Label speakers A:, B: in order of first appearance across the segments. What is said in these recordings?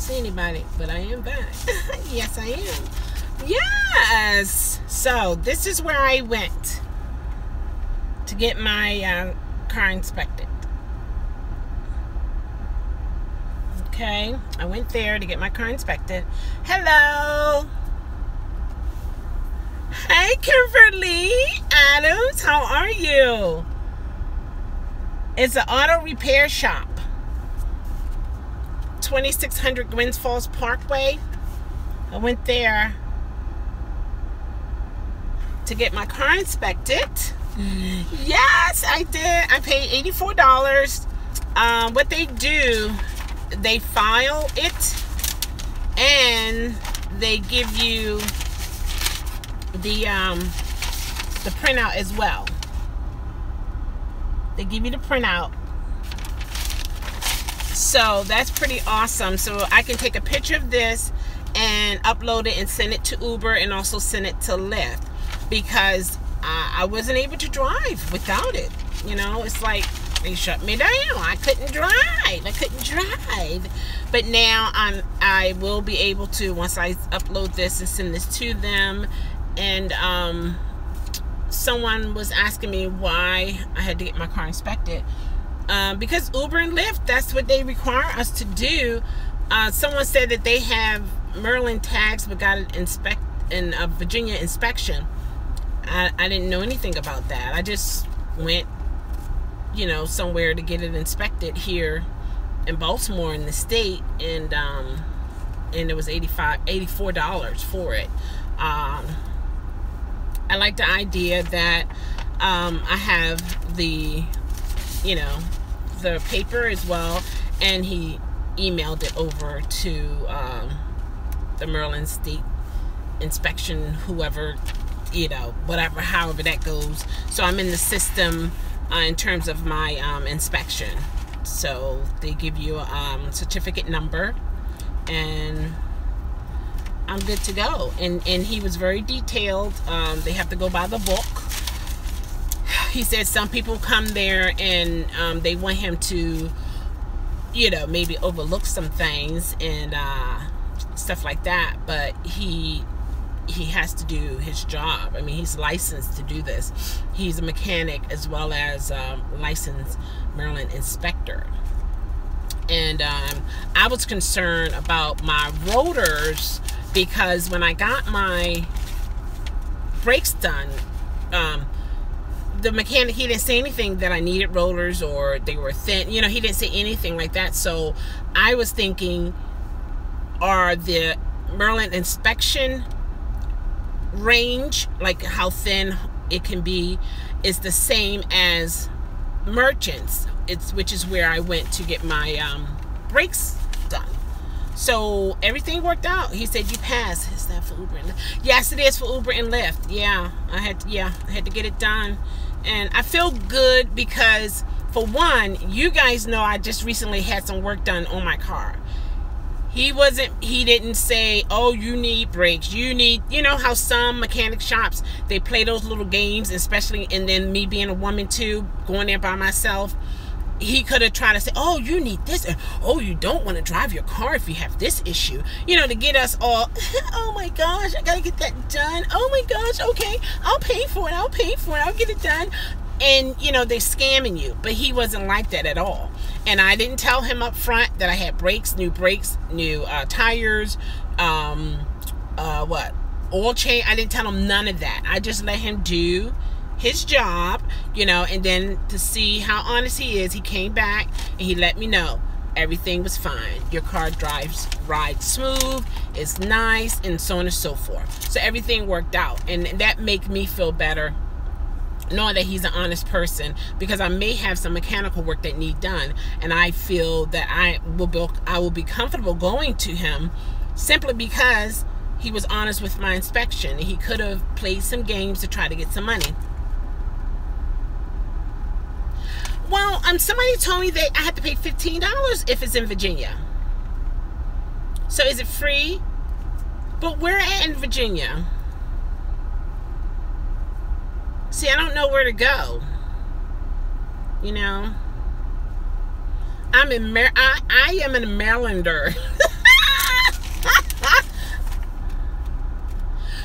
A: see anybody, but I am back. Yes, I am. Yes. So this is where I went to get my car inspected. Okay, I went there to get my car inspected. Hello. Hey, Kimberly Adams, how are you? It's an auto repair shop. 2600 Gwynns Falls Parkway. I went there to get my car inspected. Yes, I did. I paid $84. What they do, they file it and they give you the printout as well. They give you the printout. So that's pretty awesome. So I can take a picture of this and upload it and send it to Uber and also send it to Lyft, because I wasn't able to drive without it. You know, it's like they shut me down. I couldn't drive. But now I will be able to, once I upload this and send this to them. And someone was asking me why I had to get my car inspected. Because Uber and Lyft, that's what they require us to do. Someone said that they have Maryland tags but got it in a Virginia inspection. I didn't know anything about that. I just went, you know, somewhere to get it inspected here in Baltimore in the state, and it was $84 for it. I like the idea that I have the, you know, the paper as well, and he emailed it over to the Maryland State Inspection, whoever, you know, whatever, however that goes. So I'm in the system in terms of my inspection. So they give you a certificate number, and I'm good to go. And he was very detailed. They have to go by the book. He said some people come there and they want him to, you know, maybe overlook some things and stuff like that, but he has to do his job. I mean, he's licensed to do this. He's a mechanic as well as licensed Maryland inspector. And I was concerned about my rotors, because when I got my brakes done, the mechanic, he didn't say anything that I needed rotors or they were thin. You know, he didn't say anything like that. So I was thinking, are the Maryland inspection range, like how thin it can be, is the same as merchants, which is where I went to get my brakes done. So everything worked out. He said, you passed. Is that for Uber and Lyft? Yes, it is for Uber and Lyft. Yeah, I had to get it done. And I feel good because, for one, you guys know I just recently had some work done on my car. He didn't say, oh, you need brakes, you need, you know how some mechanic shops, they play those little games, especially, and then me being a woman too, going there by myself. He could have tried to say, oh, you need this, and oh, you don't want to drive your car if you have this issue, you know, to get us all, oh my gosh, I gotta get that done, oh my gosh, okay, I'll pay for it, I'll get it done. And, you know, they're scamming you. But he wasn't like that at all. And I didn't tell him up front that I had brakes, new tires, oil change. I didn't tell him none of that. I just let him do his job, you know, and then to see how honest he is, he came back and he let me know everything was fine. Your car rides smooth, it's nice, and so on and so forth. So everything worked out. And that made me feel better, knowing that he's an honest person, because I may have some mechanical work that need done, and I feel that I will be comfortable going to him simply because he was honest with my inspection. He could have played some games to try to get some money. Well, somebody told me that I had to pay $15 if it's in Virginia. So is it free? But where at in Virginia? See, I don't know where to go. You know, I am a Marylander.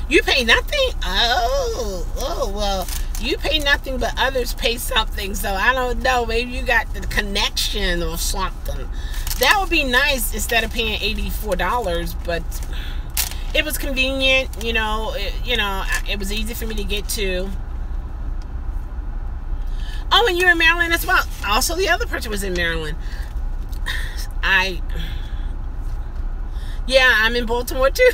A: You pay nothing? Oh, well, you pay nothing, but others pay something. So I don't know. Maybe you got the connection or something. That would be nice instead of paying $84. But it was convenient, it was easy for me to get to. Oh, and you're in Maryland as well. Also, the other person was in Maryland. I'm in Baltimore too.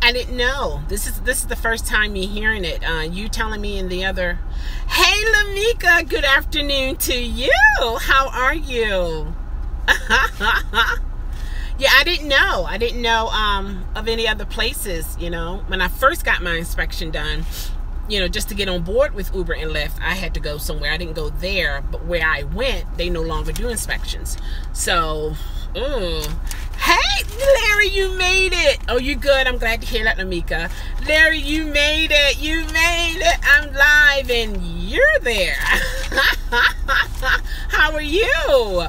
A: I didn't know. This is the first time you're hearing it. You telling me in the other. Hey, Lamika, good afternoon to you. How are you? Yeah, I didn't know of any other places. When I first got my inspection done, just to get on board with Uber and Lyft, I had to go somewhere. I didn't go there, but where I went, they no longer do inspections. So, hey, Larry, you made it. Oh, you good? I'm glad to hear that, Lamika. Larry, you made it. You made it. I'm live and you're there. How are you?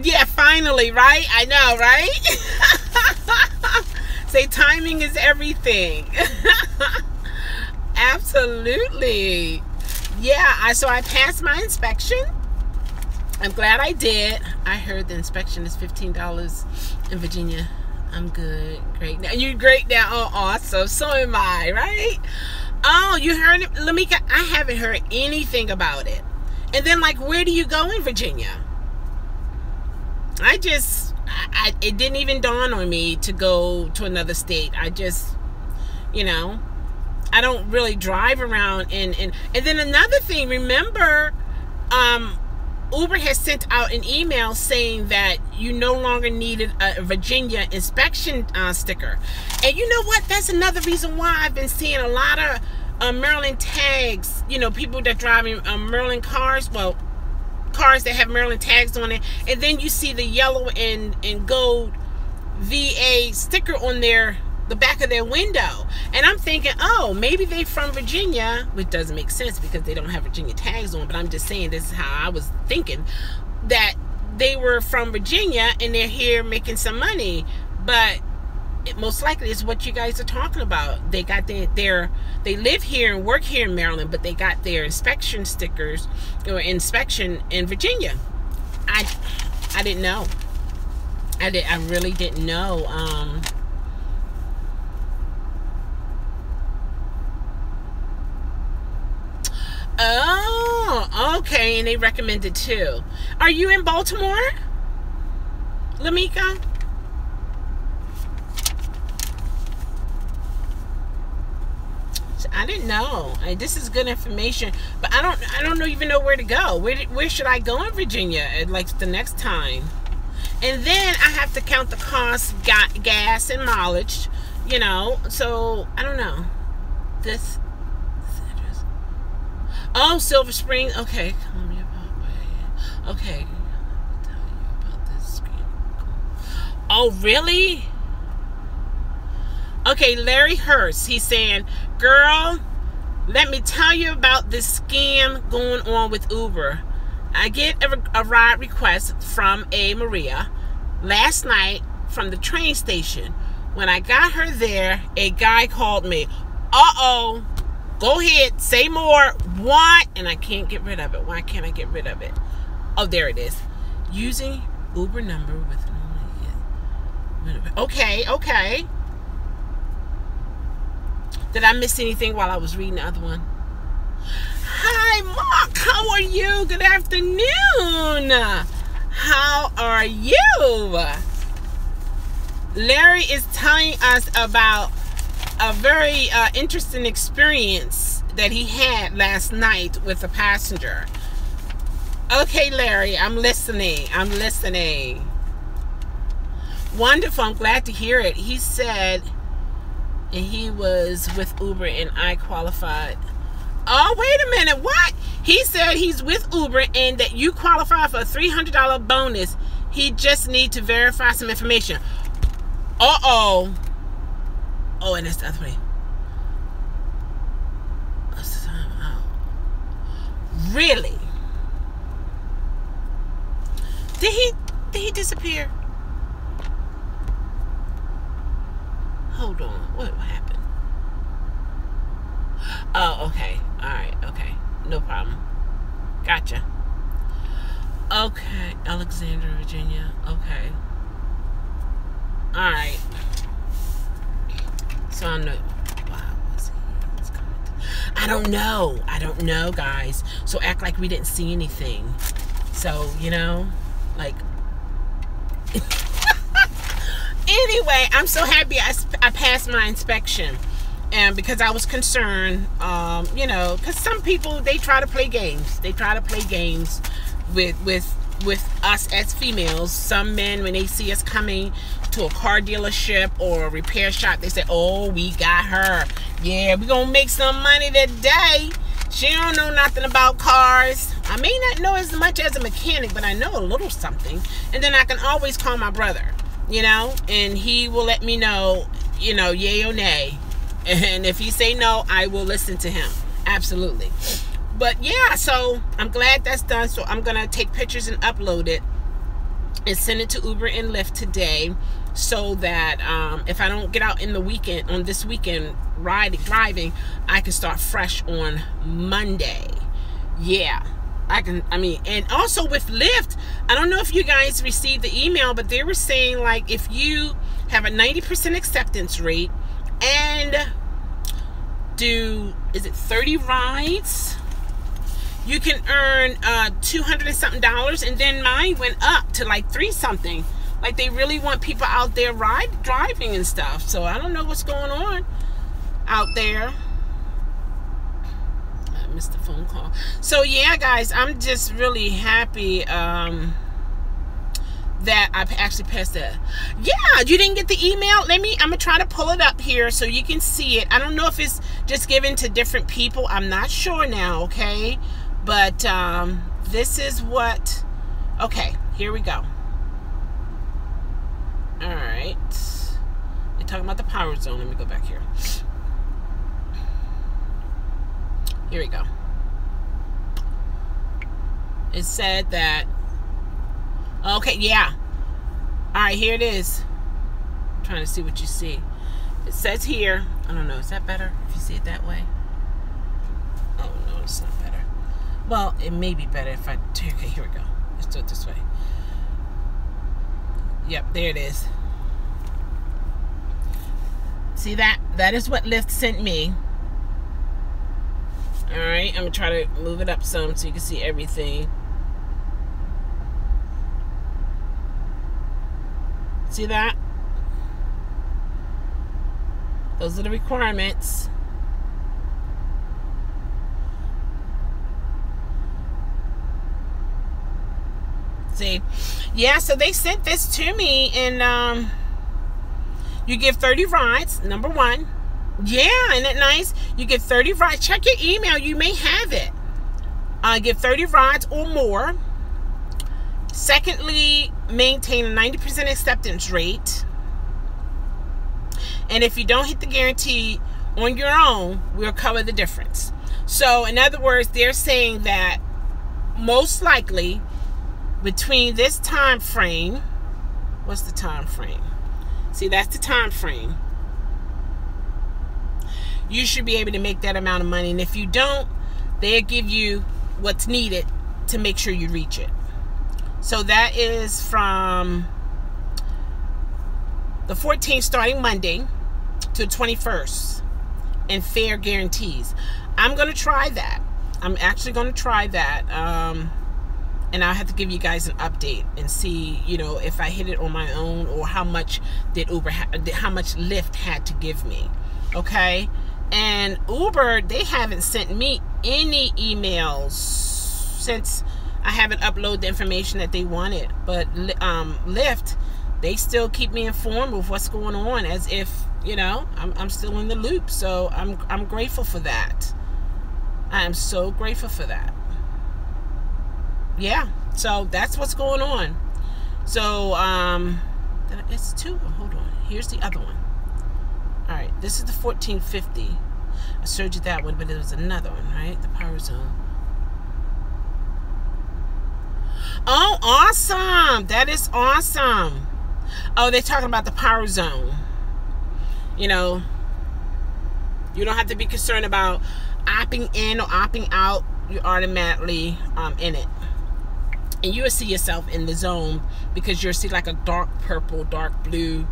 A: Yeah, finally, right? I know, right? Say timing is everything. Absolutely. Yeah, so I passed my inspection. I'm glad I did. I heard the inspection is $15 in Virginia. I'm good. Great. Now you're great now. Oh, awesome. So am I, right? Oh, you heard it, Lamika? I haven't heard anything about it. And then, where do you go in Virginia? It didn't even dawn on me to go to another state. I just, I don't really drive around. And then another thing, remember, Uber has sent out an email saying that you no longer needed a Virginia inspection sticker. And you know what? That's another reason why I've been seeing a lot of Maryland tags, people that driving Maryland cars, cars that have Maryland tags on it, and then you see the yellow and gold VA sticker on the back of their window, and I'm thinking, oh, maybe they from Virginia, which doesn't make sense because they don't have Virginia tags on, but I'm just saying this is how I was thinking, that they were from Virginia and they're here making some money. But it most likely is what you guys are talking about. They got they live here and work here in Maryland, but they got their inspection stickers or inspection in Virginia. I didn't know. I really didn't know. Oh, okay, and they recommended too. Are you in Baltimore, Lamika? I didn't know. This is good information, but I don't even know where to go. Where should I go in Virginia? The next time, and then I have to count the cost, gas and mileage. So I don't know. This address. Oh, Silver Spring. Okay, Columbia Parkway. Okay, I'll tell you about this screen. Oh, really? Okay, Larry Hurst, he's saying, girl, let me tell you about this scam going on with Uber. I get a ride request from a Maria last night from the train station. When I got her there, a guy called me. Uh-oh, go ahead, say more. What? And I can't get rid of it. Why can't I get rid of it? Oh, there it is. Using Uber number with... Okay. Did I miss anything while I was reading the other one? Hi, Mark. How are you? Good afternoon. How are you? Larry is telling us about a very interesting experience that he had last night with a passenger. Okay, Larry, I'm listening. Wonderful. I'm glad to hear it. He said... and he was with Uber and I qualified. Oh, wait a minute. What? He said he's with Uber and that you qualify for a $300 bonus. He just need to verify some information. Uh-oh. Oh, and that's the other way. Really? Did he disappear? Hold on. What happened? Oh, okay. All right. Okay. No problem. Gotcha. Okay. Alexandria, Virginia. Okay. All right. So I know. Wow. I don't know. I don't know, guys. So act like we didn't see anything. So, you know, like. Anyway, I'm so happy I passed my inspection. And because I was concerned, you know, because some people, they try to play games. They try to play games with us as females. Some men, when they see us coming to a car dealership or a repair shop, they say, oh, we got her. Yeah, we're going to make some money today. She don't know nothing about cars. I may not know as much as a mechanic, but I know a little something. And then I can always call my brother, you know, and he will let me know, you know, yay or nay. And if he say no, I will listen to him. Absolutely. But yeah, so I'm glad that's done. So I'm going to take pictures and upload it and send it to Uber and Lyft today, so that if I don't get out in the weekend, on this weekend driving, I can start fresh on Monday. Yeah. I mean, and also with Lyft, I don't know if you guys received the email, but they were saying, like, if you have a 90% acceptance rate and do, is it 30 rides, you can earn $200 and something, and then mine went up to like 3 something. Like, they really want people out there driving and stuff. So I don't know what's going on out there. I missed the phone call. So yeah, guys, I'm just really happy that I actually passed that. Yeah, you didn't get the email? I'm gonna try to pull it up here so you can see it. I don't know if it's just given to different people. I'm not sure now, okay? But this is what, okay, here we go. All right. They're talking about the power zone. Let me go back here. Here we go. It said that, okay, yeah. All right, here it is. I'm trying to see what you see. It says here, I don't know, is that better if you see it that way? Oh, no, it's not better. Well, it may be better if I, okay, here we go. Let's do it this way. Yep, there it is. See that? That is what Lyft sent me. All right, I'm gonna try to move it up some so you can see everything. See that? Those are the requirements. See? Yeah, so they sent this to me, and you give 30 rides, number one. Yeah, isn't it nice? You get 30 rides. Check your email. You may have it. Give 30 rides or more. Secondly, maintain a 90% acceptance rate. And if you don't hit the guarantee on your own, we'll cover the difference. So, in other words, they're saying that most likely between this time frame, what's the time frame? See, that's the time frame. You should be able to make that amount of money. And if you don't, they'll give you what's needed to make sure you reach it. So that is from the 14th, starting Monday, to the 21st, and fair guarantees. I'm going to try that. I'm actually going to try that. And I'll have to give you guys an update and see, you know, if I hit it on my own, or how much did how much Lyft had to give me. Okay? And Uber, they haven't sent me any emails since I haven't uploaded the information that they wanted. But Lyft, they still keep me informed of what's going on, as if, you know, I'm still in the loop. So I'm grateful for that. I am so grateful for that. Yeah, so that's what's going on. So it's 2. Hold on. Here's the other one. All right, this is the 1450. I showed you that one, but there was another one, right? The power zone. Oh, awesome. That is awesome. Oh, they're talking about the power zone. You know, you don't have to be concerned about opting in or opting out. You're automatically in it. And you will see yourself in the zone because you'll see like a dark purple, dark blue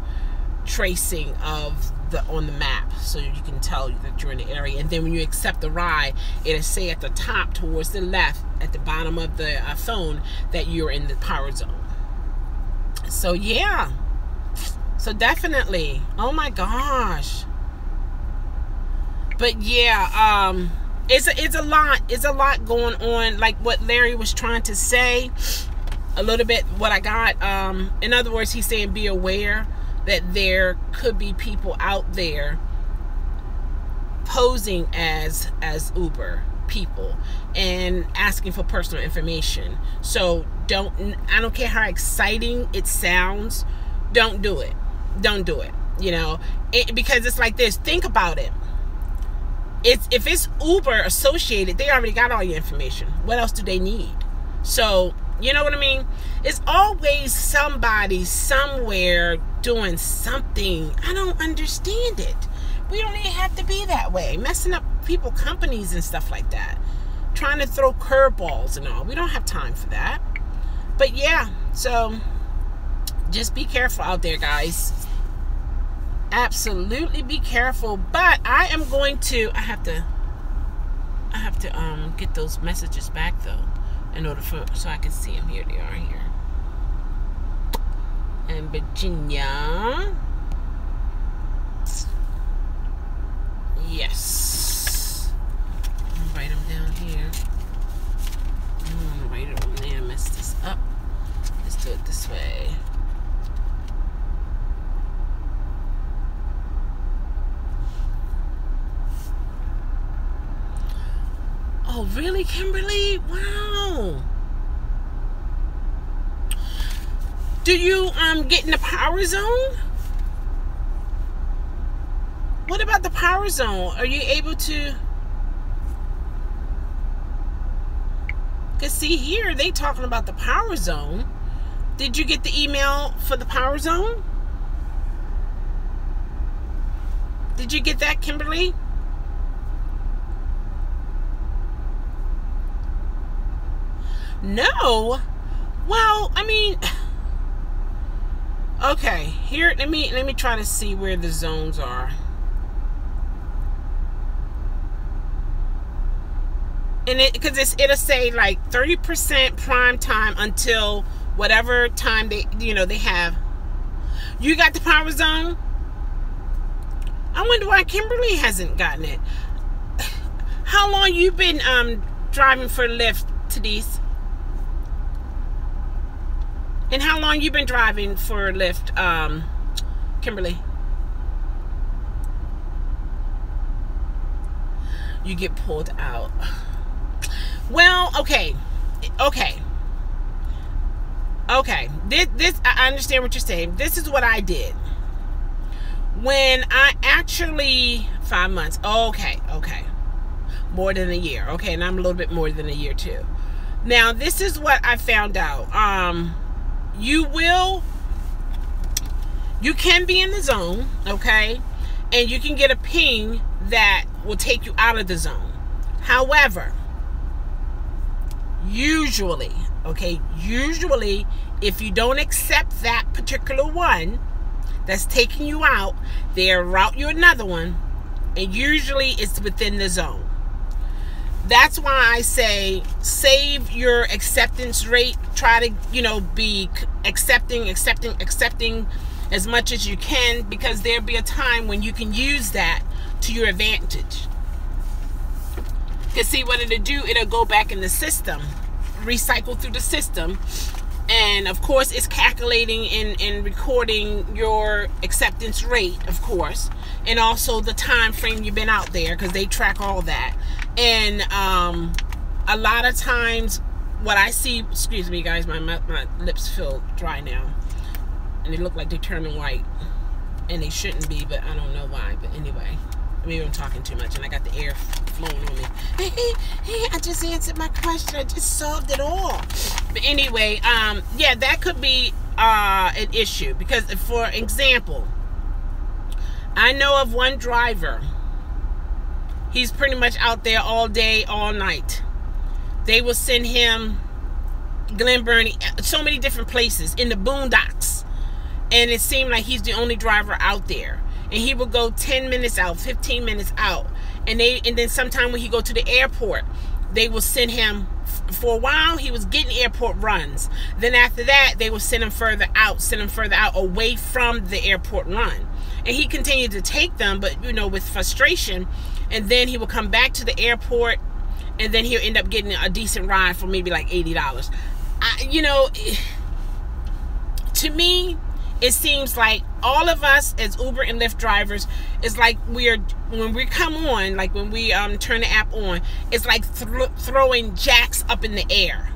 A: tracing of on the map, so you can tell that you're in the area. And then when you accept the ride, it'll say at the top towards the left at the bottom of the phone that you're in the power zone. So yeah, so definitely, oh my gosh. But yeah, it's a lot going on, like what Larry was trying to say a little bit, what I got. In other words, he's saying be aware that there could be people out there posing as Uber people and asking for personal information. So I don't care how exciting it sounds, don't do it. Don't do it. You know, because it's like this. Think about it. If it's Uber associated, they already got all your information. What else do they need? So, you know what I mean? It's always somebody somewhere doing something. I don't understand it. We don't even have to be that way. Messing up people, companies and stuff like that. Trying to throw curveballs and all. We don't have time for that. But yeah, so just be careful out there, guys. Absolutely be careful. But I am going to, I have to get those messages back though, in order so I can see them. Here they are here. And Virginia. Yes. I'm gonna write them down here. I'm gonna write it on there and mess this up. Let's do it this way. Oh, really, Kimberly? Wow. Do you get in the power zone? What about the power zone? Are you able to? Because see here, they talking about the power zone. Did you get the email for the power zone? Did you get that, Kimberly? No. Well, I mean, okay, here let me try to see where the zones are. And because it'll say like 30% prime time until whatever time they have. You got the power zone? I wonder why Kimberly hasn't gotten it. How long you been driving for Lyft, Tadise? And how long you been driving for Lyft, Kimberly? You get pulled out. Well, okay. This I understand what you're saying. This is what I did when I actually 5 months. Okay. More than a year. Okay, and I'm a little bit more than a year too. Now, this is what I found out. You can be in the zone, okay, and you can get a ping that will take you out of the zone. However, usually if you don't accept that particular one that's taking you out, they'll route you another one, and usually it's within the zone. That's why I say save your acceptance rate. Try to, be accepting as much as you can, because there'll be a time when you can use that to your advantage. Because see what it'll do, it'll go back in the system, recycle through the system, and of course it's calculating and recording your acceptance rate, of course, and also the time frame you've been out there, because they track all that. And a lot of times what I see, excuse me guys, my lips feel dry now, and they look like they're turning white, and they shouldn't be, but I don't know why. But anyway, maybe I'm talking too much and I got the air flowing on me. Hey, I just answered my question. I just solved it all. But anyway, yeah, that could be an issue, because for example, I know of one driver. He's pretty much out there all day, all night. They will send him Glen Burnie, so many different places, in the boondocks. And it seemed like he's the only driver out there. And he will go 10 minutes out, 15 minutes out. And then sometime when he go to the airport, they will send him. For a while, he was getting airport runs. Then after that, they will send him further out, away from the airport run. And he continued to take them, but, you know, with frustration. And then he will come back to the airport, and then he'll end up getting a decent ride for maybe like $80. You know, to me, it seems like all of us as Uber and Lyft drivers, it's like when we come on, like when we turn the app on, it's like throwing jacks up in the air,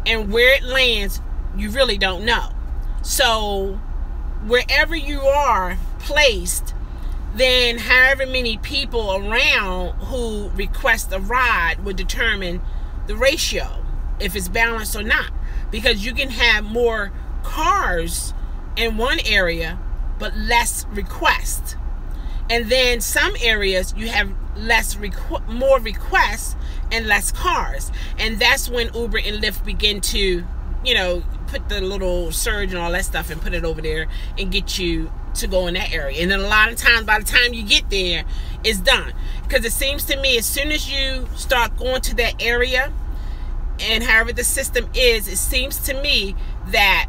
A: and where it lands, you really don't know. So wherever you are placed, then however many people around who request a ride would determine the ratio, if it's balanced or not. Because you can have more cars in one area but less requests, and then some areas you have more requests and less cars, and that's when Uber and Lyft begin to, you know, put the little surge and all that stuff and put it over there and get you to go in that area. And then a lot of times, by the time you get there, it's done. Because it seems to me, as soon as you start going to that area, and however the system is, it seems to me that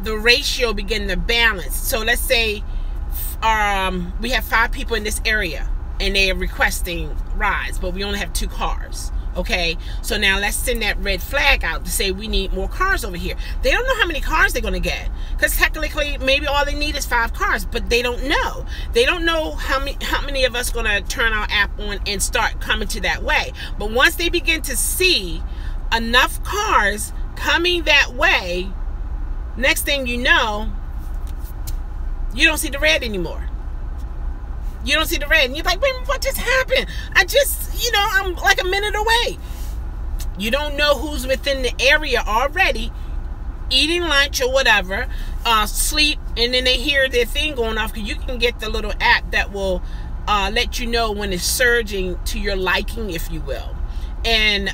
A: the ratio begin to balance. So let's say we have 5 people in this area, and they are requesting rides, but we only have 2 cars. Okay, so now let's send that red flag out to say we need more cars over here. They don't know how many cars they're going to get, because technically maybe all they need is 5 cars, but they don't know. They don't know how many of us going to turn our app on and start coming to that way. But once they begin to see enough cars coming that way, next thing you know, you don't see the red anymore. You don't see the red, and you're like, wait, what just happened? I'm like a minute away. You don't know who's within the area already, eating lunch or whatever, sleep, and then they hear their thing going off, because you can get the little app that will let you know when it's surging to your liking, if you will. And,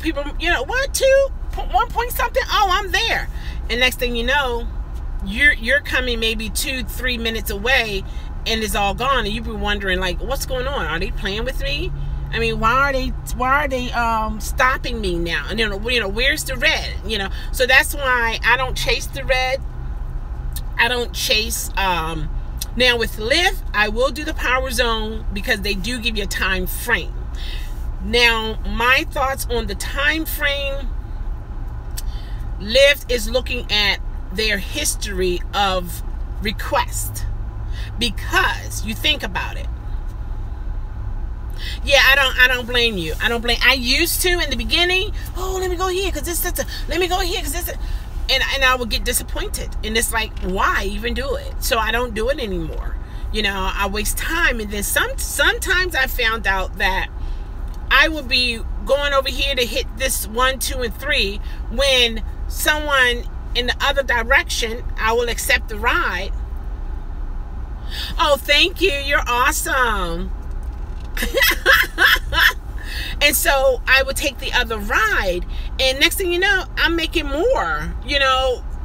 A: people, 1 point something, oh, I'm there. And next thing you know, you're coming maybe 2-3 minutes away, and it's all gone, and you be wondering, like, what's going on? Are they playing with me? I mean, why are they stopping me now? And where's the red? So that's why I don't chase the red. I don't chase. Now with Lyft, I will do the power zone, because they do give you a time frame. Now, my thoughts on the time frame: Lyft is looking at their history of request. Because you think about it. Yeah, I don't blame you. I used to in the beginning. Oh, let me go here because this. Let me go here because this. And I would get disappointed. And it's like, why even do it? So I don't do it anymore. I waste time. And then sometimes I found out that I would be going over here to hit this 1, 2, and 3 when someone in the other direction, I will accept the ride. Oh, thank you. You're awesome. And so I would take the other ride. And next thing you know, I'm making more,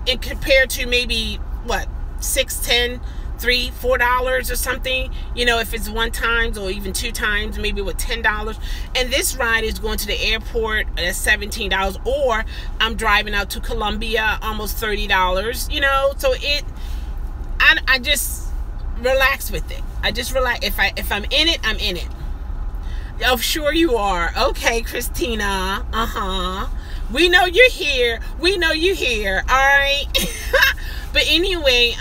A: in compared to maybe, what, $6, $10, $3, $4 or something. If it's 1 time or even 2 times, maybe with $10. And this ride is going to the airport at $17. Or I'm driving out to Columbia, almost $30. So I just relax with it. I just relax. If I'm in it, I'm in it. Oh, sure you are. Okay, Christina. We know you're here. We know you're here. All right. But anyway,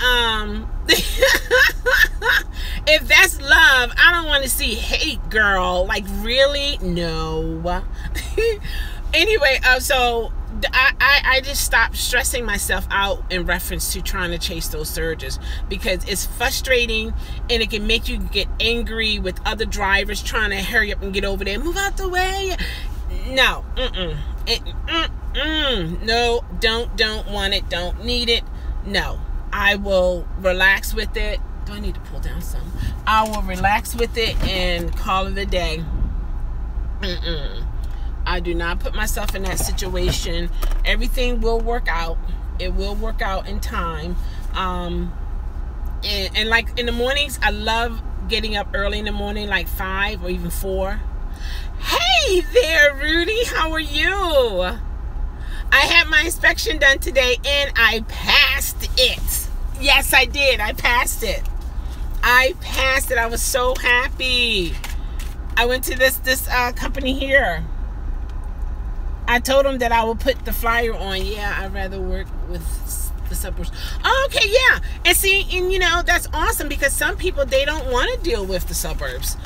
A: if that's love, I don't want to see hate, girl. Like, really? No. Anyway, so I just stopped stressing myself out in reference to trying to chase those surges, because it's frustrating and it can make you get angry with other drivers trying to hurry up and get over there. Move out the way. No. No, don't want it. Don't need it. No. I will relax with it. Do I need to pull down some? I will relax with it and call it a day. I do not put myself in that situation. Everything will work out. It will work out in time. And like in the mornings, I love getting up early in the morning, like 5 or even 4. Hey there, Rudy. How are you? I had my inspection done today and I passed it. Yes, I did. I passed it. I passed it. I was so happy. I went to this company here. I told them that I would put the flyer on. Yeah, I'd rather work with the suburbs. Oh, okay, yeah. And see, and you know, that's awesome because some people, they don't want to deal with the suburbs.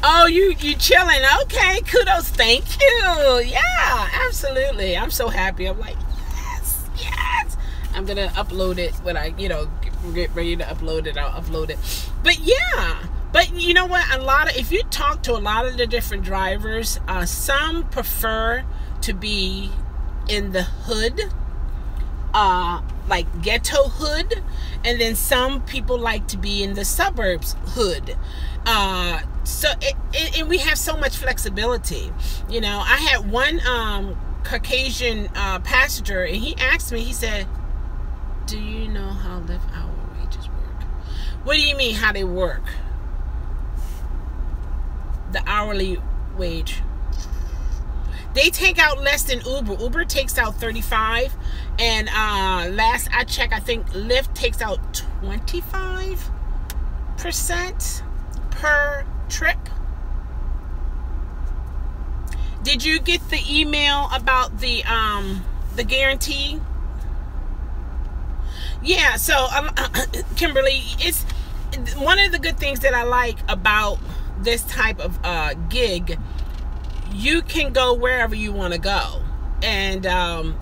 A: Oh, you chilling. Okay, kudos. Thank you. Yeah, absolutely. I'm so happy. I'm like, yes. I'm going to upload it when I, get ready to upload it. I'll upload it. But yeah. But you know what? If you talk to a lot of the different drivers, some prefer to be in the hood, like ghetto hood, and then some people like to be in the suburbs hood. So and we have so much flexibility. You know, I had one Caucasian passenger, and he asked me. He said, "Do you know how Lyft hour wages work?" What do you mean how they work? The hourly wage. They take out less than Uber. Uber takes out 35, and last I checked, I think Lyft takes out 25% per trip. Did you get the email about the guarantee? Yeah. So Kimberly, it's one of the good things that I like about this type of gig. You can go wherever you want to go, and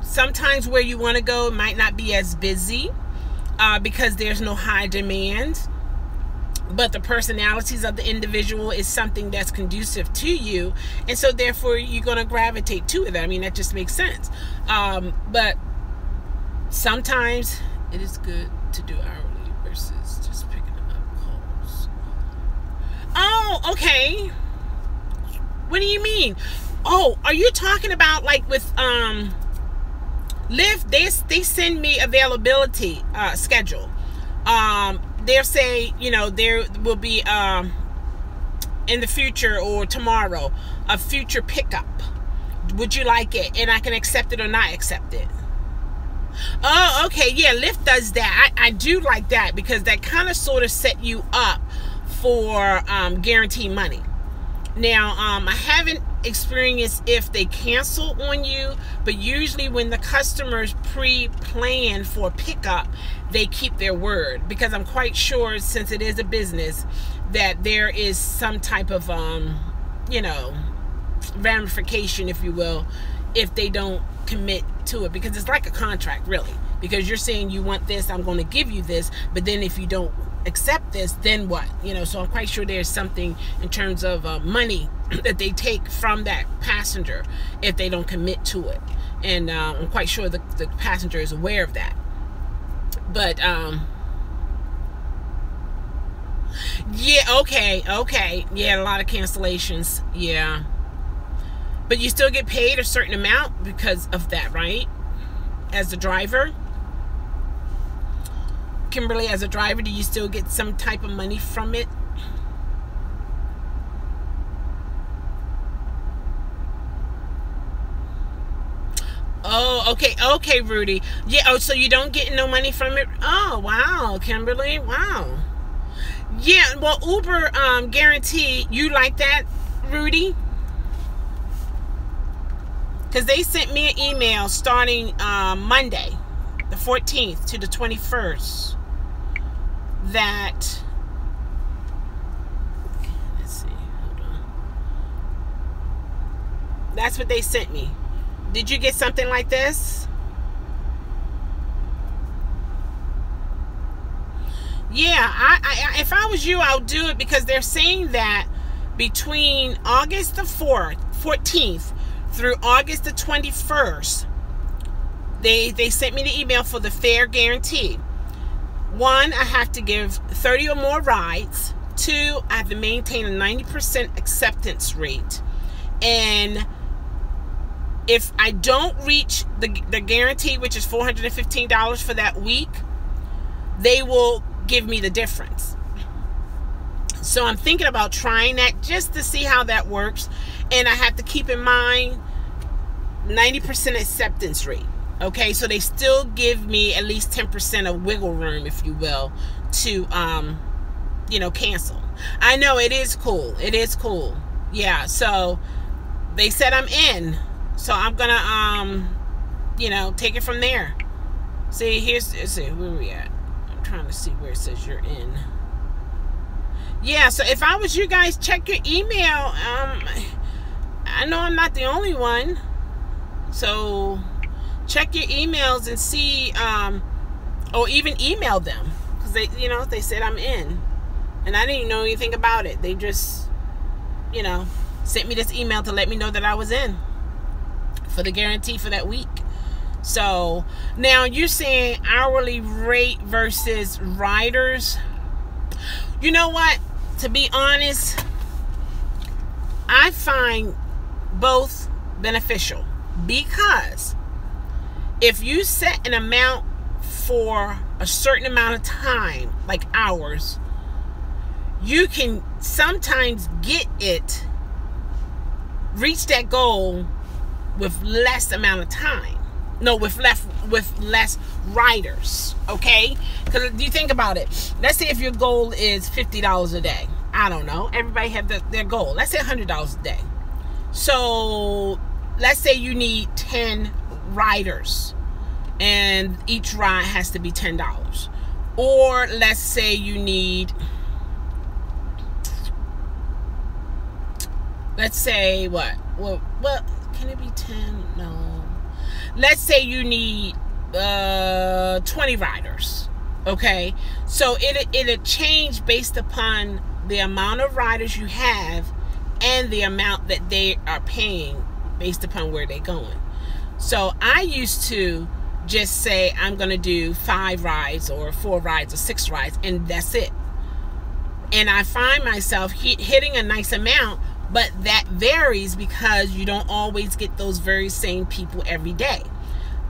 A: sometimes where you want to go might not be as busy because there's no high demand, but the personalities of the individual is something that's conducive to you, and so therefore you're going to gravitate to it. I mean, that just makes sense. But sometimes it is good to do hourly versus just picking up calls. Oh, okay. What do you mean? Oh, are you talking about like with Lyft? They send me availability schedule. They'll say, there will be in the future or tomorrow a future pickup. Would you like it? And I can accept it or not accept it. Oh, okay. Yeah, Lyft does that. I do like that because that kind of sort of set you up for guaranteed money. Now, I haven't experienced if they cancel on you, but usually when the customers pre-plan for pickup, they keep their word, because I'm quite sure, since it is a business, that there is some type of, ramification, if you will, if they don't commit to it, because it's like a contract, really, because you're saying you want this, I'm going to give you this, but then if you don't accept this, then what? So I'm quite sure there's something in terms of money that they take from that passenger if they don't commit to it, and I'm quite sure the passenger is aware of that. But yeah, okay, yeah, a lot of cancellations, yeah, but you still get paid a certain amount because of that, right? As the driver, Kimberly, as a driver, do you still get some type of money from it? Oh, okay, Rudy. Yeah, oh, so you don't get no money from it? Oh, wow, Kimberly, wow. Yeah, well, Uber guarantee, you like that, Rudy? Because they sent me an email starting Monday, the 14th to the 21st. That, let's see, hold on. That's what they sent me. Did you get something like this? Yeah, I if I was you, I would do it, because they're saying that between August the 14th through August the 21st, they sent me the email for the fare guarantee. one, I have to give 30 or more rides. Two, I have to maintain a 90% acceptance rate. And if I don't reach the guarantee, which is $415 for that week, they will give me the difference. So I'm thinking about trying that just to see how that works. And I have to keep in mind 90% acceptance rate. Okay, so they still give me at least 10% of wiggle room, if you will, to cancel. I know it is cool. It is cool. Yeah, so they said I'm in. So I'm gonna take it from there. See, where we at? I'm trying to see where it says you're in. Yeah, so if I was you guys, check your email. I know I'm not the only one. So check your emails and see, or even email them, because they said I'm in, and I didn't know anything about it. They just, sent me this email to let me know that I was in for the guarantee for that week. So now you're saying hourly rate versus riders. You know what? To be honest, I find both beneficial, because if you set an amount for a certain amount of time, like hours, you can sometimes reach that goal with less amount of time. No, with less riders. Okay? Because you think about it. Let's say if your goal is $50 a day. I don't know. Everybody have their goal. Let's say $100 a day. So let's say you need 10 riders, and each ride has to be $10. Or let's say you need, let's say what? Well, can it be 10? No. Let's say you need 20 riders. Okay, so it'll change based upon the amount of riders you have and the amount that they are paying based upon where they're going. So I used to just say I'm going to do 5 rides or 4 rides or 6 rides, and that's it. And I find myself hitting a nice amount, but that varies because you don't always get those very same people every day.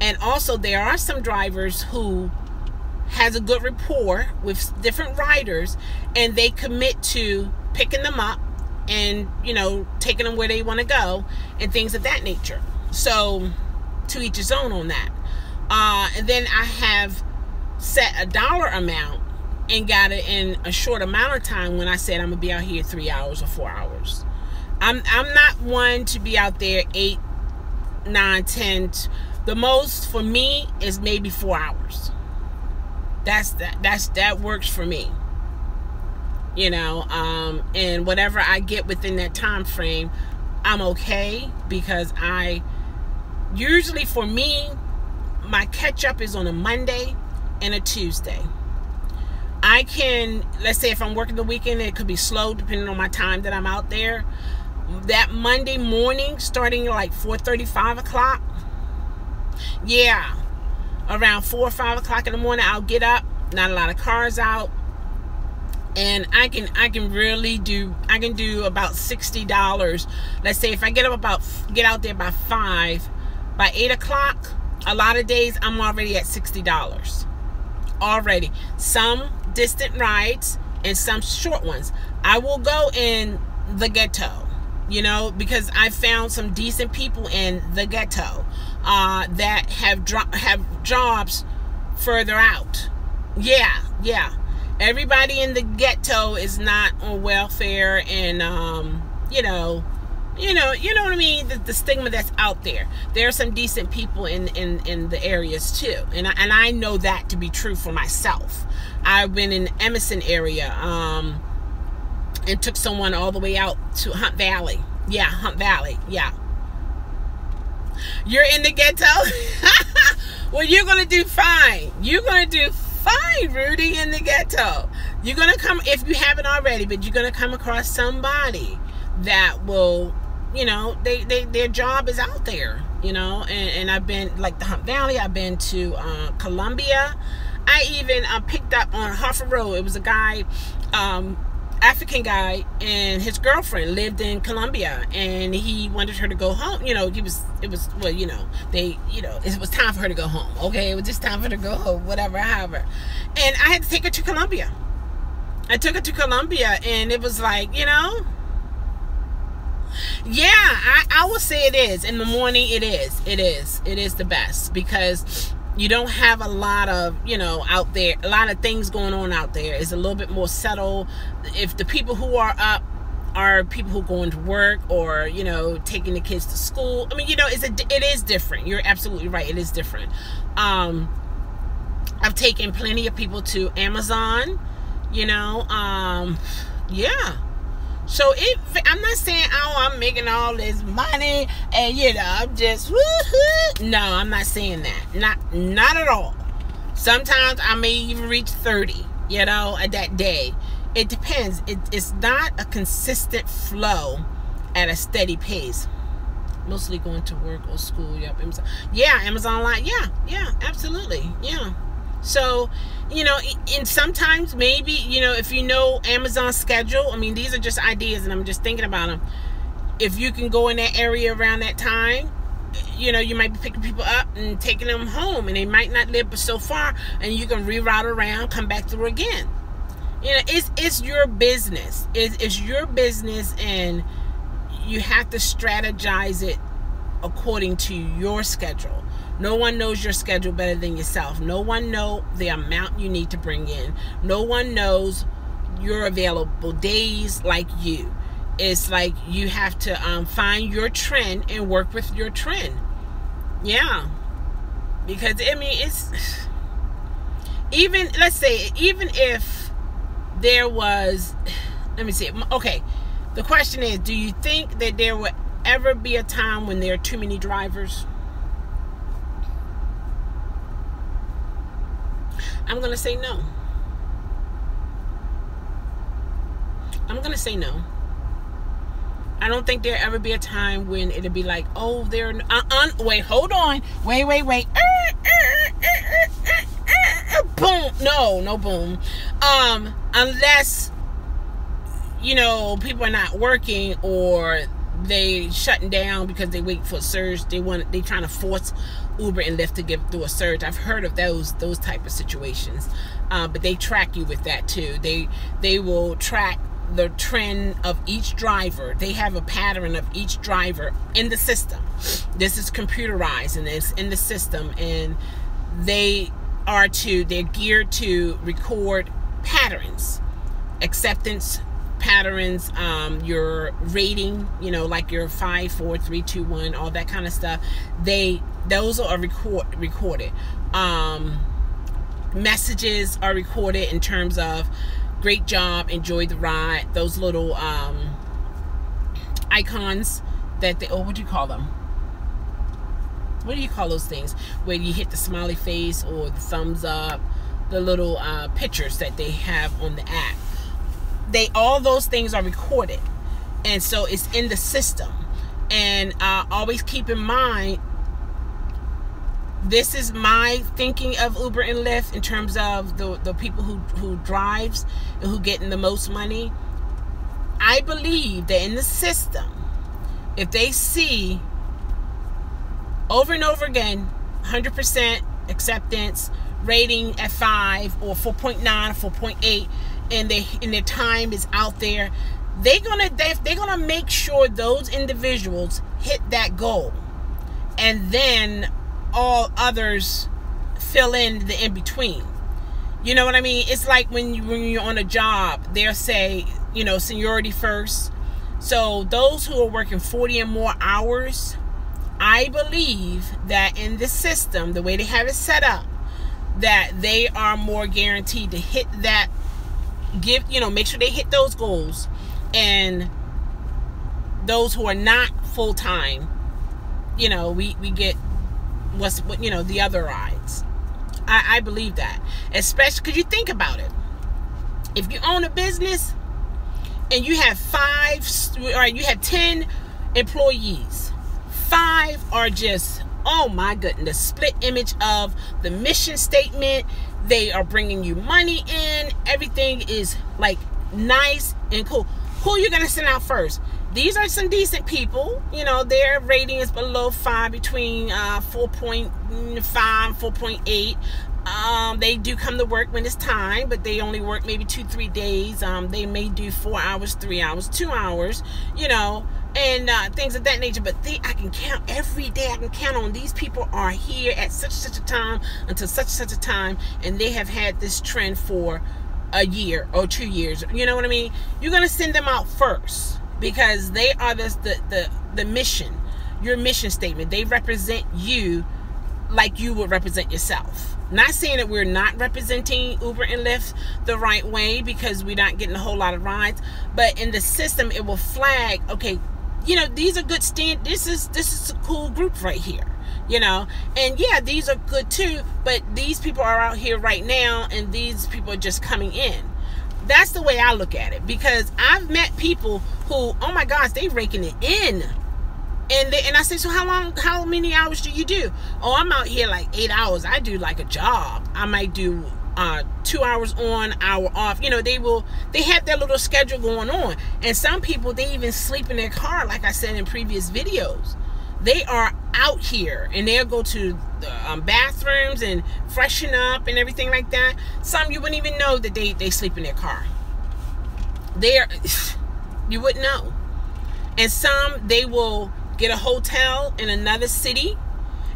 A: And also there are some drivers who has a good rapport with different riders, and they commit to picking them up and taking them where they want to go and things of that nature. So to each his own on that. And then I have set a dollar amount and got it in a short amount of time when I said I'm gonna be out here 3 hours or 4 hours. I'm not one to be out there 8, 9, 10. The most for me is maybe 4 hours. That works for me. And whatever I get within that time frame, I'm okay, because usually for me, my catch up is on a Monday and a Tuesday. I can, let's say if I'm working the weekend, it could be slow depending on my time that I'm out there. That Monday morning, starting at like 4:30, 5 o'clock, yeah, around 4 or 5 o'clock in the morning, I'll get up, not a lot of cars out, and I can do about $60. Let's say if I get out there by 5, by 8 o'clock, a lot of days I'm already at $60 already. Some distant rides and some short ones. I will go in the ghetto, because I found some decent people in the ghetto that have jobs further out. Yeah. Everybody in the ghetto is not on welfare, and you know what I mean. The stigma that's out there. There are some decent people in the areas too, and I know that to be true for myself. I've been in the Emerson area, and took someone all the way out to Hunt Valley. Yeah, Hunt Valley. Yeah. You're in the ghetto? Well, you're gonna do fine. You're gonna do fine, Rudy, in the ghetto. You're gonna come, if you haven't already, but you're gonna come across somebody that will, their job is out there, and I've been like the Hunt Valley. I've been to Columbia. I even picked up on Harford Road. It was a guy, African guy, and his girlfriend lived in Colombia, and he wanted her to go home. It was time for her to go home. Okay, it was just time for her to go home, whatever, however. And I had to take her to Colombia. I took her to Colombia, and it was like, yeah, I will say it is. In the morning, it is the best, because you don't have a lot of, out there, a lot of things going on out there. It's a little bit more settled. If the people who are up are people who are going to work, or, taking the kids to school. I mean, it is different. You're absolutely right. It is different. I've taken plenty of people to Amazon, yeah. So I'm not saying, I'm making all this money and, I'm just, woo-hoo. No, I'm not saying that. Not at all. Sometimes I may even reach 30, at that day. It depends. It's not a consistent flow at a steady pace. Mostly going to work or school. Yep. Amazon Line. Yeah, absolutely. Yeah. So, and sometimes maybe, if Amazon's schedule, I mean, these are just ideas and I'm just thinking about them. If you can go in that area around that time, you might be picking people up and taking them home, and they might not live but so far, and you can reroute around, come back through again. It's your business. It's your business, and you have to strategize it according to your schedule. No one knows your schedule better than yourself. No one knows the amount you need to bring in. No one knows your available days like you. It's like you have to find your trend and work with your trend. Yeah. Because, it's... let's say, even if there was... Let me see. Okay. The question is, do you think that there will ever be a time when there are too many drivers? I'm going to say no. I'm going to say no. I don't think there'll ever be a time when it'll be like, oh, wait, hold on. Wait. Boom. No boom. Unless, people are not working, or they shutting down because they wait for a surge. They trying to force Uber and Lyft to do a surge. I've heard of those type of situations, but they track you with that too. They will track the trend of each driver. They have a pattern of each driver in the system. This is computerized, and it's in the system, and they're geared to record patterns, acceptance patterns, your rating, like your 5, 4, 3, 2, 1, all that kind of stuff. Those are recorded. Messages are recorded in terms of great job, enjoy the ride. Those little icons that what do you call them? What do you call those things? Where you hit the smiley face or the thumbs up, the little pictures that they have on the app. All those things are recorded, and so it's in the system. And always keep in mind, this is my thinking of Uber and Lyft in terms of the people who drives and who getting the most money. I believe that in the system, if they see over and over again 100% acceptance rating at 5 or 4.9 or 4.8, and their time is out there, they're gonna make sure those individuals hit that goal, and then all others fill in the in-between. You know what I mean? It's like when you're on a job, they'll say, seniority first. So those who are working 40 and more hours, I believe that in the system, the way they have it set up, that they are more guaranteed to hit that, make sure they hit those goals. And those who are not full-time, we get the other rides. I believe that, especially because you think about it. If you own a business and you have 10 employees, 5 are just, oh my goodness, split image of the mission statement. They are bringing you money in. Everything is like nice and cool. Who you gonna send out first? These are some decent people. Their rating is below 5, between 4.5, 4.8. They do come to work when it's time, but they only work maybe 2-3 days. They may do 4 hours, 3 hours, 2 hours, and things of that nature. But I can count every day. I can count on these people are here at such a time until such a time, and they have had this trend for a year or 2 years. You know what I mean? You're gonna send them out first because they are the mission, your mission statement. They represent you like you would represent yourself. Not saying that we're not representing Uber and Lyft the right way because we're not getting a whole lot of rides, but in the system it will flag, okay, these are good this is a cool group right here, and yeah, these are good too, but these people are out here right now and these people are just coming in. That's the way I look at it, because I've met people who, oh my gosh, they raking it in. And I say, so how many hours do you do? Oh, I'm out here like 8 hours. I do like a job. I might do 2 hours on, hour off. They have their little schedule going on. And some people, they even sleep in their car, like I said in previous videos. They are out here and they'll go to the bathrooms and freshen up and everything like that. Some you wouldn't even know that they sleep in their car. You wouldn't know. And some, they will get a hotel in another city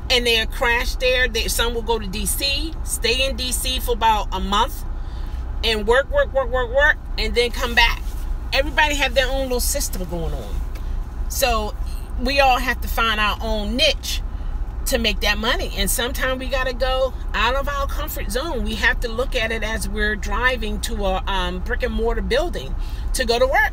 A: and they'll crash there. Some will go to DC, stay in DC for about a month and work, and then come back. Everybody have their own little system going on. So we all have to find our own niche to make that money. And sometimes we got to go out of our comfort zone. We have to look at it as we're driving to a brick and mortar building to go to work.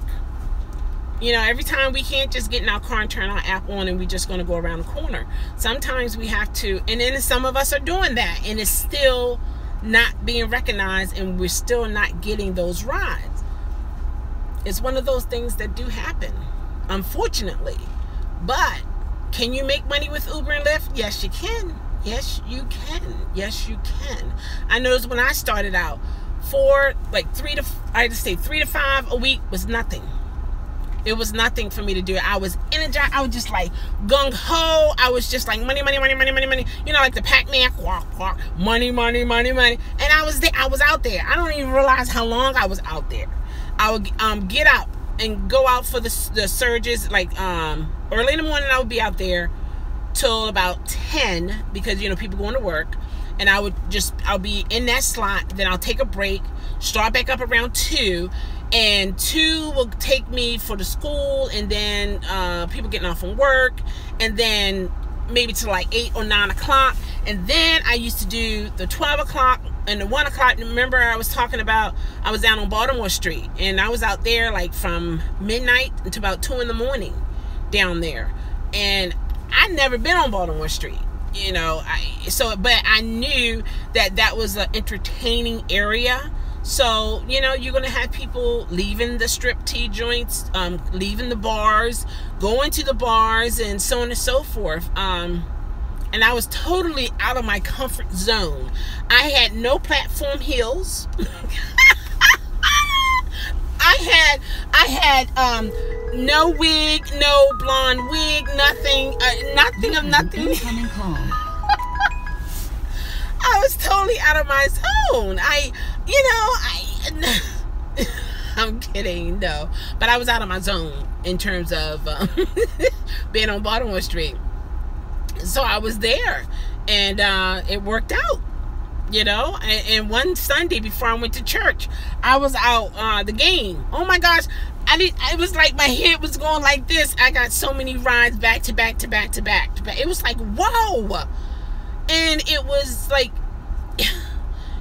A: Every time we can't just get in our car and turn our app on and we're just going to go around the corner. Sometimes we have to, and then some of us are doing that and it's still not being recognized and we're still not getting those rides. It's one of those things that do happen, unfortunately. But can you make money with Uber and Lyft? Yes, you can. Yes, you can. Yes, you can. I noticed when I started out, 3 to 5 a week was nothing. It was nothing for me to do. I was energized. I was just like gung-ho. I was just like money. Like the Pac-Man, money. And I was there. I was out there. I don't even realize how long I was out there. I would get out and go out for the surges. Like early in the morning, I would be out there till about 10 because people going to work. And I'll be in that slot. Then I'll take a break, start back up around 2. And 2 will take me for the school, and then people getting off from work, and then maybe to like 8 or 9 o'clock. And then I used to do the 12 o'clock and the 1 o'clock. Remember I was talking about, I was down on Baltimore Street, and I was out there like from midnight until about 2 in the morning down there. And I'd never been on Baltimore Street, but I knew that was an entertaining area. So, you're going to have people leaving the striptease joints, leaving the bars, going to the bars, and so on and so forth. And I was totally out of my comfort zone. I had no platform heels. I had no wig, no blonde wig, nothing of nothing.
B: Incoming call.
A: I was totally out of my zone. I'm kidding, no. But I was out of my zone in terms of being on Baltimore Street. So I was there, and it worked out, And one Sunday before I went to church, I was out the game. Oh my gosh, it was like my head was going like this. I got so many rides back to back. It was like, whoa. And it was like,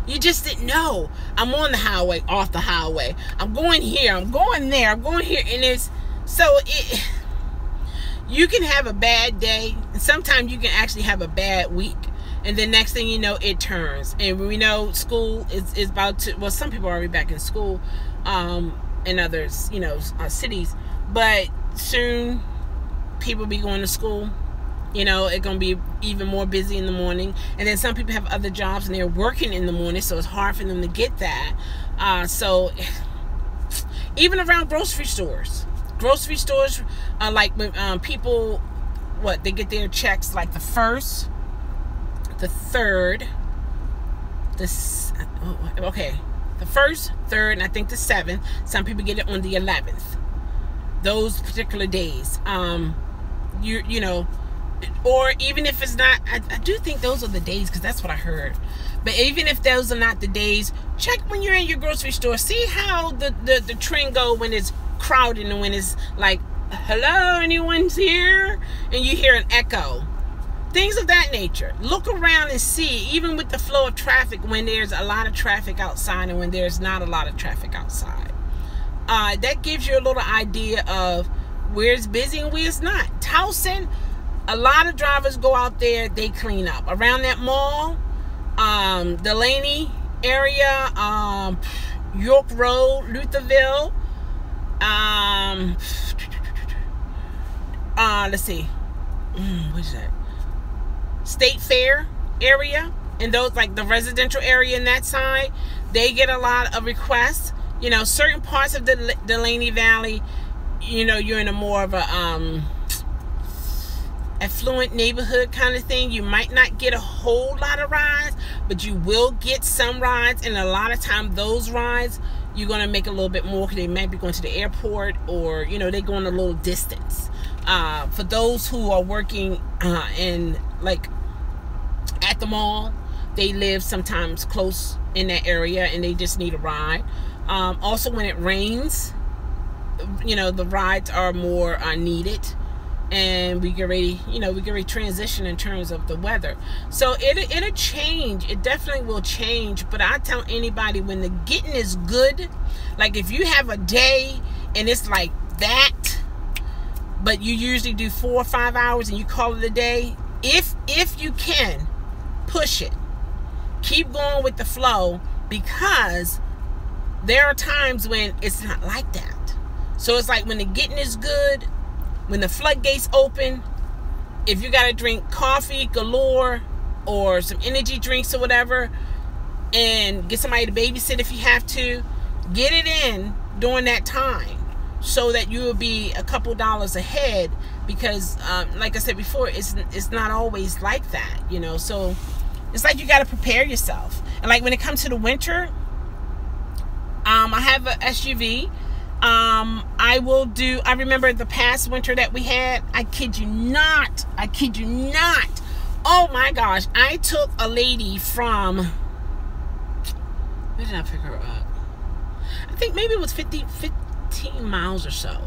A: you just didn't know. I'm on the highway, off the highway. I'm going here, I'm going there, I'm going here. And you can have a bad day. And sometimes you can actually have a bad week. And then next thing you know, it turns. And we know school is about to, well, some people are already back in school in others, cities. But soon, people be going to school. It's going to be even more busy in the morning. And then some people have other jobs and they're working in the morning, so it's hard for them to get that. So even around grocery stores, like when people, they get their checks like the 1st, the 3rd, the 1st, 3rd, and I think the 7th. Some people get it on the 11th. Those particular days. Or even if it's not, I do think those are the days, because that's what I heard. But even if those are not the days, check when you're in your grocery store. See how the trend go when it's crowded and when it's like, hello, anyone's here? And you hear an echo. Things of that nature. Look around and see, even with the flow of traffic, when there's a lot of traffic outside and when there's not a lot of traffic outside. That gives you a little idea of where it's busy and where it's not. Towson, a lot of drivers go out there, they clean up. Around that mall, Delaney area, York Road, Lutherville, let's see, what is that? State Fair area, and those, like the residential area in that side, they get a lot of requests. Certain parts of the Delaney Valley, you're in a more of a affluent neighborhood kind of thing. You might not get a whole lot of rides, but you will get some rides, and a lot of times those rides you're going to make a little bit more, because they might be going to the airport, or they're going a little distance. For those who are working in, like, at the mall, they live sometimes close in that area and they just need a ride. Also, when it rains, the rides are more needed, and we get ready to transition in terms of the weather. So it'll change. It definitely will change. But I tell anybody, when the getting is good, like if you have a day and it's like that, but you usually do 4 or 5 hours and you call it a day, if you can push it, keep going with the flow, because there are times when it's not like that. So it's like when the getting is good, when the floodgates open, if you got to drink coffee galore or some energy drinks or whatever, and get somebody to babysit if you have to, get it in during that time, so that you will be a couple dollars ahead, because like I said before, it's not always like that, so it's like you got to prepare yourself. And like when it comes to the winter, I have an SUV. I remember the past winter that we had, I kid you not, oh my gosh, I took a lady from, where did I pick her up? I think maybe it was 15 miles or so.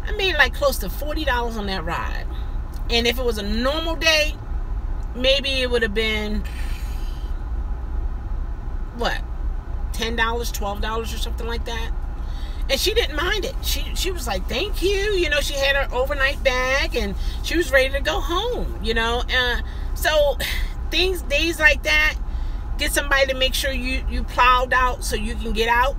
A: I made like close to $40 on that ride. And if it was a normal day, maybe it would have been, what, $10, $12 or something like that. And she didn't mind it. She was like, thank you. She had her overnight bag and she was ready to go home, So days like that, get somebody to make sure you plowed out so you can get out.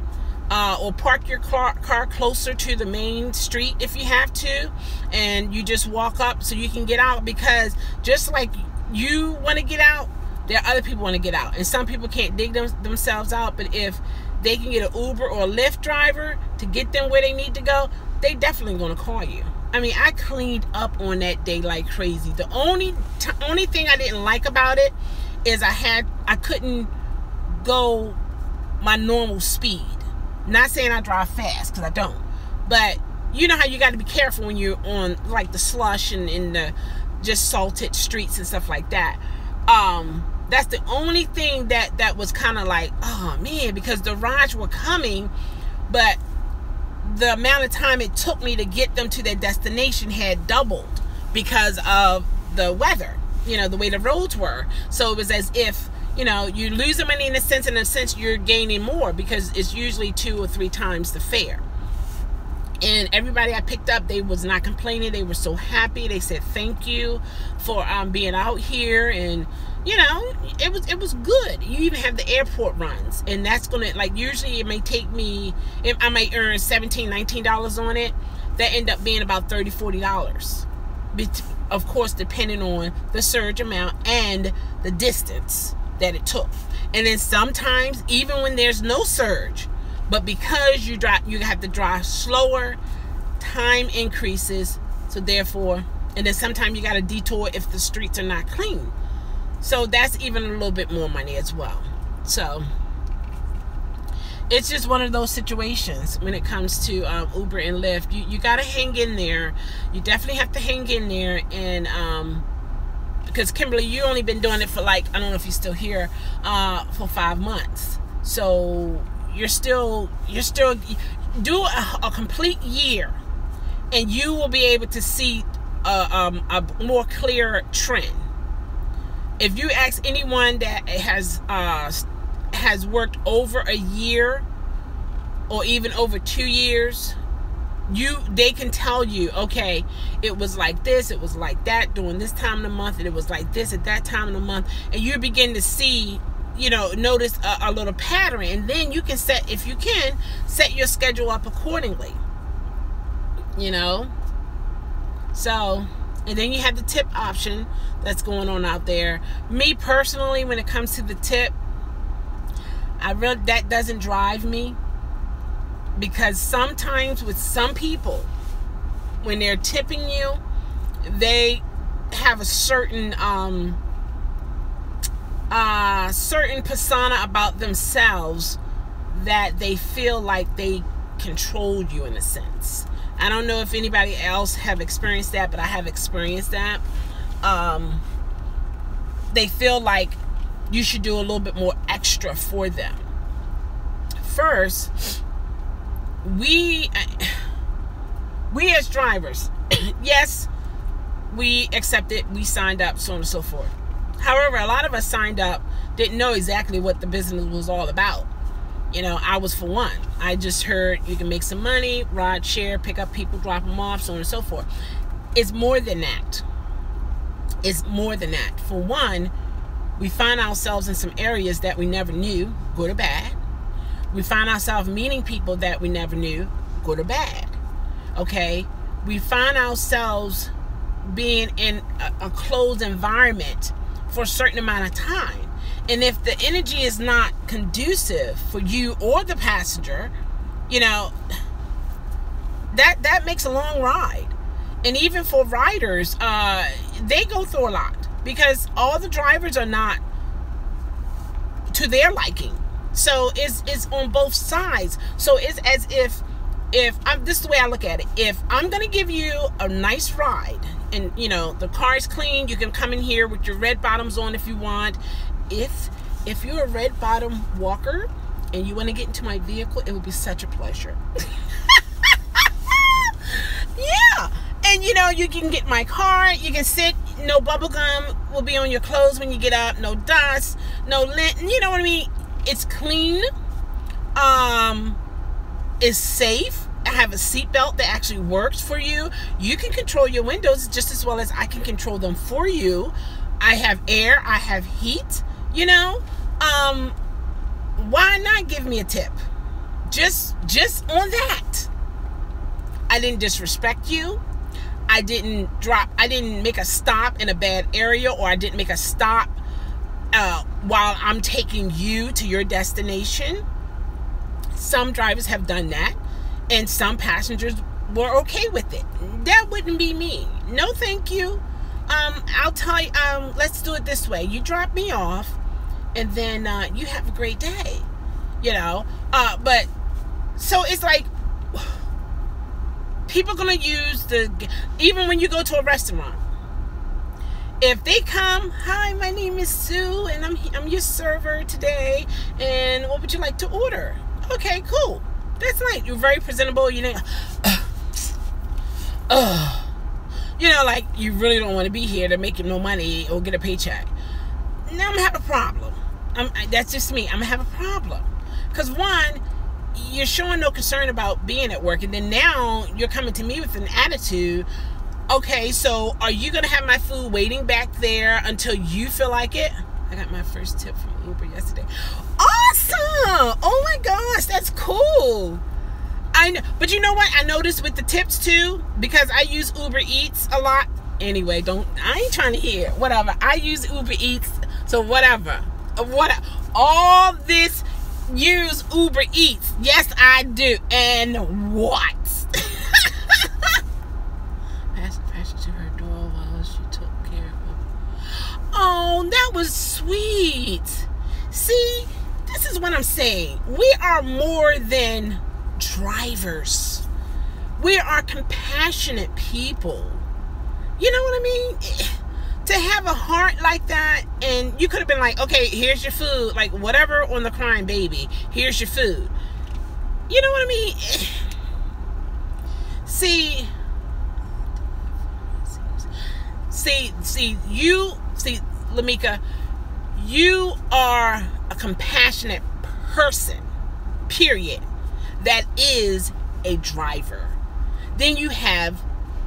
A: Or park your car closer to the main street if you have to, and you just walk up so you can get out, because just like you want to get out, there are other people want to get out, and some people can't dig themselves out. But if they can get an Uber or a Lyft driver to get them where they need to go, they definitely going to call you. I mean, I cleaned up on that day like crazy. The only thing I didn't like about it is I couldn't go my normal speed. Not saying I drive fast, because I don't. But you know how you got to be careful when you're on like the slush and in the just salted streets and stuff like that. That's the only thing that was kind of like, oh man, because the rides were coming, but the amount of time it took me to get them to their destination had doubled because of the weather, the way the roads were. So it was as if, you lose the money in a sense you're gaining more, because it's usually 2 or 3 times the fare. And everybody I picked up, they was not complaining. They were so happy. They said thank you for being out here, and it was good. You even have the airport runs, and that's gonna, like, usually it may take me, I might earn $17, $19 on it. That end up being about $30, $40. of course, depending on the surge amount and the distance that it took. And then sometimes, even when there's no surge, but because you have to drive slower, time increases. So therefore, and then sometimes you got to detour if the streets are not clean. So that's even a little bit more money as well. So it's just one of those situations when it comes to Uber and Lyft. You got to hang in there. You definitely have to hang in there. And because Kimberly, you only been doing it for like, I don't know if you're still here, for 5 months. So you're still do a complete year, and you will be able to see a more clear trend. If you ask anyone that has worked over a year or even over 2 years, they can tell you, okay, it was like this, it was like that during this time of the month, and it was like this at that time of the month, and you begin to see, notice a little pattern, and then you can set your schedule up accordingly, so. And then you have the tip option that's going on out there. Me personally, when it comes to the tip, that doesn't drive me, because sometimes with some people, when they're tipping you, they have a certain persona about themselves that they feel like they control you in a sense. I don't know if anybody else have experienced that, but I have experienced that. They feel like you should do a little bit more extra for them. First, we as drivers, yes, we accepted, we signed up, so on and so forth. However, a lot of us signed up, didn't know exactly what the business was all about. I was for one. I just heard you can make some money, ride share, pick up people, drop them off, so on and so forth. It's more than that. It's more than that. For one, we find ourselves in some areas that we never knew, good or bad. We find ourselves meeting people that we never knew, good or bad. Okay? We find ourselves being in a closed environment for a certain amount of time. And if the energy is not conducive for you or the passenger, that makes a long ride. And even for riders, they go through a lot, because all the drivers are not to their liking. So it's on both sides. So it's as if this is the way I look at it. If I'm going to give you a nice ride, and the car's clean, you can come in here with your red bottoms on if you want. If you're a red bottom walker and you want to get into my vehicle, it would be such a pleasure. Yeah. And you can get my car, you can sit, no bubble gum will be on your clothes when you get up, no dust, no lint, you know what I mean? It's clean, it's safe. I have a seatbelt that actually works for you. You can control your windows just as well as I can control them for you. I have air, I have heat, why not give me a tip? Just on that. I didn't disrespect you. I didn't make a stop in a bad area, or I didn't make a stop while I'm taking you to your destination. Some drivers have done that, and some passengers were okay with it. That wouldn't be me. No, thank you. I'll tell you, let's do it this way. You drop me off, and then you have a great day. But so it's like, people gonna use even when you go to a restaurant, if they come, hi, my name is Sue, and I'm your server today, and what would you like to order? Okay, cool. That's nice. You're very presentable. Like you really don't want to be here to make no money or get a paycheck. Now I'm gonna have a problem. That's just me. I'm gonna have a problem. Because one, you're showing no concern about being at work, and then now you're coming to me with an attitude. Okay, so are you gonna have my food waiting back there until you feel like it? I got my first tip from Uber yesterday. Awesome! Oh my gosh, that's cool. I know, but you know what? I noticed with the tips too, because I use Uber Eats a lot. Anyway, I ain't trying to hear. Whatever. I use Uber Eats, so whatever. All this use Uber Eats. Yes, I do. And what? Pastor to her door while she took care of her. Oh, that was sweet. See, this is what I'm saying. We are more than drivers. We are compassionate people. You know what I mean? To have a heart like that, and you could have been like, okay, here's your food, like whatever on the crying baby, here's your food. You know what I mean? See, Lamika, you are a compassionate person, period, that is a driver. Then you have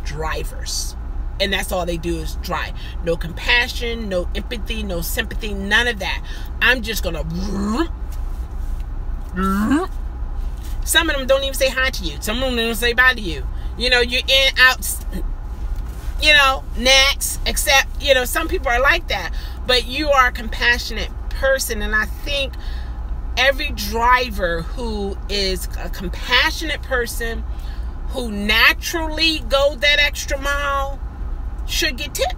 A: drivers, and that's all they do is drive. No compassion, no empathy, no sympathy, none of that. I'm just gonna. Some of them don't even say hi to you. Some of them don't say bye to you. You know, you're in, out, you know, next, except, you know, some people are like that. But you are a compassionate person, and I think every driver who is a compassionate person, who naturally go that extra mile, should get tipped.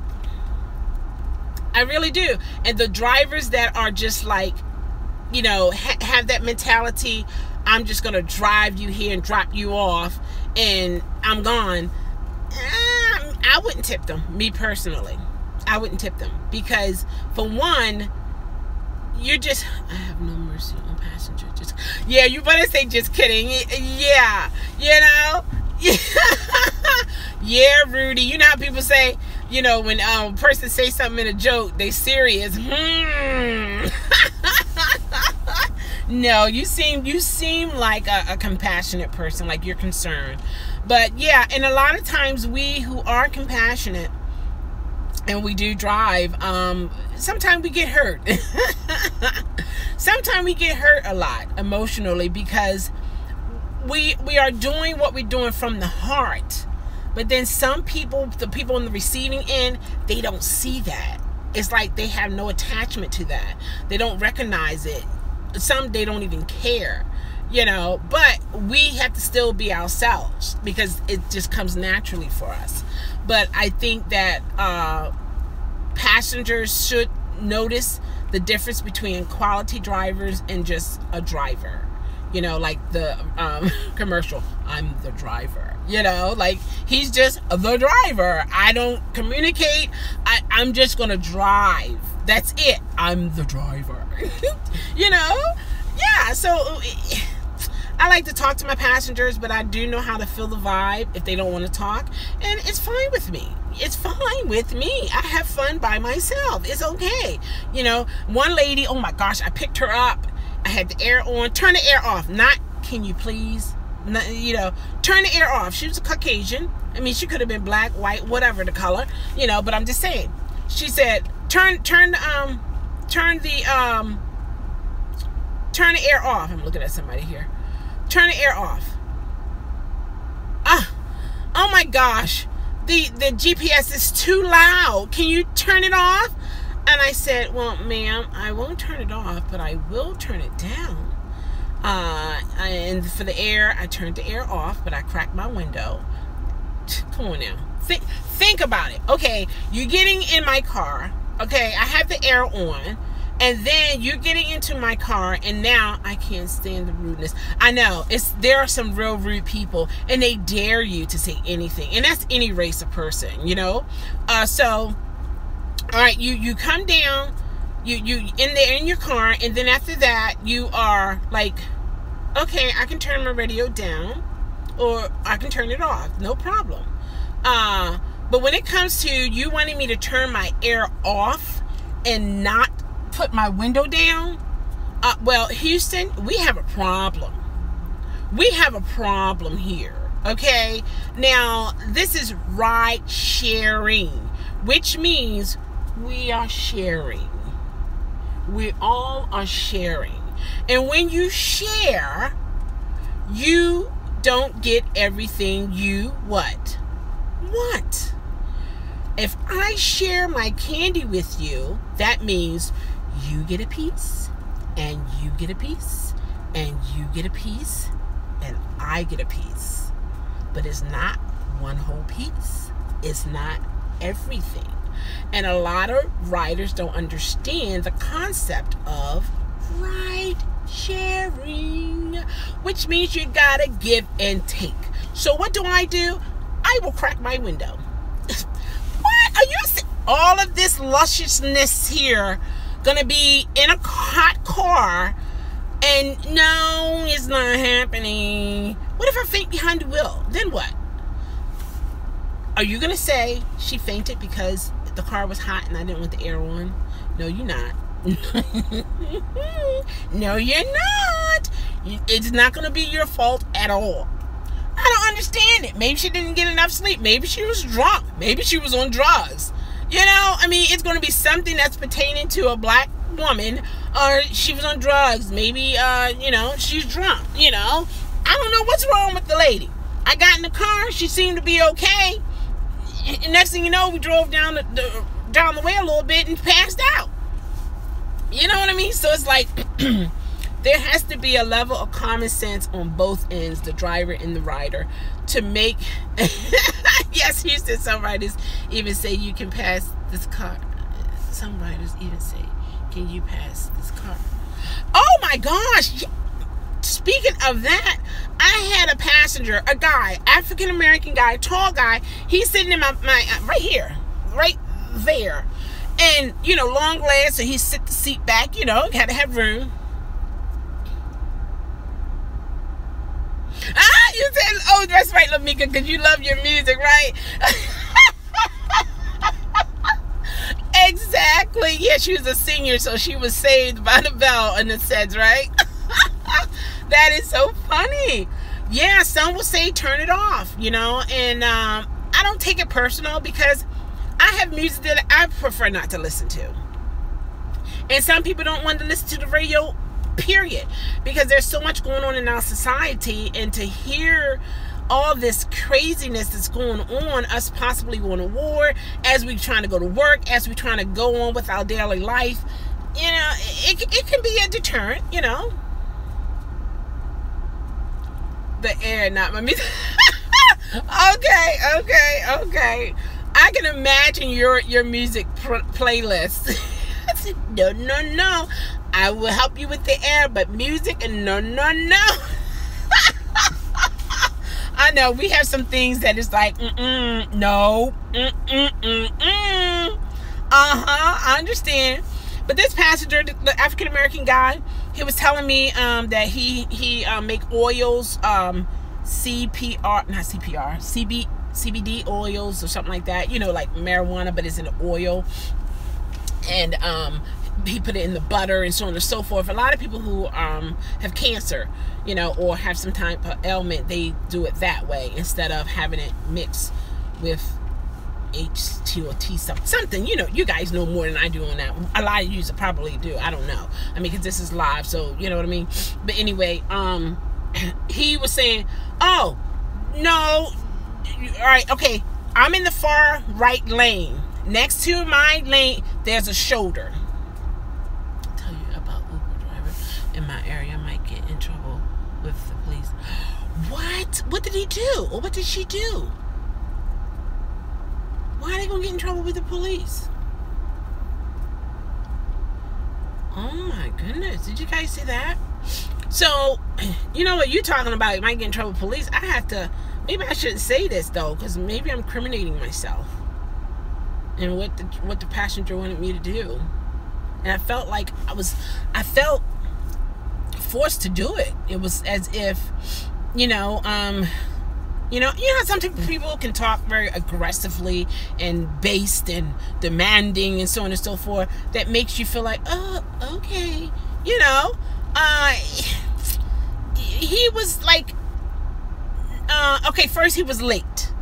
A: I really do. And the drivers that are just like, you know, have that mentality, I'm just going to drive you here and drop you off and I'm gone, I wouldn't tip them. Me personally, I wouldn't tip them, because for one, you're just, I have no mercy on passengers. Just, yeah, you better say just kidding. Yeah, you know. Yeah, Rudy. You know how people say, you know, when a person says something in a joke, they serious. No, you seem like a compassionate person, like you're concerned. But yeah, and a lot of times we who are compassionate and we do drive, sometimes we get hurt. Sometimes we get hurt a lot emotionally, because we are doing what we're doing from the heart. But then some people, the people on the receiving end, they don't see that. It's like they have no attachment to that. They don't recognize it. Some, they don't even care, you know. But we have to still be ourselves, because it just comes naturally for us. But I think that passengers should notice the difference between quality drivers and just a driver. You know, like the commercial, I'm the driver. You know, like, he's just the driver. I don't communicate. I'm just going to drive. That's it. I'm the driver. You know? Yeah, so I like to talk to my passengers, but I do know how to feel the vibe if they don't want to talk. And it's fine with me. It's fine with me. I have fun by myself. It's okay. You know, one lady, oh my gosh, I picked her up. I had the air on. Turn the air off. Not, can you please? Not, you know, turn the air off. She was a Caucasian. I mean, she could have been black, white, whatever the color, you know, but I'm just saying. She said, turn the air off. I'm looking at somebody here. Turn the air off. Oh my gosh. The GPS is too loud. Can you turn it off? And I said, well, ma'am, I won't turn it off, but I will turn it down. And for the air, I turned the air off, but I cracked my window. Come on now. Think about it. Okay, you're getting in my car. Okay, I have the air on. And then you're getting into my car, and now I can't stand the rudeness. I know, there are some real rude people, and they dare you to say anything. And that's any race of person, you know? So, all right, you come down, you in your car, and then after that, you are like, okay, I can turn my radio down, or I can turn it off, no problem. But when it comes to you wanting me to turn my air off and not put my window down, well, Houston, we have a problem. We have a problem here, okay? Now, this is ride sharing, which means we are sharing. We all are sharing. And when you share, you don't get everything you what? Want. If I share my candy with you, that means you get a piece, and you get a piece, and you get a piece, and I get a piece. But it's not one whole piece. It's not everything. And a lot of riders don't understand the concept of ride sharing, which means you gotta give and take. So what do? I will crack my window. What are you saying? All of this lusciousness here gonna be in a hot car, and no, it's not happening. What if I faint behind the wheel? Then what? Are you gonna say she fainted because the car was hot and I didn't want the air on? No, you're not. No, you're not. It's not gonna be your fault at all. I don't understand it. Maybe she didn't get enough sleep. Maybe she was drunk. Maybe she was on drugs. You know, I mean, it's going to be something that's pertaining to a black woman, or she was on drugs. Maybe, she's drunk, I don't know what's wrong with the lady. I got in the car. She seemed to be okay. And next thing you know, we drove down the way a little bit and passed out. You know what I mean? So it's like... there has to be a level of common sense on both ends, the driver and the rider, to make... Yes, Houston, some riders even say you can pass this car. Some riders even say, can you pass this car? Oh my gosh! Speaking of that, I had a passenger, a guy, African-American guy, tall guy. He's sitting in my right here, right there. And, long legs, so he sit the seat back, had to have room. You said, oh, that's right, Lamika, because you love your music, right? Exactly. Yeah, she was a senior, so she was saved by the bell, in a sense, right? That is so funny. Yeah, some will say turn it off, and I don't take it personal because I have music that I prefer not to listen to. And some people don't want to listen to the radio, period, because there's so much going on in our society, and to hear all this craziness that's going on, us possibly going to war, as we trying to go to work, as we trying to go on with our daily life, it can be a deterrent, The air, not my music. Okay. I can imagine your music playlist. No. I will help you with the air, but music, no. I know we have some things that is like, no, I understand. But this passenger, the African American guy, he was telling me that he make oils, CBD oils or something like that. Like marijuana, but it's in oil, and he put it in the butter and so on and so forth. A lot of people who have cancer, or have some type of ailment, they do it that way instead of having it mixed with HT or T something. You guys know more than I do on that. A lot of you probably do. I don't know. I mean, because this is live, so you know what I mean. But anyway, he was saying, "Oh no, all right, okay. I'm in the far right lane. Next to my lane, there's a shoulder." In my area, I might get in trouble with the police. What did he do? Or what did she do? Why are they gonna get in trouble with the police? Oh my goodness, did you guys see that? So, you know what you're talking about, you might get in trouble with police. Maybe I shouldn't say this though, because maybe I'm incriminating myself and what the passenger wanted me to do. And I felt like I felt forced to do it. It was as if, how some people can talk very aggressively and based and demanding and so on and so forth, that makes you feel like, oh, okay, he was like, okay, first he was late,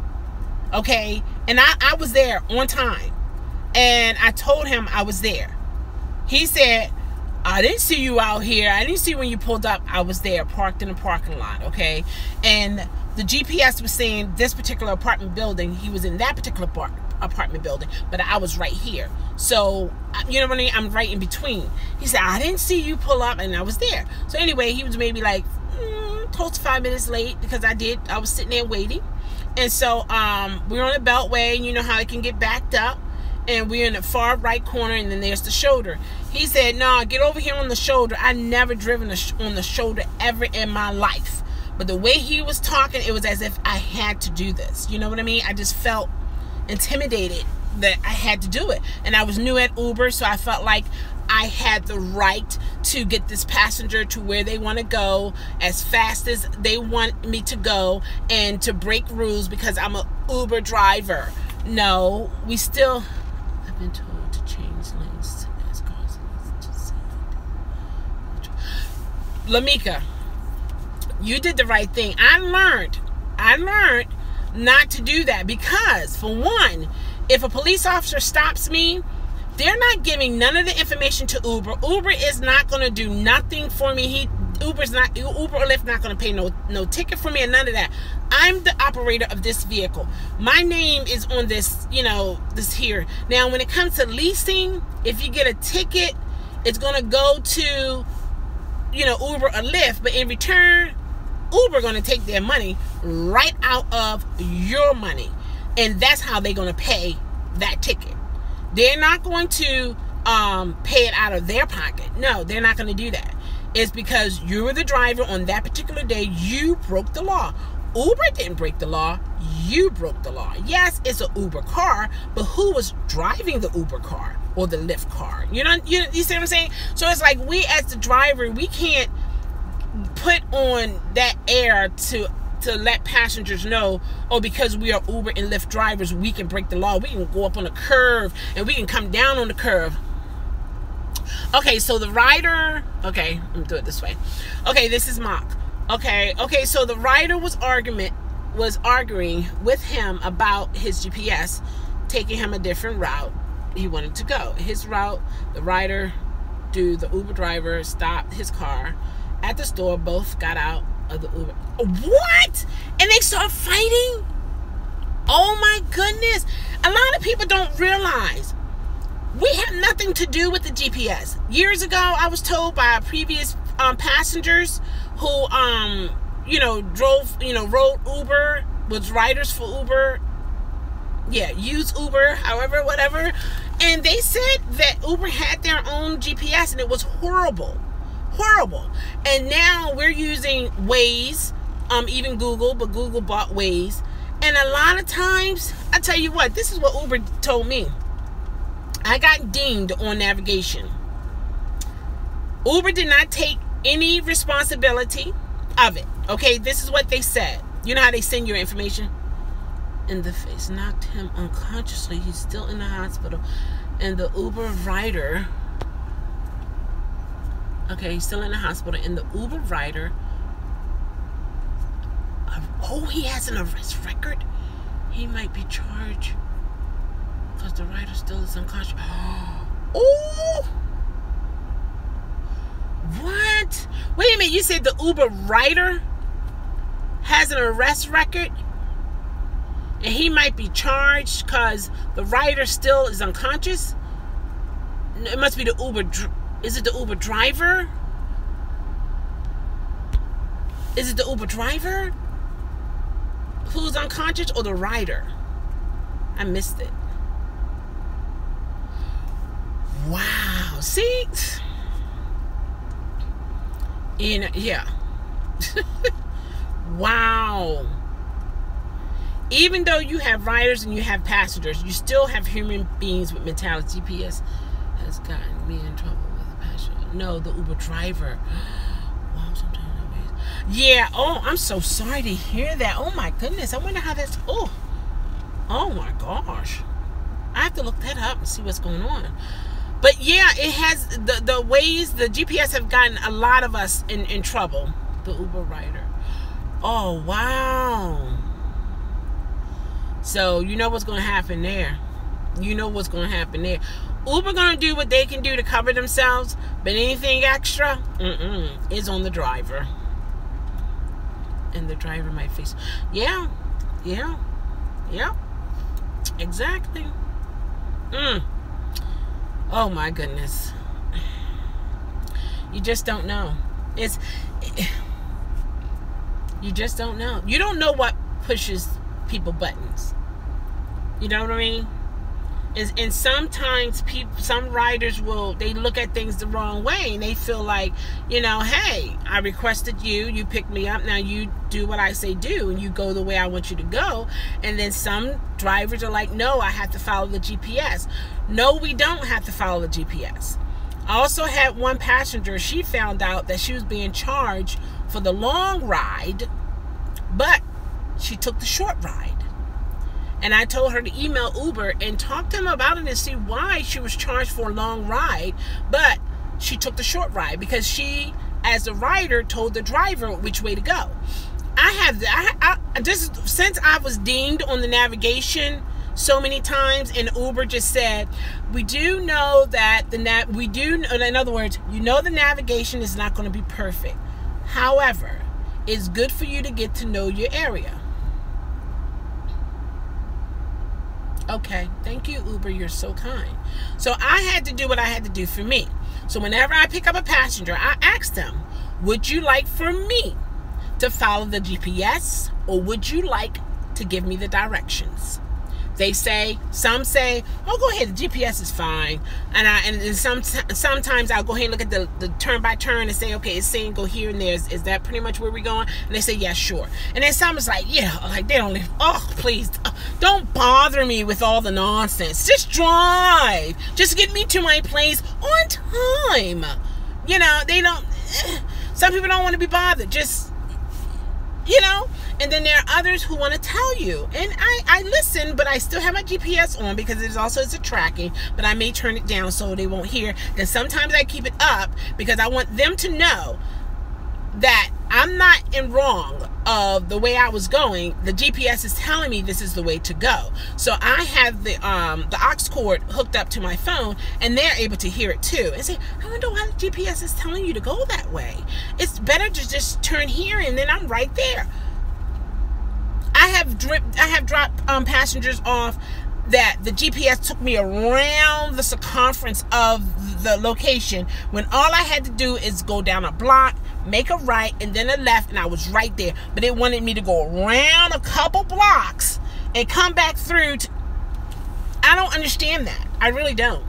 A: okay, and I was there on time, and I told him I was there. He said, I didn't see you out here. I didn't see when you pulled up. I was there, parked in the parking lot, okay? And the GPS was saying this particular apartment building, he was in that particular apartment building, but I was right here. So, you know what I mean? I'm right in between. He said, I didn't see you pull up, and I was there. So anyway, he was maybe like close to 5 minutes late because I was sitting there waiting. And so we're on the Beltway, and you know how it can get backed up. And we're in the far right corner, and then there's the shoulder. He said, no, get over here on the shoulder. I never driven on the shoulder ever in my life. But the way he was talking, it was as if I had to do this. You know what I mean? I just felt intimidated that I had to do it. And I was new at Uber, so I felt like I had the right to get this passenger to where they want to go as fast as they want me to go, and to break rules because I'm an Uber driver. No, we still... I've been told to change lanes as cars just said. Lamika, you did the right thing. I learned not to do that because, for one, if a police officer stops me, they're not giving none of the information to Uber. Uber is not going to do nothing for me. Uber or Lyft not going to pay no ticket for me and none of that. I'm the operator of this vehicle. My name is on this, this here. Now, when it comes to leasing, if you get a ticket, it's going to go to, Uber or Lyft. But in return, Uber going to take their money right out of your money. And that's how they're going to pay that ticket. They're not going to pay it out of their pocket. No, they're not going to do that. It's because you were the driver on that particular day. You broke the law. Uber didn't break the law. You broke the law. Yes, it's an Uber car, but who was driving the Uber car or the Lyft car? You see what I'm saying? So it's like we as the driver, we can't put on that air to let passengers know, because we are Uber and Lyft drivers, we can break the law. We can go up on a curve and we can come down on the curve. Okay, so the rider, okay, let me do it this way. Okay, this is Mock. Okay, so the rider was arguing with him about his GPS taking him a different route he wanted to go. His route, the rider, the Uber driver stopped his car at the store. Both got out of the Uber. What? And they start fighting? Oh my goodness. A lot of people don't realize we have nothing to do with the GPS. Years ago, I was told by previous passengers who, rode Uber, was riders for Uber. Yeah, use Uber, however, whatever. And they said that Uber had their own GPS and it was horrible. Horrible. And now we're using Waze, even Google, but Google bought Waze. And a lot of times, I tell you what, this is what Uber told me. I got dinged on navigation. Uber did not take any responsibility of it. Okay, this is what they said. You know how they send your information? In the face, knocked him unconsciously. He's still in the hospital. And the Uber rider, okay, he's still in the hospital. And the Uber rider, he has an arrest record. He might be charged because the rider still is unconscious. Oh, what? Wait a minute, you said the Uber rider has an arrest record and he might be charged because the rider still is unconscious? It must be the Uber. Is it the Uber driver? Is it the Uber driver who's unconscious or the rider? I missed it. Wow. See? Yeah. Wow. Even though you have riders and you have passengers, you still have human beings with mentality. GPS has gotten me in trouble with the passenger. No, the Uber driver. Wow, sometimes yeah. Oh, I'm so sorry to hear that. Oh my goodness. I wonder how that's. Oh my gosh. I have to look that up and see what's going on. But yeah, it has the ways the GPS have gotten a lot of us in trouble. The Uber rider. Oh wow. So you know what's going to happen there. You know what's going to happen there. Uber going to do what they can do to cover themselves, but anything extra is on the driver. And the driver might face. Yeah. Exactly. Oh my goodness. You just don't know. You just don't know. You don't know what pushes people buttons. You know what I mean? And sometimes some riders they look at things the wrong way, and they feel like, hey, I requested you picked me up, now you do what I say do, and you go the way I want you to go. And then some drivers are like, no, I have to follow the GPS. No, we don't have to follow the GPS. I also had one passenger, she found out that she was being charged for the long ride, but she took the short ride. And I told her to email Uber and talk to them about it and see why she was charged for a long ride, but she took the short ride because she, as the rider, told the driver which way to go. Since I was dinged on the navigation so many times, and Uber just said, we do know that in other words, the navigation is not going to be perfect. However, it's good for you to get to know your area. Okay, thank you, Uber. You're so kind. So I had to do what I had to do for me. So whenever I pick up a passenger, I ask them, would you like for me to follow the GPS, or would you like to give me the directions? Some say, oh, go ahead, the GPS is fine. And sometimes I'll go ahead and look at the turn by turn and say, okay, it's saying go here and there. Is that pretty much where we're going? And they say, yeah, sure. And then some is like, yeah, like they don't live. Oh, please, don't bother me with all the nonsense. Just drive. Just get me to my place on time. They don't, some people don't want to be bothered. Just, and then there are others who want to tell you. And I listen, but I still have my GPS on because it's a tracking, but I may turn it down so they won't hear. And sometimes I keep it up because I want them to know that I'm not in wrong of the way I was going. The GPS is telling me this is the way to go. So I have the aux cord hooked up to my phone, and they're able to hear it too. And say, I wonder why the GPS is telling you to go that way. It's better to just turn here, and then I'm right there. I have dropped passengers off that the GPS took me around the circumference of the location when all I had to do is go down a block, make a right, and then a left, and I was right there. But it wanted me to go around a couple blocks and come back through. I don't understand that. I really don't.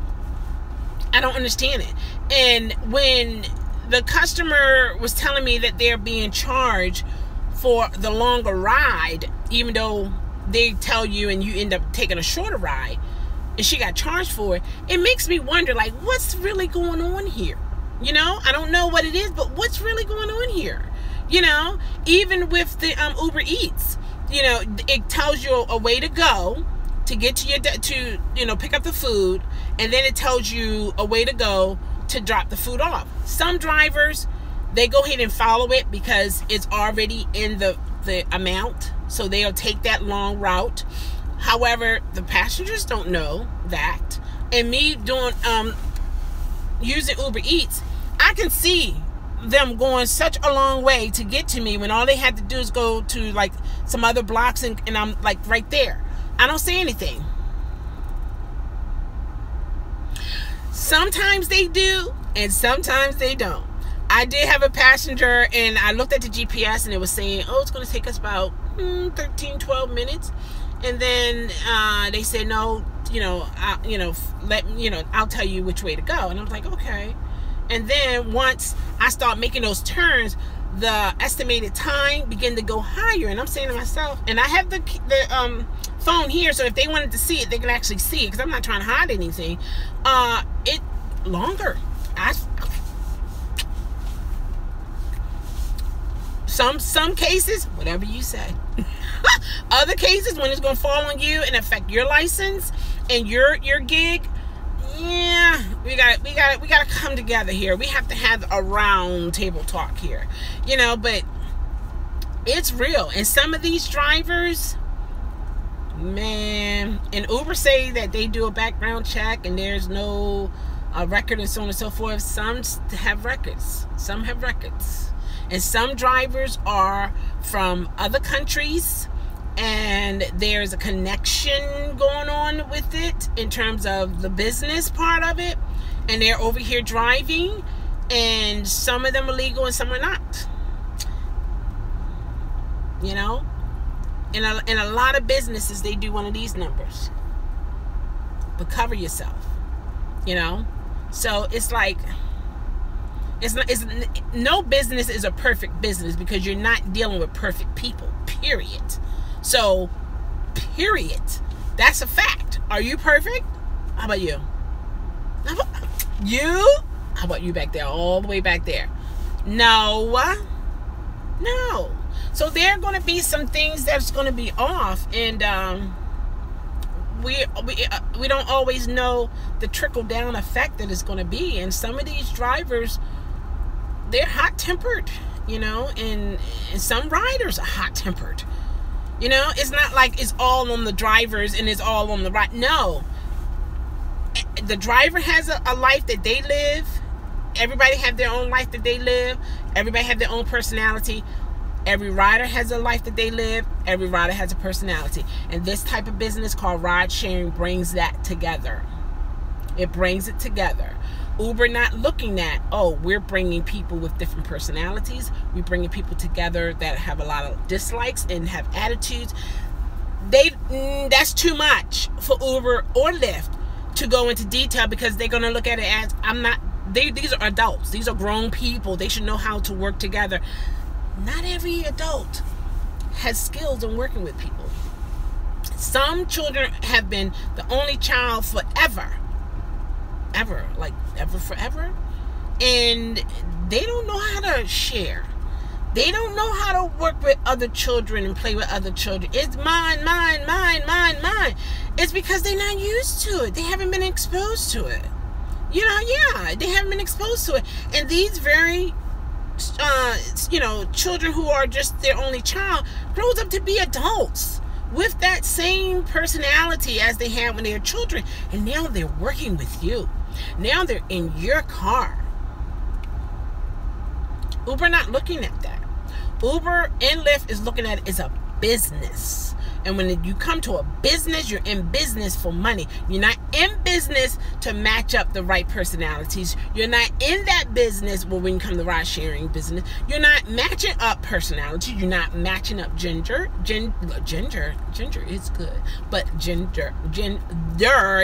A: I don't understand it. And when the customer was telling me that they're being charged for the longer ride, even though they tell you and you end up taking a shorter ride, and she got charged for it, it makes me wonder, like, what's really going on here? I don't know what it is, but what's really going on here? Even with the Uber Eats, it tells you a way to go to get to pick up the food, and then it tells you a way to go to drop the food off. Some drivers, they go ahead and follow it because it's already in the amount, so they'll take that long route. However, the passengers don't know that. And me doing using Uber Eats, I can see them going such a long way to get to me when all they had to do is go to like some other blocks, and I'm like right there. I don't say anything. Sometimes they do, and sometimes they don't. I did have a passenger, and I looked at the GPS, and it was saying, oh, it's going to take us about 13, 12 minutes. And then they said, no, I'll tell you which way to go. And I was like, okay. And then once I start making those turns, the estimated time began to go higher. And I'm saying to myself, and I have the phone here, so if they wanted to see it, they can actually see it, because I'm not trying to hide anything. It longer. Some cases, whatever you say. Other cases, when it's going to fall on you and affect your license and your gig, yeah, we got to come together here. We have to have a round table talk here, but it's real. And some of these drivers, man, and Uber say that they do a background check and there's no record and so on and so forth. Some have records. Some have records. And some drivers are from other countries, and there's a connection going on with it in terms of the business part of it, and they're over here driving, and some of them are legal and some are not. You know, in a lot of businesses, they do one of these numbers. But cover yourself, you know. So it's like, no business is a perfect business, because you're not dealing with perfect people, period. So, period. That's a fact. Are you perfect? How about you? How about you? How about you back there, all the way back there? No. No. So there are going to be some things that's going to be off, and we don't always know the trickle down effect that it's going to be. And some of these drivers, they're hot tempered, you know, and some riders are hot tempered. You know, it's not like it's all on the drivers and it's all on the ride. No, the driver has a life that they live. Everybody have their own life that they live. Everybody have their own personality. Every rider has a life that they live. Every rider has a personality. And this type of business called ride sharing brings that together. It brings it together. Uber not looking at, oh, we're bringing people with different personalities. We're bringing people together that have a lot of dislikes and have attitudes. That's too much for Uber or Lyft to go into detail, because they're going to look at it as, these are adults. These are grown people. They should know how to work together. Not every adult has skills in working with people. Some children have been the only child forever. Forever. And they don't know how to share. They don't know how to work with other children and play with other children. It's mine. It's because they're not used to it. They haven't been exposed to it. You know, yeah, they haven't been exposed to it. And these very children who are just their only child grows up to be adults with that same personality as they had when they were children, and now they're working with you. Now they're in your car. Uber not looking at that. Uber and Lyft is looking at it as a business. And when you come to a business, you're in business for money. You're not in business to match up the right personalities. You're not in that business, well, when you come to ride sharing business, you're not matching up personality. You're not matching up gender is good, but gender,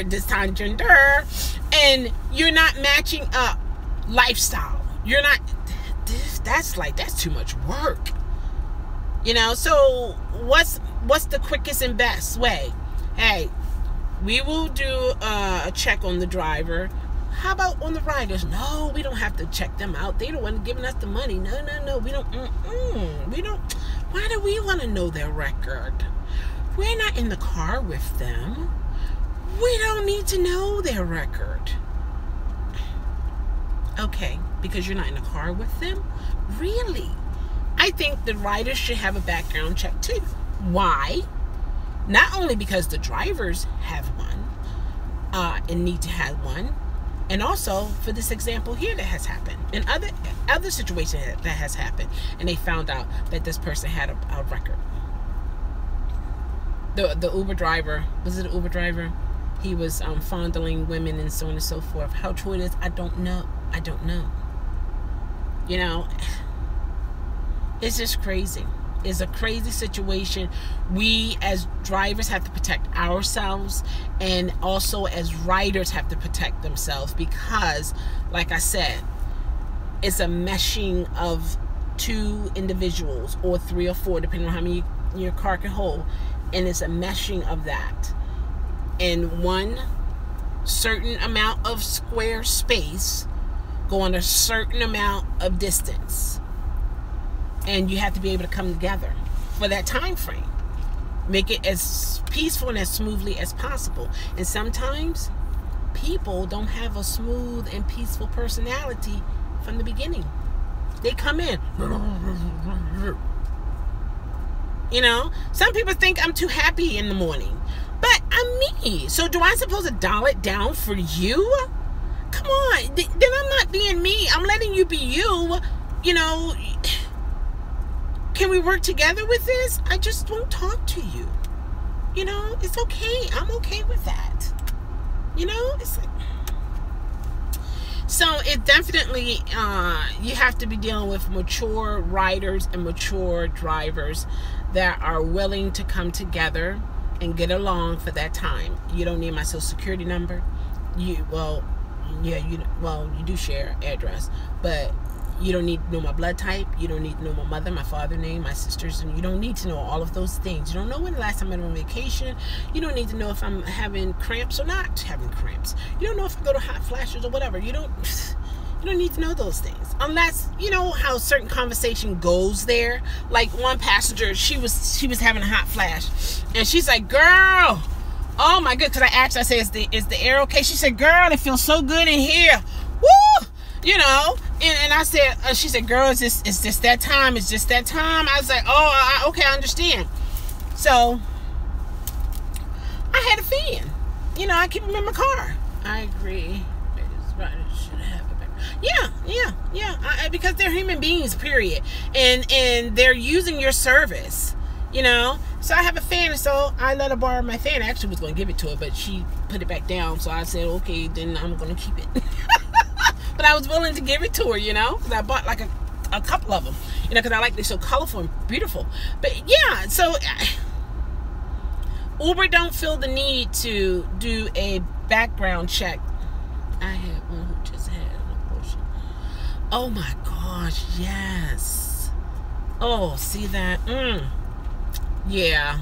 A: this time gender, and you're not matching up lifestyle. You're not, that's too much work. You know, so what's the quickest and best way? Hey, we will do a check on the driver. How about on the riders? No, we don't have to check them out. They don't want to giving us the money. No. We don't. Why do we want to know their record? We're not in the car with them. We don't need to know their record. Okay, because you're not in the car with them? Really? I think the riders should have a background check too. Why? Not only because the drivers have one and need to have one, and also for this example here that has happened, and other situations that has happened, and they found out that this person had a record. The Uber driver, was it an Uber driver? He was fondling women and so on and so forth. How true it is, I don't know. You know, it's just crazy. It's a crazy situation. We as drivers have to protect ourselves, and also as riders have to protect themselves, because, like I said, it's a meshing of two individuals, or three or four, depending on how many your car can hold, and it's a meshing of that. And one certain amount of square space go on a certain amount of distance, and you have to be able to come together for that time frame. Make it as peaceful and as smoothly as possible. And sometimes people don't have a smooth and peaceful personality from the beginning. They come in, you know. Some people think I'm too happy in the morning, but I'm me. So do I supposed to dial it down for you? Come on. Then I'm not being me. I'm letting you be you. You know, can we work together with this? I just won't talk to you. You know, it's okay. I'm okay with that. You know, it's like, so it definitely, you have to be dealing with mature riders and mature drivers that are willing to come together and get along for that time. You don't need my social security number. You do share address, but you don't need to know my blood type. You don't need to know my mother, my father name, my sisters, and you don't need to know all of those things. You don't know when the last time I went on vacation. You don't need to know if I'm having cramps or not having cramps. You don't know if I go to hot flashes or whatever. You don't need to know those things unless you know how certain conversation goes there. Like one passenger, she was having a hot flash, and she's like, "Girl, oh my good," because I asked, I said, "Is the air okay?" She said, "Girl, it feels so good in here." Woo! You know, and I said, she said, "Girl, is this that time? Is just that time?" I was like, "Oh, okay, I understand." So I had a fan. You know, I keep them in my car. I agree. Should have it back. Yeah. Because they're human beings, period, and they're using your service. You know, so I have a fan, so I let her borrow my fan. I actually was going to give it to her, but she put it back down. So I said, okay, then I'm going to keep it. But I was willing to give it to her, you know, because I bought like a couple of them, you know, because I like they're so colorful and beautiful. But yeah, so Uber don't feel the need to do a background check. I had one who just had an abortion. Oh my gosh, yes. Oh, see that? Yeah.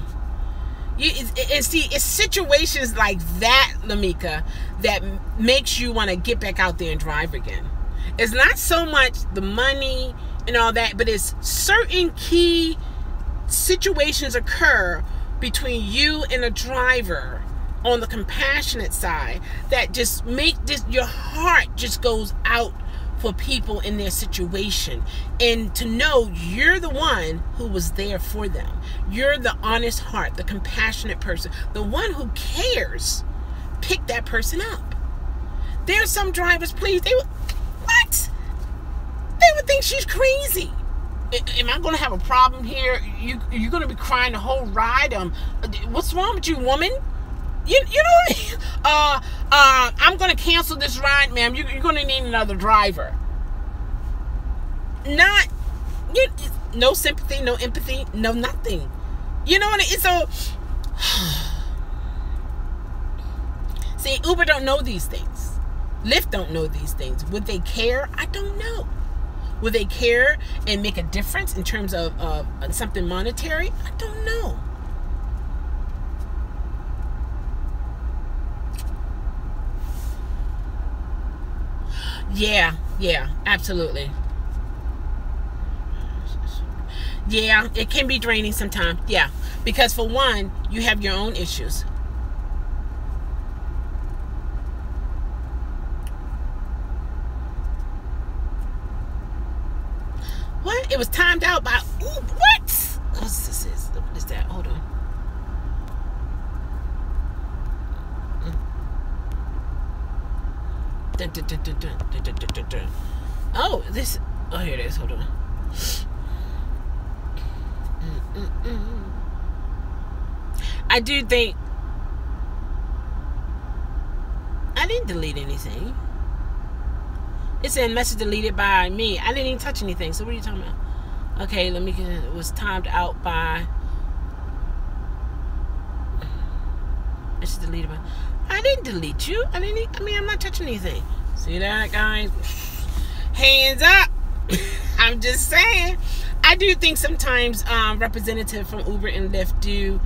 A: It's situations like that, Lamika, that makes you want to get back out there and drive again. It's not so much the money and all that, but it's certain key situations occur between you and a driver on the compassionate side that just make this, your heart just goes out for people in their situation, and to know you're the one who was there for them. You're the honest heart, the compassionate person, the one who cares. Pick that person up. There's some drivers, please, they would think she's crazy. Am I going to have a problem here? You're going to be crying the whole ride. What's wrong with you, woman? You know, I'm going to cancel this ride, ma'am. You're going to need another driver. No sympathy, no empathy, no nothing. You know what I mean? So, see, Uber don't know these things. Lyft don't know these things. Would they care? I don't know. Would they care and make a difference in terms of something monetary? I don't know. Yeah, absolutely. Yeah, it can be draining sometimes. Yeah, because for one, you have your own issues. What? It was timed out by what? What is that? Hold on. Oh, this. Oh, here it is. Hold on. I do think I didn't delete anything. It said message deleted by me. I didn't even touch anything. So what are you talking about? Okay, let me get it. It was timed out by message deleted by. I didn't delete you. I mean, I'm not touching anything. See that, guys? Hands up. I'm just saying. I do think sometimes representatives from Uber and Lyft do,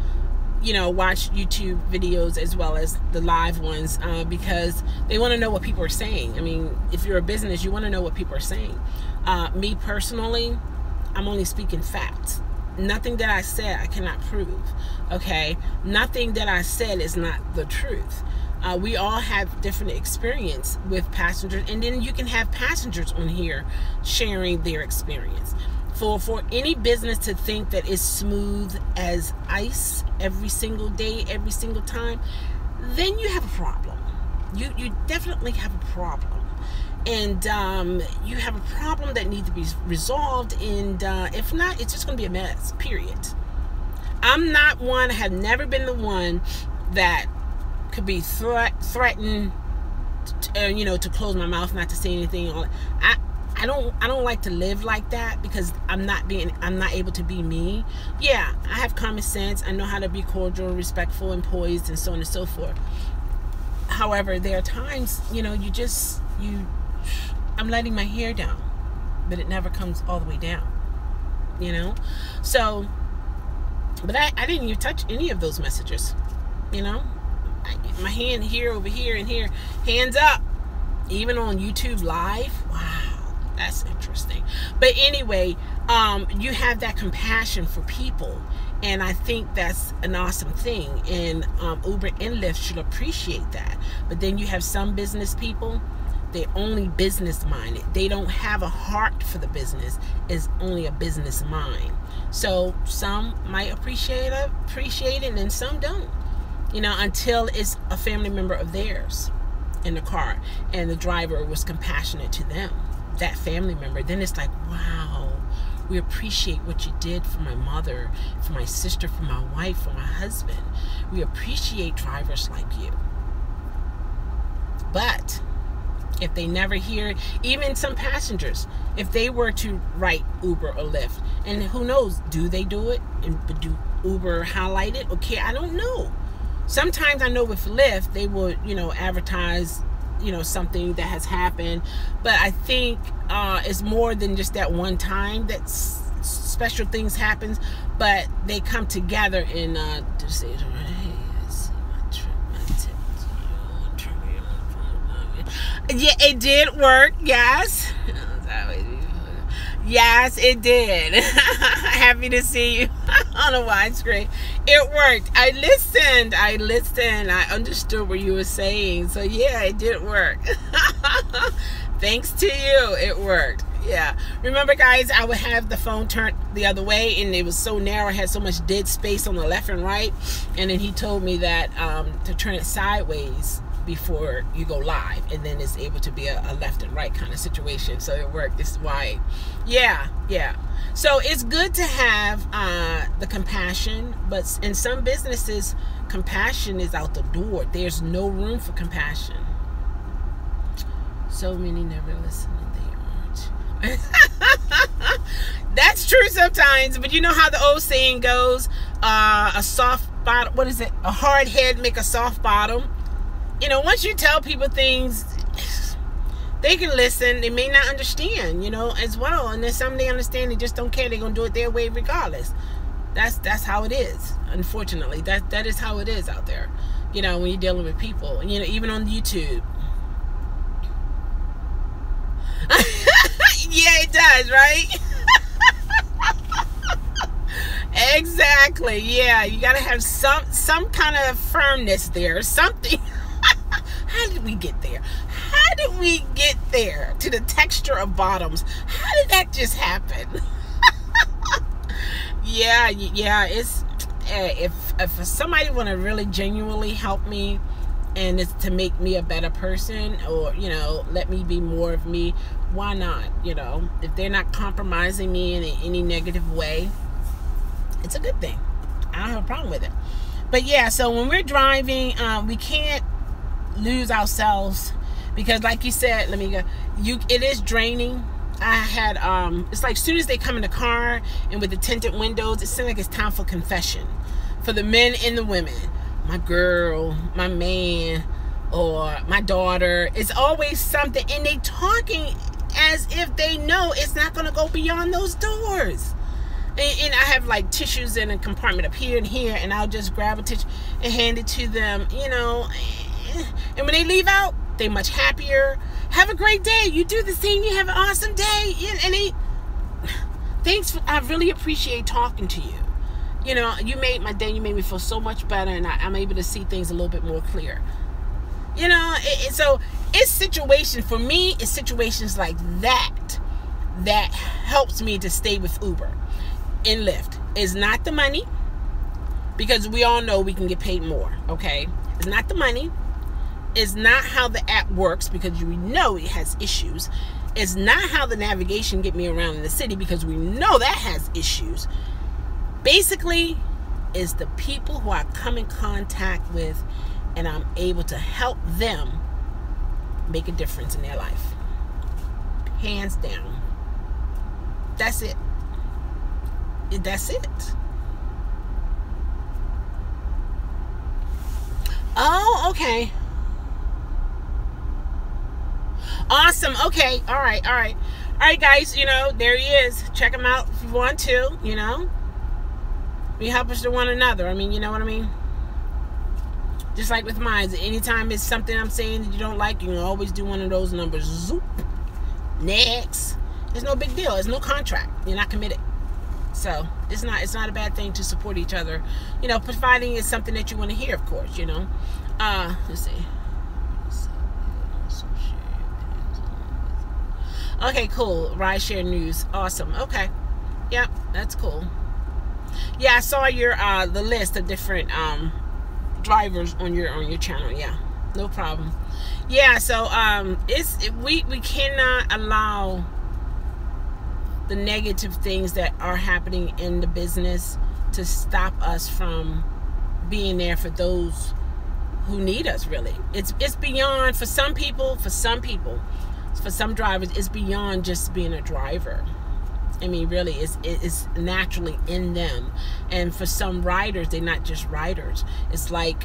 A: you know, watch YouTube videos as well as the live ones because they want to know what people are saying. I mean, if you're a business, you want to know what people are saying. Me personally, I'm only speaking facts. Nothing that I said I cannot prove. Okay? Nothing that I said is not the truth. We all have different experience with passengers, and then you can have passengers on here sharing their experience. For any business to think that it's smooth as ice every single day, every single time, then you have a problem. You definitely have a problem. and you have a problem that needs to be resolved, and if not, it's just going to be a mess, period. I'm not one, I have never been the one that could be threatened, to close my mouth, not to say anything. I don't like to live like that, because I'm not able to be me. Yeah, I have common sense. I know how to be cordial, respectful, and poised, and so on and so forth. However, there are times, I'm letting my hair down, but it never comes all the way down, So, but I didn't even touch any of those messages, my hand here, over here, and here, hands up, even on YouTube Live. Wow. That's interesting. But anyway, you have that compassion for people, and I think that's an awesome thing, and Uber and Lyft should appreciate that. But then you have some business people, they're only business minded. They don't have a heart for the business. It's only a business mind. So some might appreciate it, and some don't, until it's a family member of theirs in the car and the driver was compassionate to them, that family member. Then it's like, wow, we appreciate what you did for my mother, for my sister, for my wife, for my husband. We appreciate drivers like you. But if they never hear, even some passengers, if they were to write Uber or Lyft, and who knows, do they do it? And do Uber highlight it? Okay, I don't know. Sometimes I know with Lyft, they will, advertise, something that has happened. But I think it's more than just that one time that special things happens. But they come together and to say, hey, yeah, it did work. Yes. Yes, it did. Happy to see you on a wide screen. It worked. I listened. I understood what you were saying. So yeah, it did work. Thanks to you, it worked. Yeah. Remember, guys, I would have the phone turned the other way, and it was so narrow, it had so much dead space on the left and right. And then he told me that to turn it sideways before you go live, and then it's able to be a left and right kind of situation. So it worked. This is why. Yeah. So it's good to have the compassion, but in some businesses, compassion is out the door. There's no room for compassion. So many never listen, and they aren't. That's true sometimes, but you know how the old saying goes, a soft bottom, what is it? A hard head make a soft bottom. Once you tell people things, they can listen. They may not understand, as well. And then some they understand, they just don't care. They're going to do it their way regardless. That's how it is, unfortunately. That is how it is out there, when you're dealing with people. Even on YouTube. Yeah, it does, right? Exactly. Yeah, you got to have some kind of firmness there, something. How did we get there? How did we get there to the texture of bottoms? How did that just happen? Yeah. It's if somebody want to really genuinely help me, and it's to make me a better person, or let me be more of me, why not? If they're not compromising me in any negative way, it's a good thing. I don't have a problem with it. But yeah, so when we're driving, we can't lose ourselves, because like you said, it is draining. I had it's like as soon as they come in the car and with the tinted windows, it seems like it's time for confession for the men and the women. My girl, my man, or my daughter. It's always something, and they talking as if they know it's not going to go beyond those doors. And I have like tissues in a compartment up here and here, and I'll just grab a tissue and hand it to them, And when they leave out, they're much happier. Have a great day. You do the same. You have an awesome day. And thanks. I really appreciate talking to you. You made my day. You made me feel so much better, and I'm able to see things a little bit more clear. So it's situations, for me, it's situations like that helps me to stay with Uber and Lyft. It's not the money, because we all know we can get paid more, okay? It's not the money. is not how the app works, because we know it has issues. It's not how the navigation get me around in the city, because we know that has issues. Basically, it's the people who I come in contact with, and I'm able to help them make a difference in their life. Hands down. That's it. That's it. Oh, okay. Awesome. Okay. All right, guys. There he is. Check him out if you want to. We help us to one another. I mean, you know what I mean? Just like with mine. Anytime it's something I'm saying that you don't like, you can always do one of those numbers. Zoop. Next. It's no big deal. It's no contract. You're not committed. So it's not a bad thing to support each other. Providing it's something that you want to hear, of course. Let's see. Okay, cool. Rideshare news. Awesome. Okay. Yep, that's cool. Yeah, I saw your the list of different drivers on your channel. Yeah, no problem. Yeah, so we cannot allow the negative things that are happening in the business to stop us from being there for those who need us. Really, it's beyond for some people. For some drivers, it's beyond just being a driver. I mean, really, it's naturally in them. And for some riders, they're not just riders. It's like,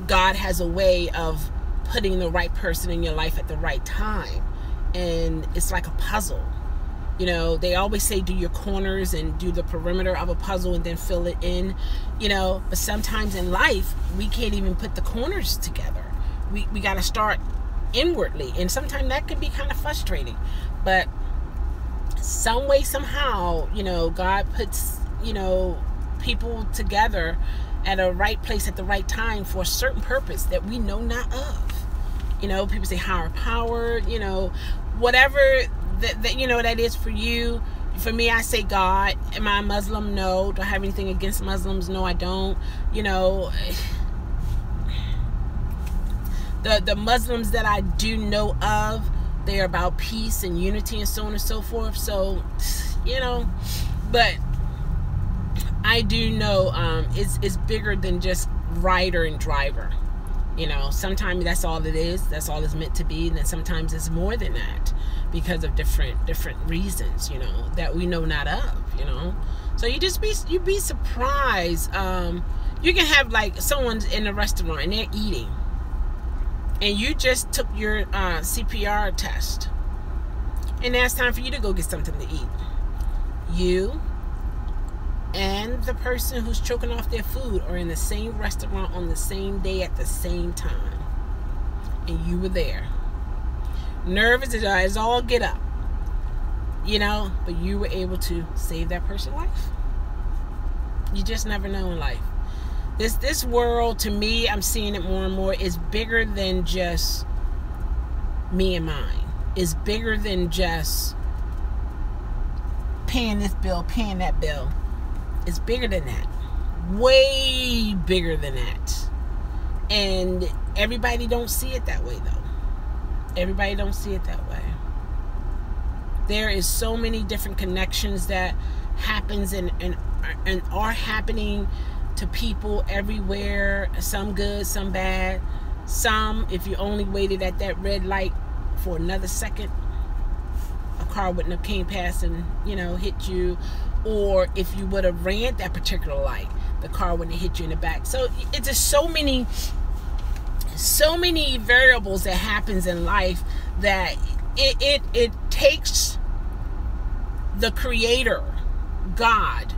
A: God has a way of putting the right person in your life at the right time. And it's like a puzzle. They always say do your corners and do the perimeter of a puzzle and then fill it in. But sometimes in life, we can't even put the corners together. We got to start inwardly, and sometimes that can be kind of frustrating, but some way, somehow, God puts people together at a right place at the right time for a certain purpose that we know not of. People say higher power, whatever that is for you. For me, I say God. Am I a Muslim? No. Do I have anything against Muslims? No, I don't. The Muslims that I do know of, they're about peace and unity and so on and so forth. So, but I do know it's bigger than just rider and driver. Sometimes that's all it is. That's all it's meant to be. And then sometimes it's more than that because of different reasons, that we know not of, So you'd be surprised. You can have like someone's in a restaurant and they're eating, and you just took your CPR test, and now it's time for you to go get something to eat. You and the person who's choking off their food are in the same restaurant on the same day at the same time, and you were there. Nervous as all get up, but you were able to save that person's life. You just never know in life. This world, to me, I'm seeing it more and more, is bigger than just me and mine. It's bigger than just paying this bill, paying that bill. It's bigger than that. Way bigger than that. And everybody don't see it that way, though. Everybody don't see it that way. There is so many different connections that happens and are happening to people everywhere. Some good, some bad. Some, if you only waited at that red light for another second, a car wouldn't have came past and hit you. Or if you would have ran that particular light, the car wouldn't have hit you in the back. So it's just so many variables that happens in life that it takes the Creator, God,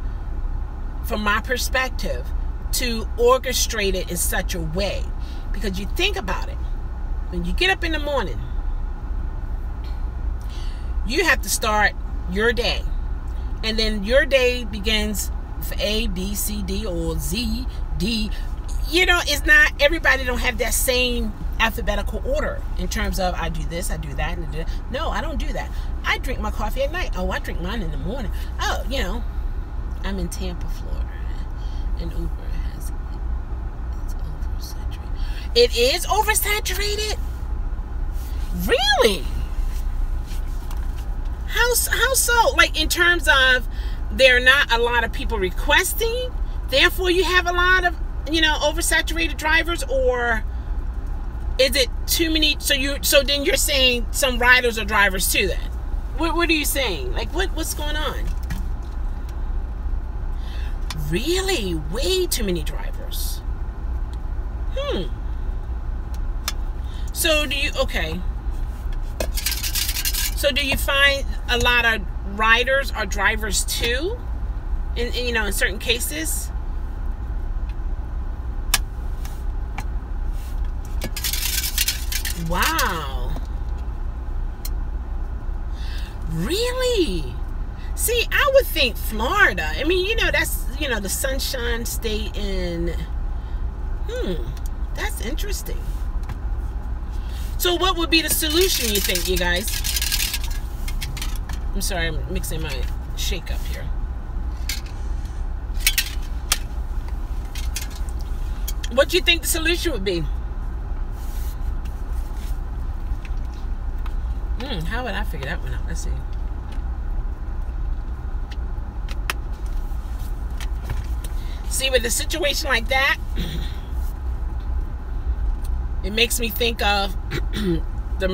A: from my perspective, to orchestrate it in such a way. Because you think about it, when you get up in the morning, you have to start your day. And then your day begins with A, B, C, D, or Z, D. It's not, everybody don't have that same alphabetical order in terms of I do this, I do that. No, I don't do that. I drink my coffee at night. Oh, I drink mine in the morning. Oh, I'm in Tampa, Florida, and Uber has it's oversaturated. It is oversaturated? Really? How so? Like, in terms of there are not a lot of people requesting, therefore you have a lot of, oversaturated drivers? Or is it too many? So then you're saying some riders are drivers too then? What are you saying? Like, what's going on? Really? Way too many drivers. So do you find a lot of riders are drivers too? In certain cases? Wow. Really? See, I would think Florida. I mean, that's, the Sunshine State, and that's interesting. So what would be the solution, you think, you guys? I'm sorry, I'm mixing my shake up here. What do you think the solution would be? How would I figure that one out? Let's see. See, with a situation like that, it makes me think of the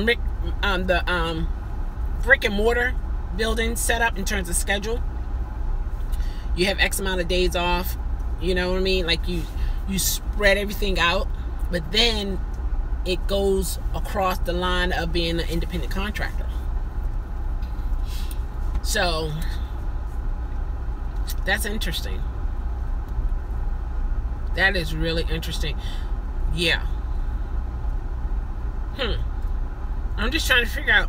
A: brick and mortar building setup in terms of schedule. You have X amount of days off, you know what I mean? Like you spread everything out, but then it goes across the line of being an independent contractor. So that's interesting. That is really interesting. Yeah. I'm just trying to figure out.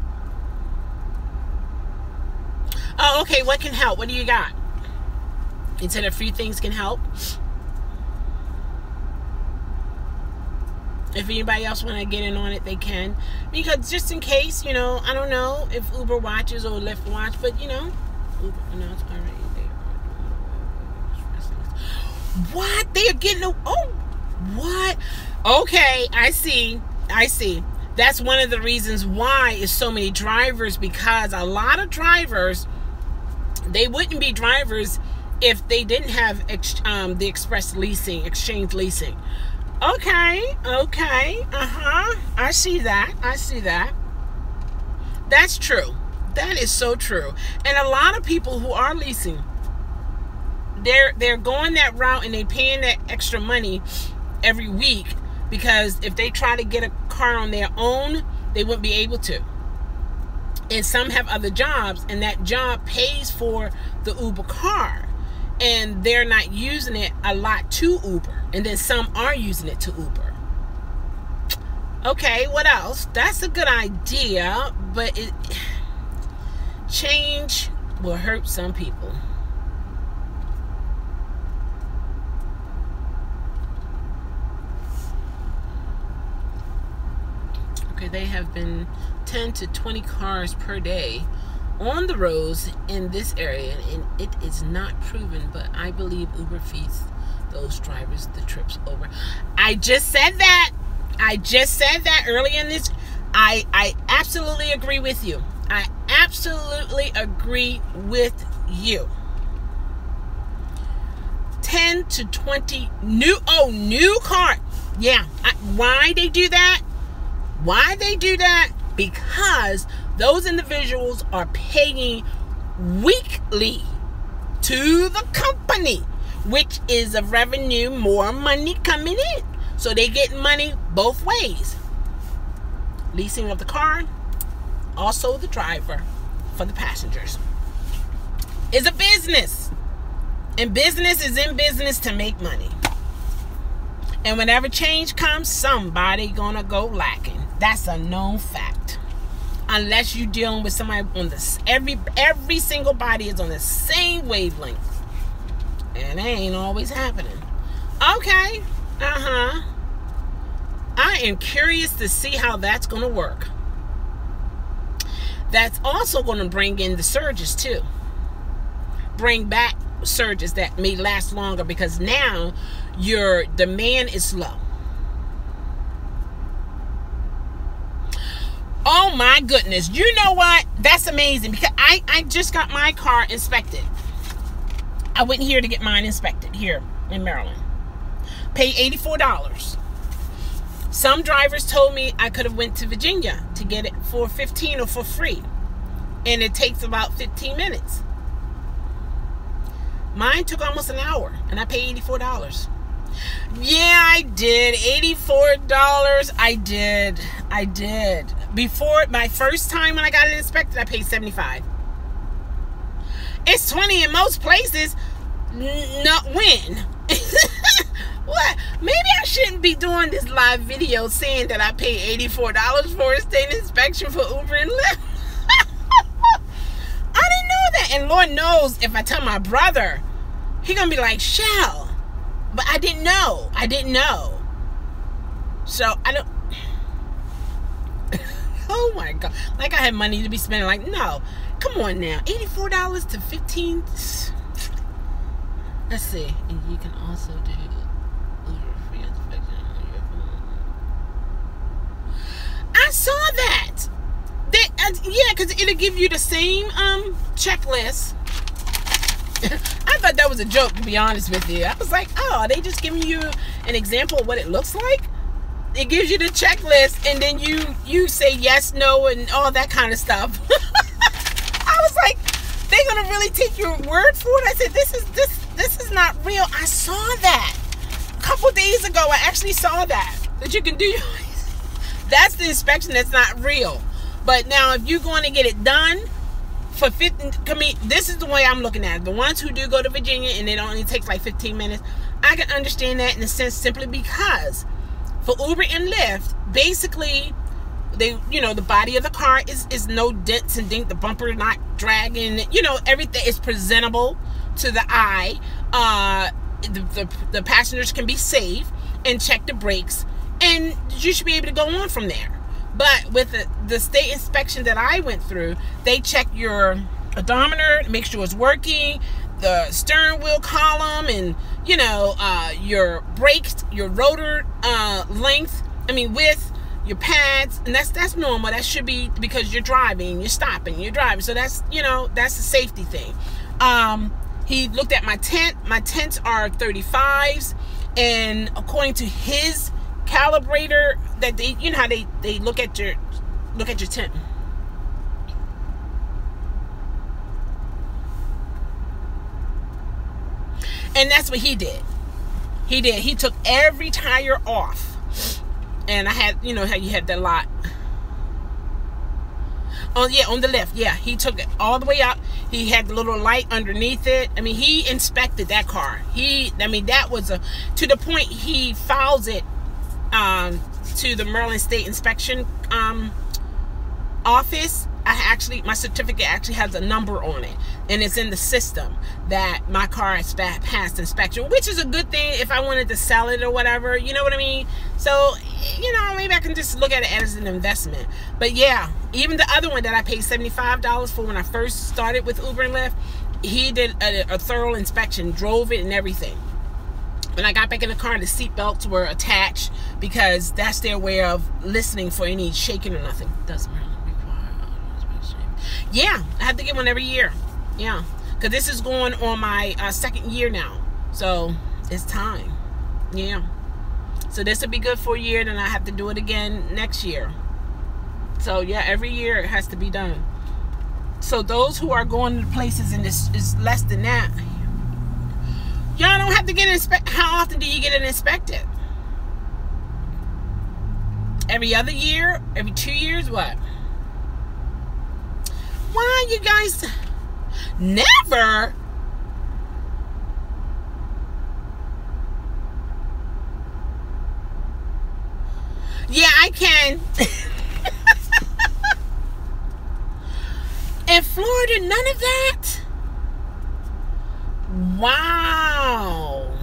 A: Oh, okay. What can help? What do you got? You said a few things can help. If anybody else want to get in on it, they can. Because just in case, I don't know if Uber watches or Lyft watch, but Uber, no, it's already there. What? They are getting what? Okay, I see. That's one of the reasons why is so many drivers, because a lot of drivers, they wouldn't be drivers if they didn't have the express leasing, exchange leasing. Okay. I see that. That's true. That is so true. And a lot of people who are leasing, they're going that route and they're paying that extra money every week, because if they try to get a car on their own, they wouldn't be able to. And some have other jobs, and that job pays for the Uber car, and they're not using it a lot to Uber, and then some are using it to Uber. Okay, what else? That's a good idea, but change will hurt some people. Okay, they have been 10 to 20 cars per day on the roads in this area, and it is not proven, but I believe Uber feeds those drivers the trips over. I just said that early in this. I absolutely agree with you. I absolutely agree with you. 10 to 20 new car. Yeah. Why they do that? Because those individuals are paying weekly to the company, which is a revenue, more money coming in. So they get money both ways. Leasing of the car, also the driver for the passengers. It's a business. And business is in business to make money. And whenever change comes, somebody gonna go lacking. That's a known fact. Unless you're dealing with somebody on this, every single body is on the same wavelength, and that ain't always happening. Okay, I am curious to see how that's gonna work. That's also gonna bring in the surges too. Bring back surges that may last longer, because now your demand is low. Oh my goodness. You know what? That's amazing, because I just got my car inspected. I went here to get mine inspected here in Maryland. Paid $84. Some drivers told me I could have went to Virginia to get it for $15 or for free. And it takes about 15 minutes. Mine took almost an hour, and I paid $84. Yeah, I did. $84. I did. Before, my first time when I got it inspected, I paid $75. It's $20 in most places. Not when. What? Maybe I shouldn't be doing this live video saying that I paid $84 for a state inspection for Uber and Lyft. I didn't know that. And Lord knows, if I tell my brother, he gonna be like, Shell. But I didn't know. So I don't. Oh my God. Like I had money to be spending. Like, no. Come on now. $84 to $15. Let's see. And you can also do Uber free inspection on your phone. I saw that. Yeah, because it'll give you the same checklist. I thought that was a joke, to be honest with you. I was like, oh, are they just giving you an example of what it looks like? It gives you the checklist, and then you say yes, no, and all that kind of stuff. I was like, they're gonna really take your word for it? I said, this is not real. I saw that a couple days ago. I actually saw that you can do. That's the inspection that's not real. But now, if you're going to get it done for 15, I mean, this is the way I'm looking at it. The ones who do go to Virginia and it only takes like 15 minutes, I can understand that in a sense, simply because for Uber and Lyft, basically, the body of the car is no dents and dink, the bumper not dragging, everything is presentable to the eye. The passengers can be safe and check the brakes, and you should be able to go on from there. But with the state inspection that I went through, they check your odometer, make sure it's working, the steering wheel column, and your brakes, your rotor width, your pads, and that's normal. That should be, because you're driving, you're stopping, you're driving. So that's that's a safety thing. He looked at my tent. My tents are 35s, and according to his calibrator, that they, how they look at your tent. And that's what he did. He took every tire off. And I had, how you had that lot. On the left. Yeah, he took it all the way up. He had the little light underneath it. I mean, he inspected that car. That was to the point he files it to the Maryland State Inspection office. My certificate actually has a number on it, and it's in the system that my car has passed inspection, which is a good thing if I wanted to sell it or whatever, you know what I mean? So, maybe I can just look at it as an investment. But yeah, even the other one that I paid $75 for when I first started with Uber and Lyft, he did a thorough inspection, drove it and everything. When I got back in the car, the seat belts were attached, because that's their way of listening for any shaking or nothing. Doesn't matter. Yeah, I have to get one every year. Yeah, because this is going on my second year now, so it's time. Yeah, so this will be good for a year, then I have to do it again next year. So yeah, every year it has to be done. So those who are going to places and is less than that, y'all don't have to get inspected. How often do you get it inspected? Every other year? Every 2 years? What? Why you guys never? Yeah, I can. In Florida, none of that? Wow.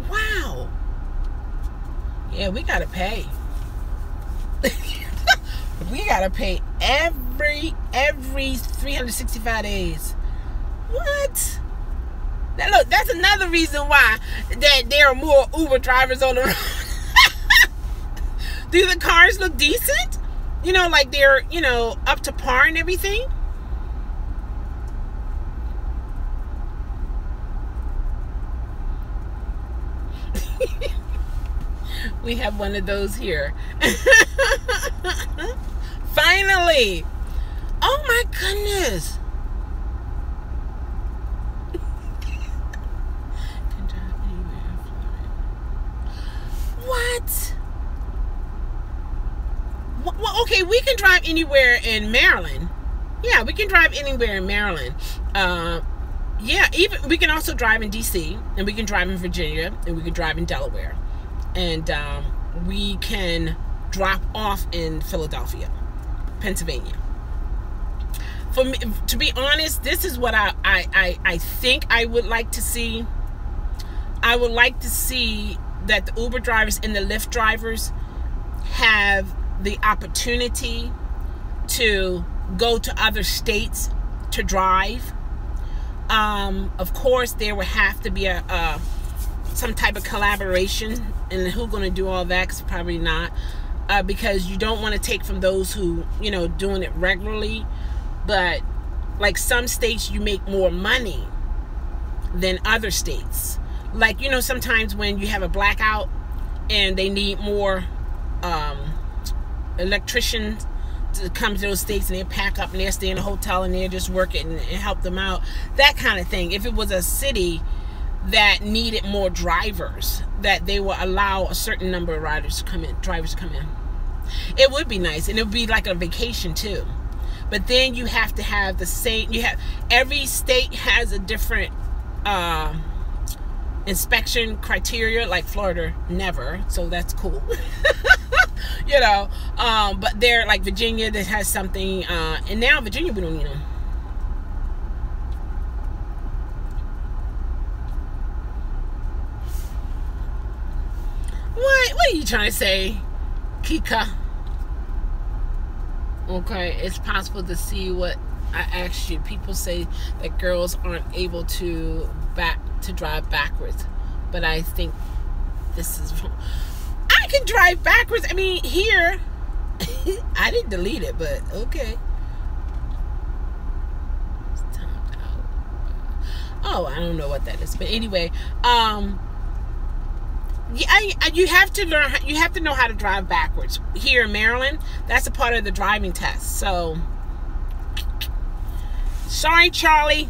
A: Wow. Yeah, we gotta pay. We gotta pay every 365 days. What? Now look, that's another reason why that there are more Uber drivers on the road. Do the cars look decent? You know, like they're, you know, up to par and everything? We have one of those here. Finally. Oh my goodness. What? Well, okay, we can drive anywhere in Maryland. Yeah, we can drive anywhere in Maryland. Yeah, even we can also drive in DC, and we can drive in Virginia, and we can drive in Delaware, and we can drop off in Philadelphia, Pennsylvania. For me, to be honest, this is what I think I would like to see. I would like to see that the Uber drivers and the Lyft drivers have the opportunity to go to other states to drive. Of course, there would have to be some type of collaboration, and who's going to do all that? Because probably not, because you don't want to take from those who, you know, doing it regularly. But like some states, you make more money than other states. Like, you know, sometimes when you have a blackout and they need more electricians to come to those states, and they pack up and they're staying in a hotel and they're just working and help them out, that kind of thing. If it was a city that needed more drivers, that they will allow a certain number of drivers to come in, it would be nice, and it would be like a vacation too. But then you have to have the same, every state has a different inspection criteria. Like Florida, never, so that's cool. You know, but they're like Virginia that has something, and now Virginia, we don't need them. What are you trying to say, Kika? Okay, it's possible to see what I asked you. People say that girls aren't able to drive backwards, but I think this is wrong. I can drive backwards. I mean, here, I didn't delete it, but okay. It's timed out. Oh, I don't know what that is, but anyway, you have to learn. You have to know how to drive backwards. Here in Maryland, that's a part of the driving test. So, sorry, Charlie.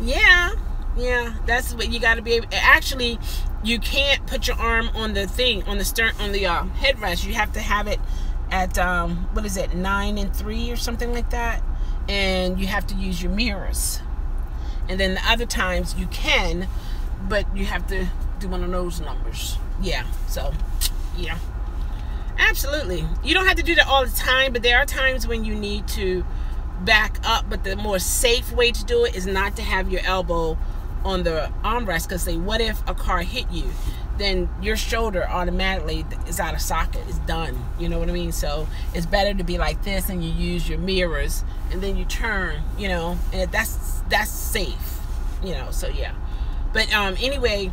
A: Yeah, that's what you got to be able. Actually, you can't put your arm on the thing, on the stern, on the headrest. You have to have it at what is it, 9 and 3 or something like that, and you have to use your mirrors. And then the other times you can, but you have to do one of those numbers. Yeah, so yeah, absolutely. You don't have to do that all the time, but there are times when you need to back up. But the more safe way to do it is not to have your elbow on the armrest, because say, what if a car hit you? Then your shoulder automatically is out of socket. It's done. You know what I mean? So it's better to be like this, and you use your mirrors, and then you turn. You know, and that's safe. You know, so yeah. But anyway,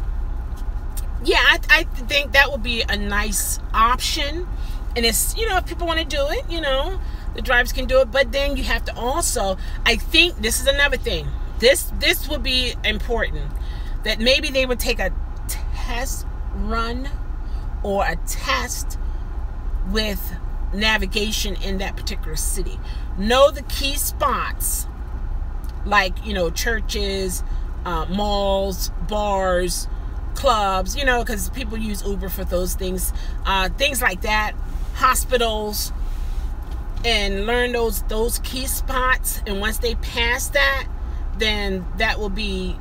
A: yeah, I think that would be a nice option. And it's, you know, if people want to do it, you know, the drivers can do it. But then you have to also, I think this is another thing. This would be important, that maybe they would take a test run or a test with navigation in that particular city. Know the key spots, like, you know, churches, malls, bars, clubs, you know, because people use Uber for those things, things like that, hospitals, and learn those key spots. And once they pass that, then that will be,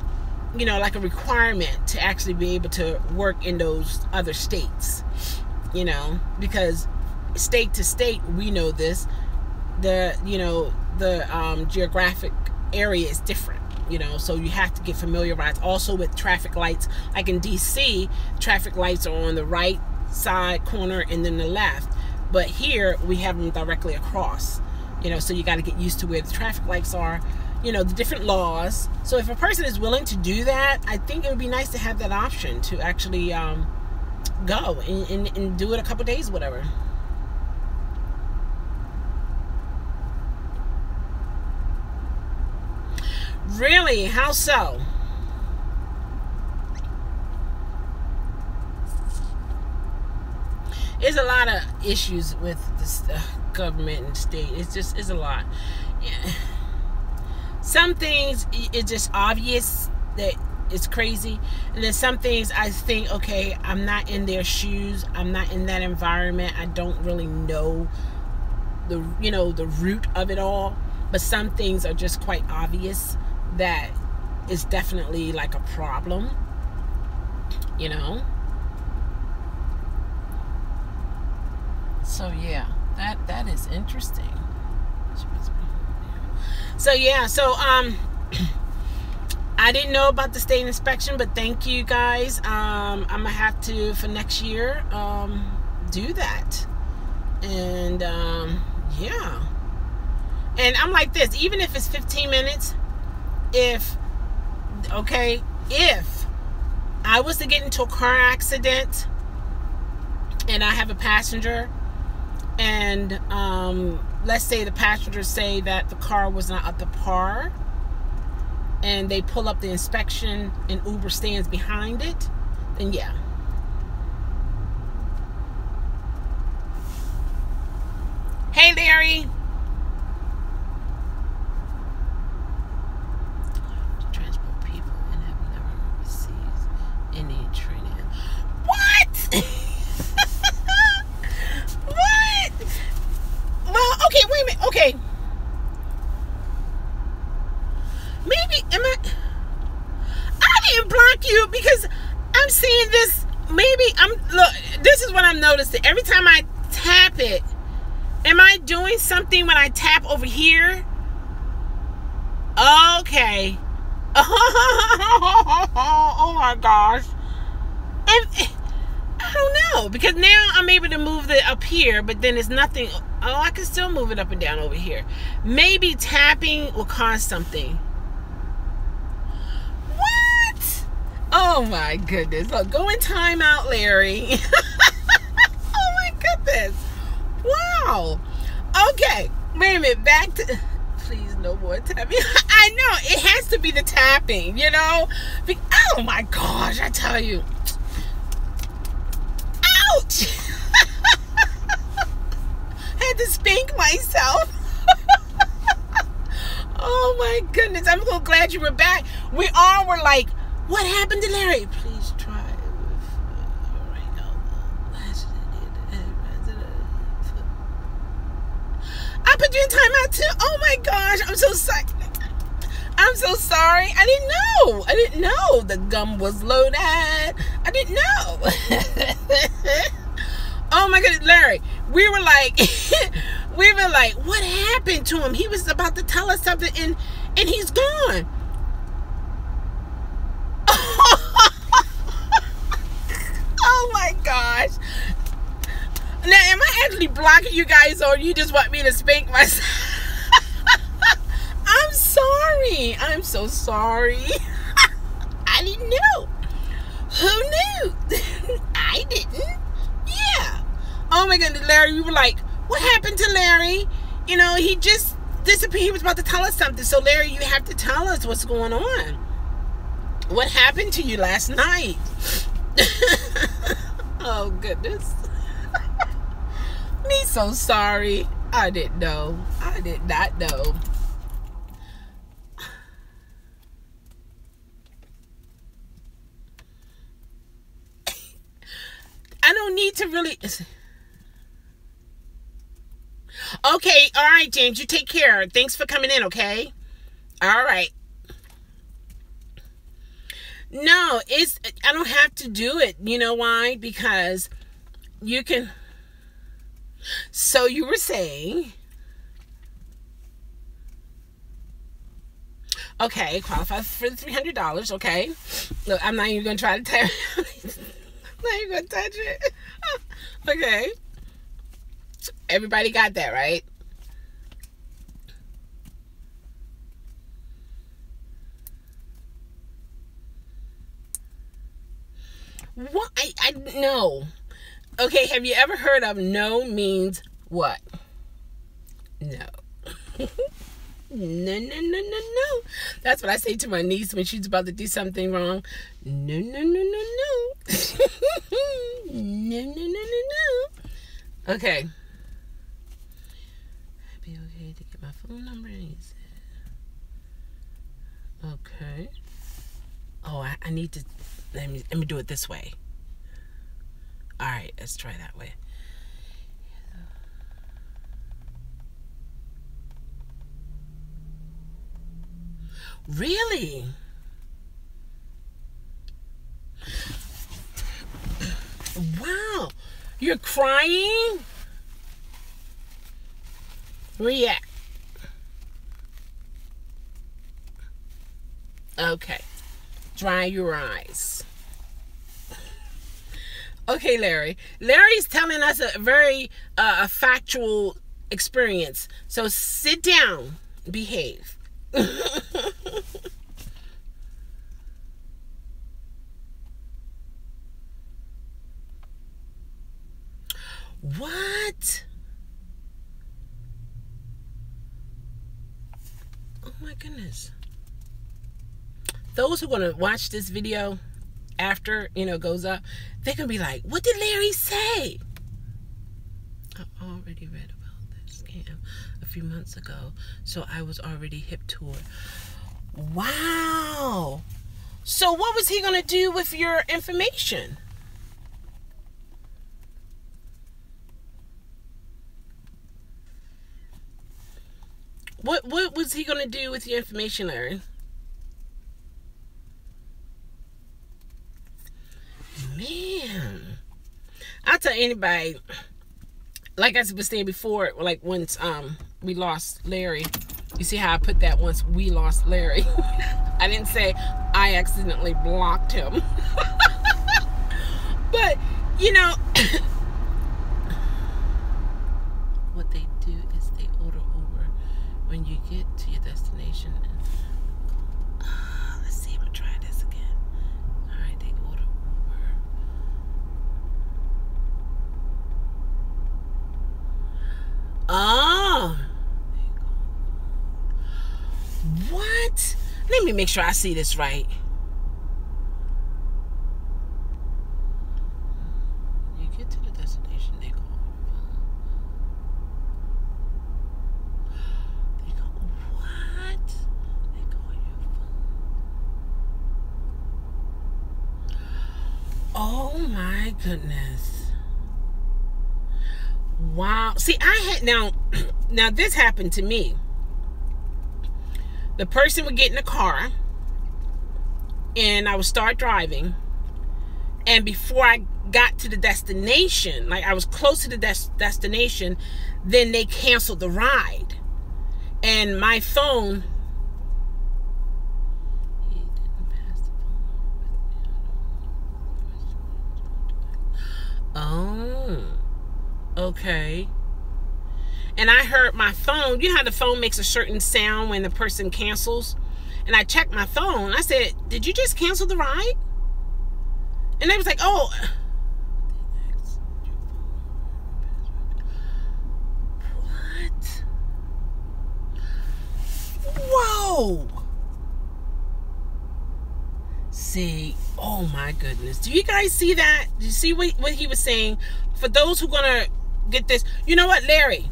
A: you know, like a requirement to actually be able to work in those other states, you know, because state to state, we know this, the geographic area is different. You know, so you have to get familiarized also with traffic lights. Like in DC, traffic lights are on the right side corner and then the left. But here we have them directly across. You know, so you got to get used to where the traffic lights are. You know, the different laws. So if a person is willing to do that, I think it would be nice to have that option to actually go and do it a couple days, whatever. Really? How so? There's a lot of issues with this government and state. It's a lot. Yeah. Some things it's just obvious that it's crazy, and then some things I think, okay, I'm not in their shoes, I'm not in that environment, I don't really know the root of it all. But some things are just quite obvious that it's definitely like a problem, So yeah, that is interesting. So yeah, I didn't know about the state inspection, but thank you guys. I'm gonna have to, for next year, do that. And yeah. And I'm like this, even if it's 15 minutes, if I was to get into a car accident and I have a passenger, and let's say the passengers say that the car was not up to par, and they pull up the inspection and Uber stands behind it, then yeah. Hey, Larry. To transport people and have never received any training. What? What? Well, okay, wait a minute. Okay. Maybe I didn't block you because I'm seeing this. Maybe look, this is what I'm noticing. Every time I tap it, am I doing something when I tap over here? Okay. Oh my gosh. And I don't know, because now I'm able to move it up here, but then it's nothing. Oh, I can still move it up and down over here. Maybe tapping will cause something. What? Oh my goodness. Look, go in timeout, Larry. Oh my goodness. Wow. Okay. Wait a minute. Back to... Please, no more tapping. I know. It has to be the tapping, Oh my gosh. I tell you. Ouch. I had to spank myself. Oh my goodness. I'm so glad you were back. We all were like, what happened to Larry? Please try with I put you in timeout too. Oh my gosh. I'm so sorry. I'm so sorry. I didn't know the gum was loaded. I didn't know. Oh my goodness, Larry. We were like, what happened to him? He was about to tell us something, and he's gone. Oh my gosh. Now, am I actually blocking you guys, or you just want me to spank myself? I'm sorry. I'm so sorry. I didn't know. Who knew? I didn't. Yeah. Oh my goodness, Larry. We were like, what happened to Larry? He just disappeared. He was about to tell us something. So, Larry, you have to tell us what's going on. What happened to you last night? Oh, goodness. Me so sorry. I didn't know. I did not know. I don't need to really... Okay, all right, James, you take care. Thanks for coming in, okay? All right. No, I don't have to do it. You know why? Because you can... So you were saying... Okay, qualify for the $300, okay? Look, I'm not even going to try to tell you. Not even going to touch it. Okay. Everybody got that, right? What? I no. Okay, have you ever heard of no means what? No. No, no, no, no, no. That's what I say to my niece when she's about to do something wrong. No, no, no, no, no. No, no, no, no, no. Okay. It'd be okay to get my phone number. He said. Okay. Oh, I need to. Let me do it this way. All right, let's try that way. Really? Wow. You're crying? Where you at? Okay. Dry your eyes. Okay, Larry. Larry's telling us a very factual experience. So sit down. Behave. What? Oh my goodness. Those who are going to watch this video after, goes up, they're going to be like, what did Larry say? I already read about this scam a few months ago, so I was already hip to it. Wow. So what was he going to do with your information? What was he going to do with your information, Larry? Man, I'll tell anybody, like I was saying before, like once we lost Larry. You see how I put that, once we lost Larry? I didn't say I accidentally blocked him. But, what they do is they order Uber when you get to your destination. Let's see, I'm going to try this again. All right, they order Uber. Oh. What? Let me make sure I see this right. You get to the destination, they call your phone. They go, what? They call your phone. Oh my goodness. Wow. See, now this happened to me. The person would get in the car and I would start driving, and before I got to the destination, like I was close to the destination, then they canceled the ride. And my phone, he didn't pass the phone with me. Oh, okay. And I heard my phone, you know how the phone makes a certain sound when the person cancels? And I checked my phone. I said, did you just cancel the ride? And they was like, oh. What? Whoa. See, oh my goodness. Do you guys see that? Do you see what he was saying? For those who are going to get this, you know what, Larry?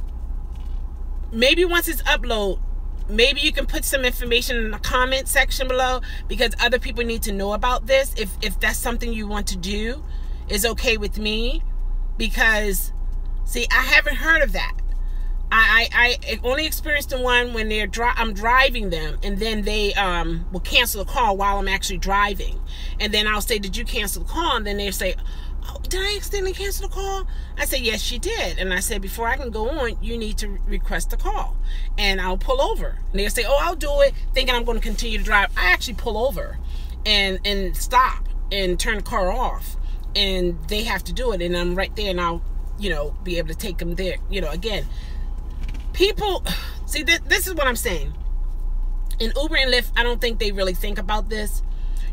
A: Maybe once it's uploaded, maybe you can put some information in the comment section below, because other people need to know about this. If that's something you want to do, is okay with me. Because, see, I haven't heard of that. I only experienced the one when I'm driving them, and then they will cancel the call while I'm actually driving. And then I'll say, did you cancel the call? And then they'll say, oh, did I accidentally cancel the call? I said, yes, she did. And I said, before I can go on, you need to request a call. And I'll pull over. And they'll say, oh, I'll do it, thinking I'm going to continue to drive. I actually pull over and stop and turn the car off. And they have to do it. And I'm right there, and I'll, be able to take them there. Again, people, see, this is what I'm saying. In Uber and Lyft, I don't think they really think about this.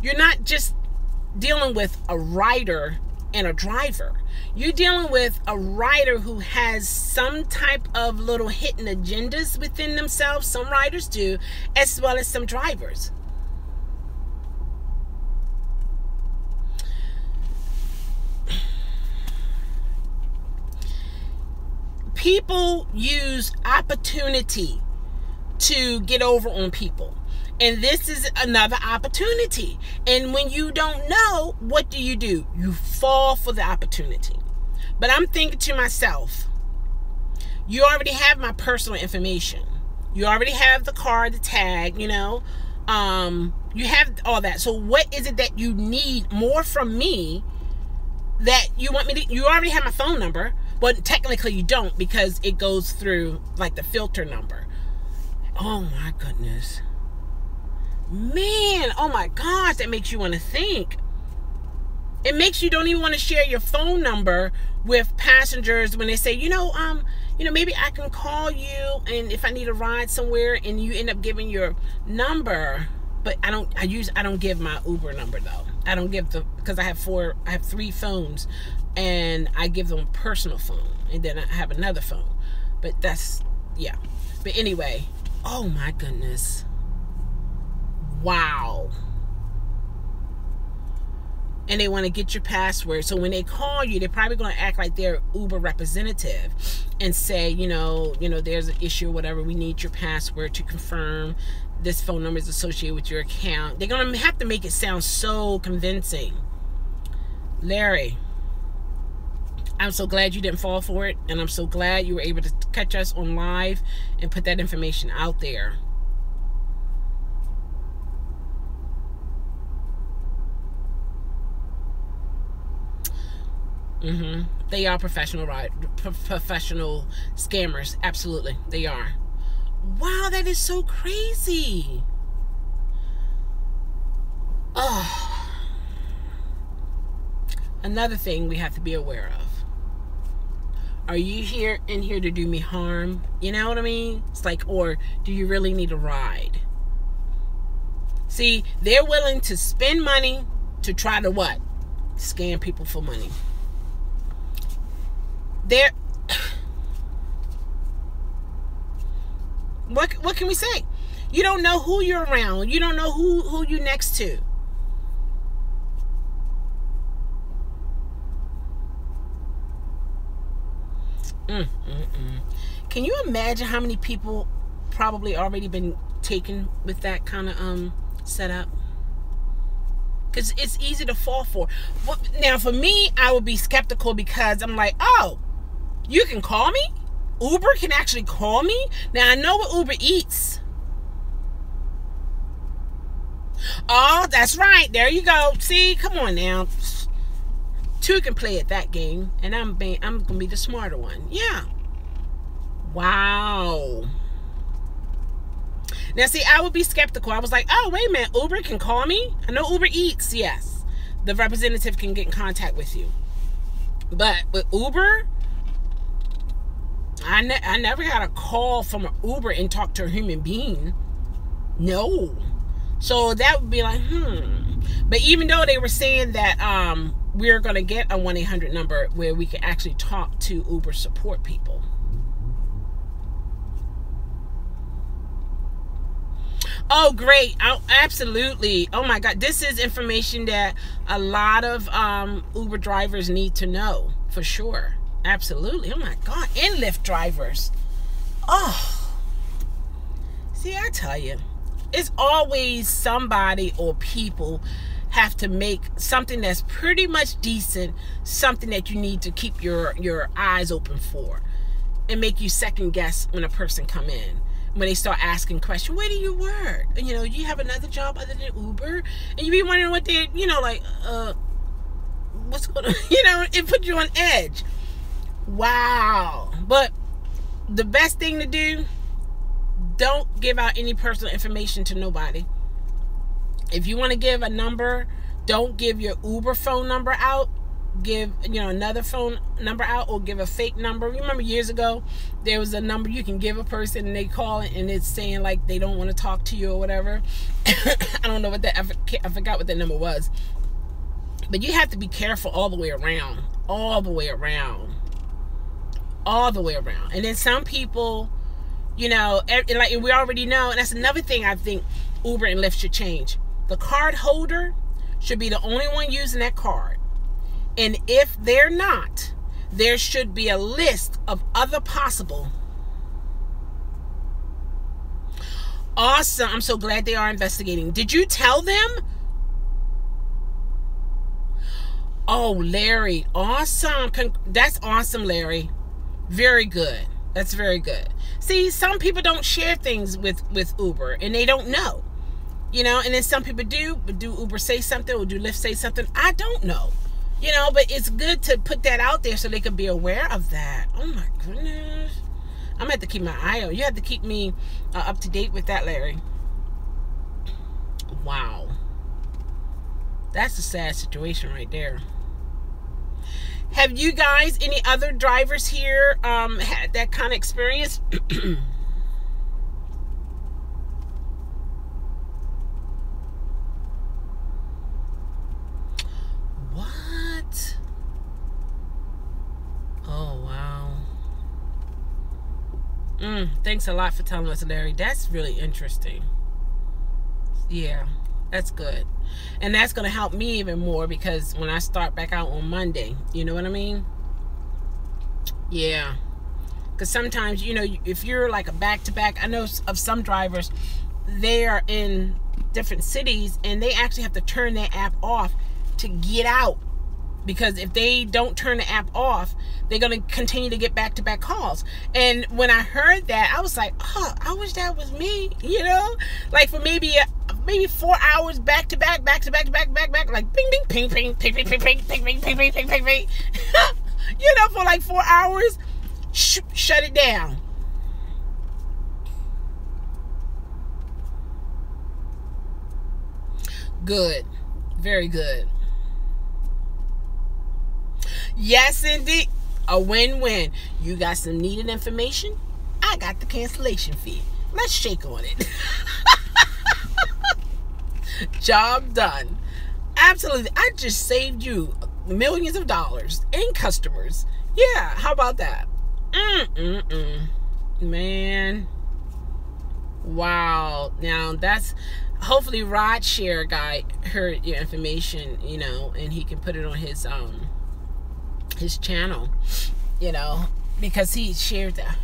A: You're not just dealing with a rider and a driver. You're dealing with a rider who has some type of little hidden agendas within themselves. Some riders do, as well as some drivers. People use opportunity to get over on people. And this is another opportunity. And when you don't know, what do? You fall for the opportunity. But I'm thinking to myself, you already have my personal information. You already have the card, the tag, you have all that. So what is it that you need more from me that you want me to? You already have my phone number, but technically you don't, because it goes through like the filter number. Oh my goodness. Man, oh my gosh, that makes you want to think. It makes you don't even want to share your phone number with passengers when they say, maybe I can call you, and if I need a ride somewhere, and you end up giving your number. But I don't give my Uber number though. I don't give because I have 3 phones, and I give them a personal phone, and then I have another phone. But yeah. But anyway, oh my goodness. Wow. And they want to get your password. So when they call you, they're probably going to act like they're Uber representative and say, there's an issue or whatever. We need your password to confirm this phone number is associated with your account. They're going to have to make it sound so convincing. Larry, I'm so glad you didn't fall for it. And I'm so glad you were able to catch us on live and put that information out there. They are professional scammers. Absolutely, they are. Wow, that is so crazy. Oh, another thing we have to be aware of. Are you in here to do me harm? You know what I mean? It's like, or do you really need a ride? See, they're willing to spend money to try to what? Scam people for money. What can we say? You don't know who you're around. You don't know who you're next to. Can you imagine how many people probably already been taken with that kind of setup? Because it's easy to fall for. Now, for me, I would be skeptical, because I'm like, oh, you can call me? Uber can actually call me? Now, I know what Uber Eats. Oh, that's right. There you go. See, come on now. 2 can play at that game, and I'm going to be the smarter one. Yeah. Wow. Now, see, I would be skeptical. I was like, oh, wait a minute. Uber can call me? I know Uber Eats, yes. The representative can get in contact with you. But with Uber, I never got a call from an Uber and talk to a human being. No. So that would be like, But even though they were saying that we're going to get a 1-800 number where we can actually talk to Uber support people. Oh, great. Oh, absolutely. Oh, my God. This is information that a lot of Uber drivers need to know, for sure. Absolutely. Oh, my God. And Lyft drivers. Oh. See, I tell you, it's always somebody or people have to make something that's pretty much decent, something that you need to keep your eyes open for, and make you second guess when a person come in. When they start asking questions, where do you work? And, do you have another job other than Uber? And you be wondering what they, what's going on? It put you on edge. Wow. But the best thing to do, don't give out any personal information to nobody. If you want to give a number, don't give your Uber phone number out. Give another phone number out, or give a fake number. Remember years ago there was a number you can give a person and they call it and it's saying like they don't want to talk to you or whatever. I don't know what that, I forgot what that number was. But you have to be careful all the way around. All the way around. All the way around. And then some people, you know, like we already know, and that's another thing I think Uber and Lyft should change. The card holder should be the only one using that card. And if they're not, there should be a list of other possible. Awesome. I'm so glad they are investigating. Did you tell them? Oh, Larry. Awesome. That's awesome, Larry. Very good. That's very good. See, some people don't share things with Uber and they don't know. You know, and then some people do. But do Uber say something or do Lyft say something? I don't know. You know, but it's good to put that out there so they can be aware of that. Oh my goodness. I'm going to have to keep my eye on. You have to keep me up to date with that, Larry. Wow. That's a sad situation right there. Have you guys, any other drivers here, had that kind of experience? What? Oh, wow. Thanks a lot for telling us, Larry. That's really interesting. Yeah, that's good. And that's going to help me even more because when I start back out on Monday, you know what I mean? Yeah. Because sometimes, you know, if you're like a back-to-back, I know of some drivers, they are in different cities and they actually have to turn their app off to get out. Because if they don't turn the app off, they're going to continue to get back-to-back calls. And when I heard that, I was like, oh, I wish that was me, you know? Like for maybe 4 hours back-to-back, like bing, bing, ping, ping, ping, ping, ping, ping, ping, ping, ping, ping, ping, ping, ping. You know, for like 4 hours, shut it down. Good. Very good. Yes, indeed. A win-win. You got some needed information. I got the cancellation fee. Let's shake on it. Job done. Absolutely. I just saved you millions of dollars in customers. Yeah, how about that? Man. Wow. Now that's hopefully Rideshare guy heard your information, you know, and he can put it on his channel, you know, because he shared that.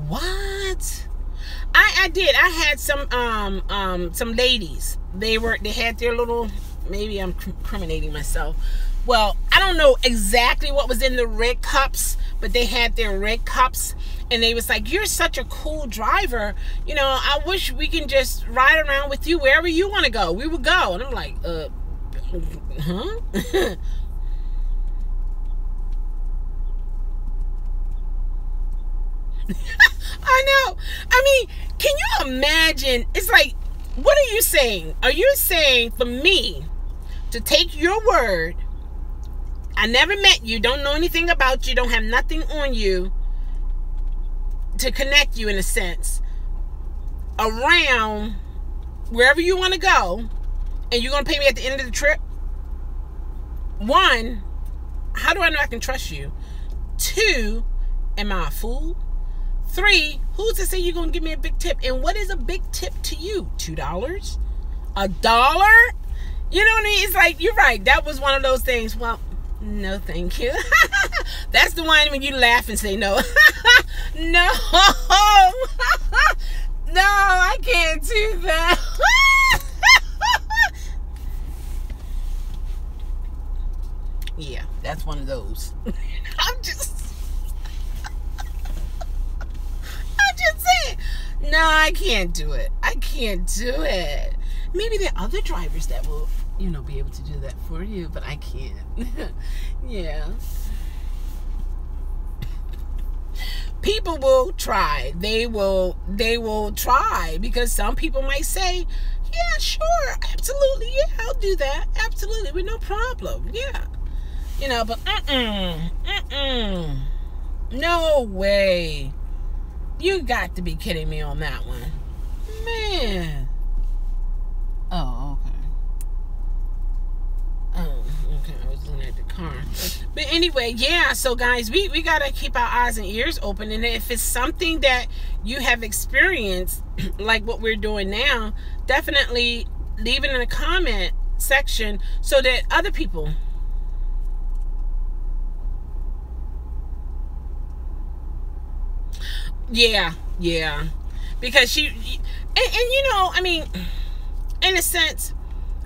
A: What? I did. I had some ladies. They had their little, maybe I'm incriminating myself. Well, I don't know exactly what was in the red cups, but they had their red cups and they was like, you're such a cool driver. You know, I wish we can just ride around with you wherever you want to go. We would go. And I'm like, huh? I know. I mean, can you imagine? It's like, what are you saying? Are you saying for me to take your word? I never met you, don't know anything about you, don't have nothing on you to connect you in a sense around wherever you want to go, and you're going to pay me at the end of the trip? One, how do I know I can trust you? Two, am I a fool? Three, who's to say you're going to give me a big tip? And what is a big tip to you? $2? $1? You know what I mean? It's like, you're right. That was one of those things. Well, no, thank you. That's the one when you laugh and say no. No. No, I can't do that. Yeah, that's one of those. I'm just saying. No, I can't do it. I can't do it. Maybe there are other drivers that will, you know, be able to do that for you, but I can't. Yeah. People will try. They will try, because some people might say, yeah, sure, absolutely, yeah, I'll do that. Absolutely, with no problem. Yeah. You know, but no way. You got to be kidding me on that one. man. Oh, okay. Oh, okay. I was looking at the car. But anyway, yeah. So, guys, we got to keep our eyes and ears open. And if it's something that you have experienced, like what we're doing now, definitely leave it in the comment section so that other people... Yeah. Because and you know, I mean, in a sense,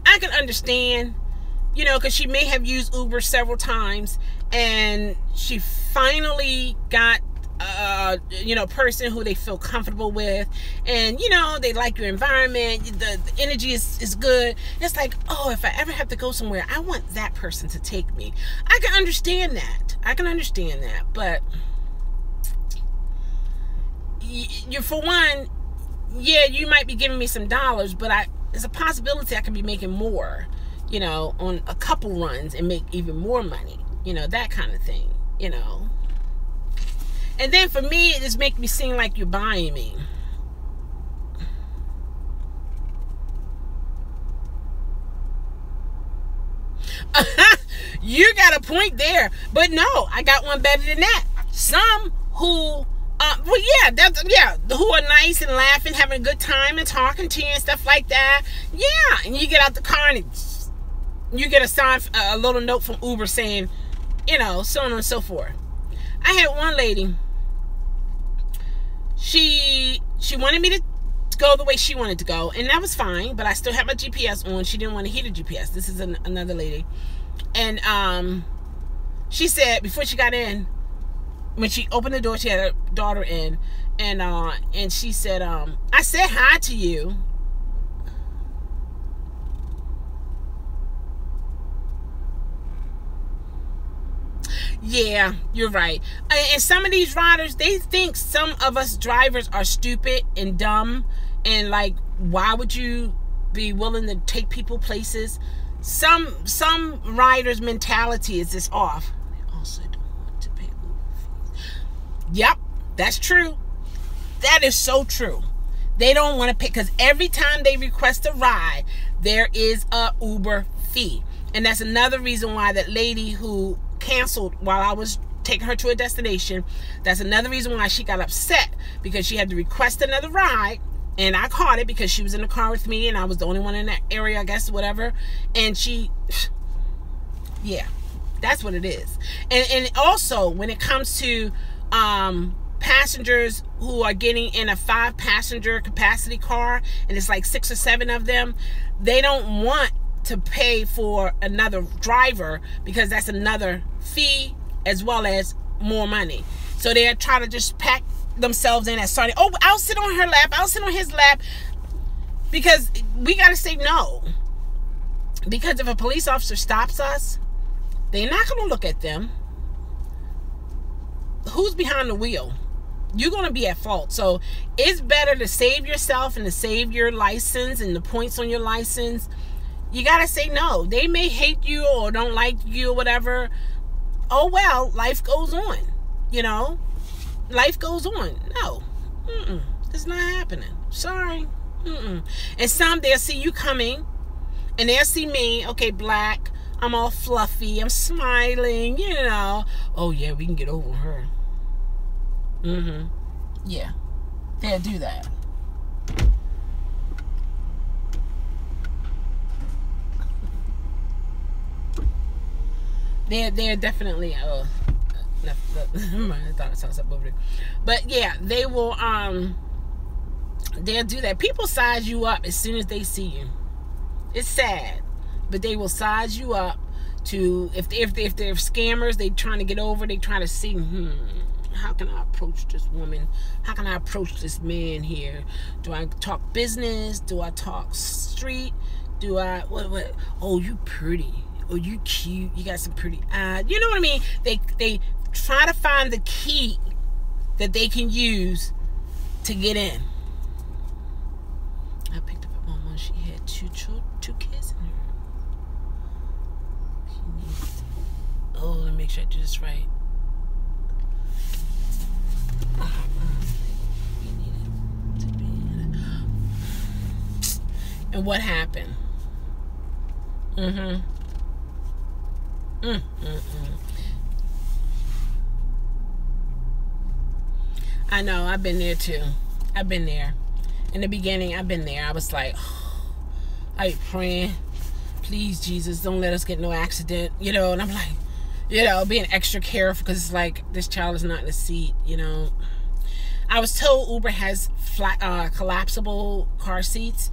A: I can understand, you know, because she may have used Uber several times and she finally got you know, person who they feel comfortable with, and you know, they like your environment, the energy is good. It's like, oh, if I ever have to go somewhere, I want that person to take me. I can understand that. But you, for one, yeah, you might be giving me some dollars, but there's a possibility I could be making more, you know, on a couple runs and make even more money, you know, that kind of thing, you know. And then for me, it just makes me seem like you're buying me. You got a point there. But no, I got one better than that. Some who, who are nice and laughing, having a good time and talking to you and stuff like that. Yeah, and you get out the car and you get a little note from Uber saying, you know, so on and so forth. I had one lady. She wanted me to go the way she wanted to go, and that was fine, but I still had my GPS on. She didn't want to hear the GPS. This is another lady. And she said, before she got in, when she opened the door, she had her daughter in, and she said, I said hi to you. Yeah, you're right. And some of these riders, they think some of us drivers are stupid and dumb, and like, why would you be willing to take people places? Some riders' mentality is just off. They also don't want to pay Uber fees. Yep, that's true. That is so true. They don't want to pay, because every time they request a ride, there is a Uber fee. And that's another reason why that lady who canceled while I was taking her to a destination, that's another reason why she got upset, because she had to request another ride, and I caught it because she was in the car with me and I was the only one in that area, I guess, whatever. And she, yeah, that's what it is. And also, when it comes to passengers who are getting in a 5-passenger capacity car, and it's like 6 or 7 of them, they don't want to pay for another driver, because that's another fee as well as more money. So they're trying to just pack themselves in as starting, oh, I'll sit on her lap, I'll sit on his lap, because we got to say no. Because if a police officer stops us, they're not going to look at them. Who's behind the wheel? You're going to be at fault. So it's better to save yourself and to save your license and the points on your license. You got to say no. They may hate you or don't like you or whatever. Oh, well, life goes on. You know, life goes on. No, it's not happening. Sorry. And some, they'll see you coming and they'll see me, okay, black, I'm all fluffy, I'm smiling, you know. Oh, yeah, we can get over her. Yeah, they'll do that. They're definitely I thought I saw something over there. But yeah, they will they'll do that. People size you up as soon as they see you. It's sad, but they will size you up to, if they're scammers, they trying to get over, they trying to see, how can I approach this woman? How can I approach this man here? Do I talk business? Do I talk street? Do I what? Oh, you pretty. Oh, you cute. You got some pretty eyes. You know what I mean? They try to find the key that they can use to get in. I picked up at one. She had two kids in her. Oh, let me make sure I do this right. And what happened? Mm-hmm. I know, I've been there too. I've been there. In the beginning, I've been there. I was like, oh, I was praying, please, Jesus, don't let us get no accident, you know. And I'm like, you know, being extra careful because it's like, this child is not in the seat, you know. I was told Uber has collapsible car seats.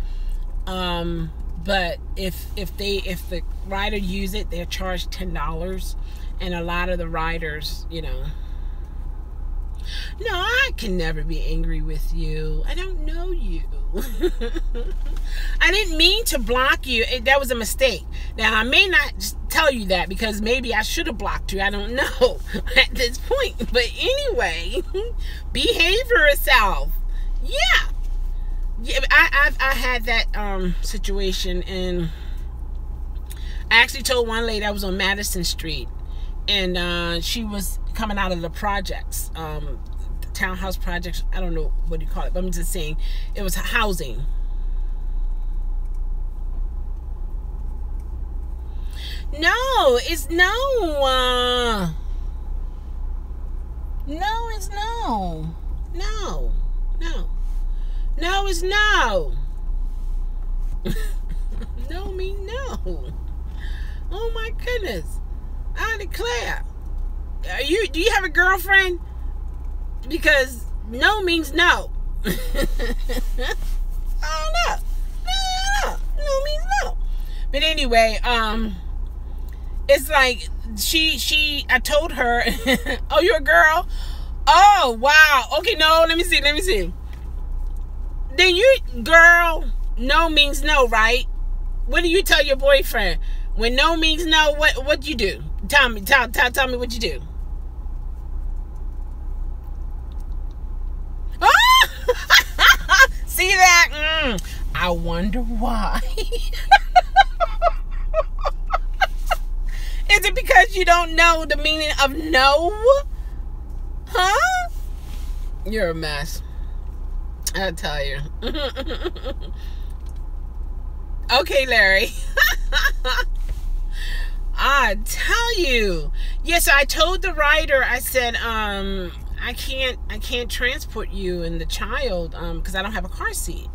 A: But if the rider use it, they're charged $10, and a lot of the riders, you know. No, I can never be angry with you. I don't know you. I didn't mean to block you. That was a mistake. Now, I may not tell you that because maybe I should have blocked you. I don't know at this point. But anyway, behave yourself. Yeah. Yeah, I had that situation, and I actually told one lady I was on Madison Street, and she was coming out of the projects, townhouse projects. I don't know what you call it, but I'm just saying it was housing. No, it's no. No, it's no. No, no. No is no. No means no. Oh my goodness. I declare. Do you have a girlfriend? Because no means no. Oh no. No means no. But anyway, it's like I told her, oh, you're a girl? Oh wow. Okay, no, let me see. Then you, girl, no means no, right? What do you tell your boyfriend? When no means no, what you do? Tell me what you do. Oh! See that? I wonder why. Is it because you don't know the meaning of no? Huh? You're a mess. I'll tell you. Okay, Larry. I tell you. Yes, I told the rider, I said, I can't transport you and the child because I don't have a car seat.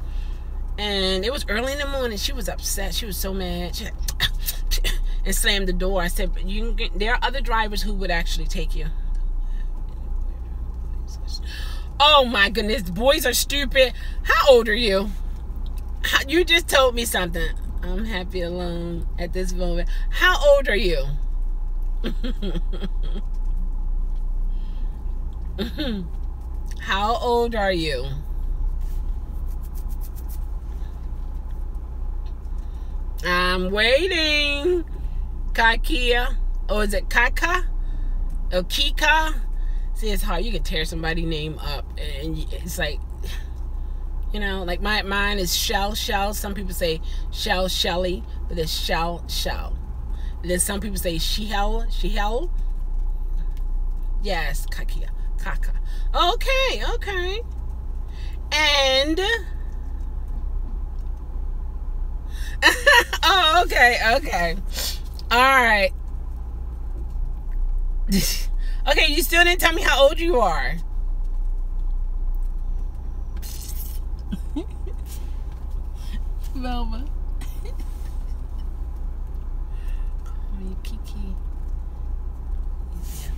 A: And it was early in the morning. She was upset. She was so mad. She and slammed the door. I said, there are other drivers who would actually take you. Oh my goodness, boys are stupid. How old are you? You just told me something. I'm happy alone at this moment. How old are you? How old are you? I'm waiting. Kakia. Or is it Kaka? Or Kika? See, it's hard. You can tear somebody's name up, and it's like, you know, like mine is Shell. Some people say Shell Shelly, but it's Shell. Then some people say Shehel. Yes, Kakia, Kaka. Okay. And oh, okay. All right. Okay, you still didn't tell me how old you are. Velma. Call me Kiki. Easier.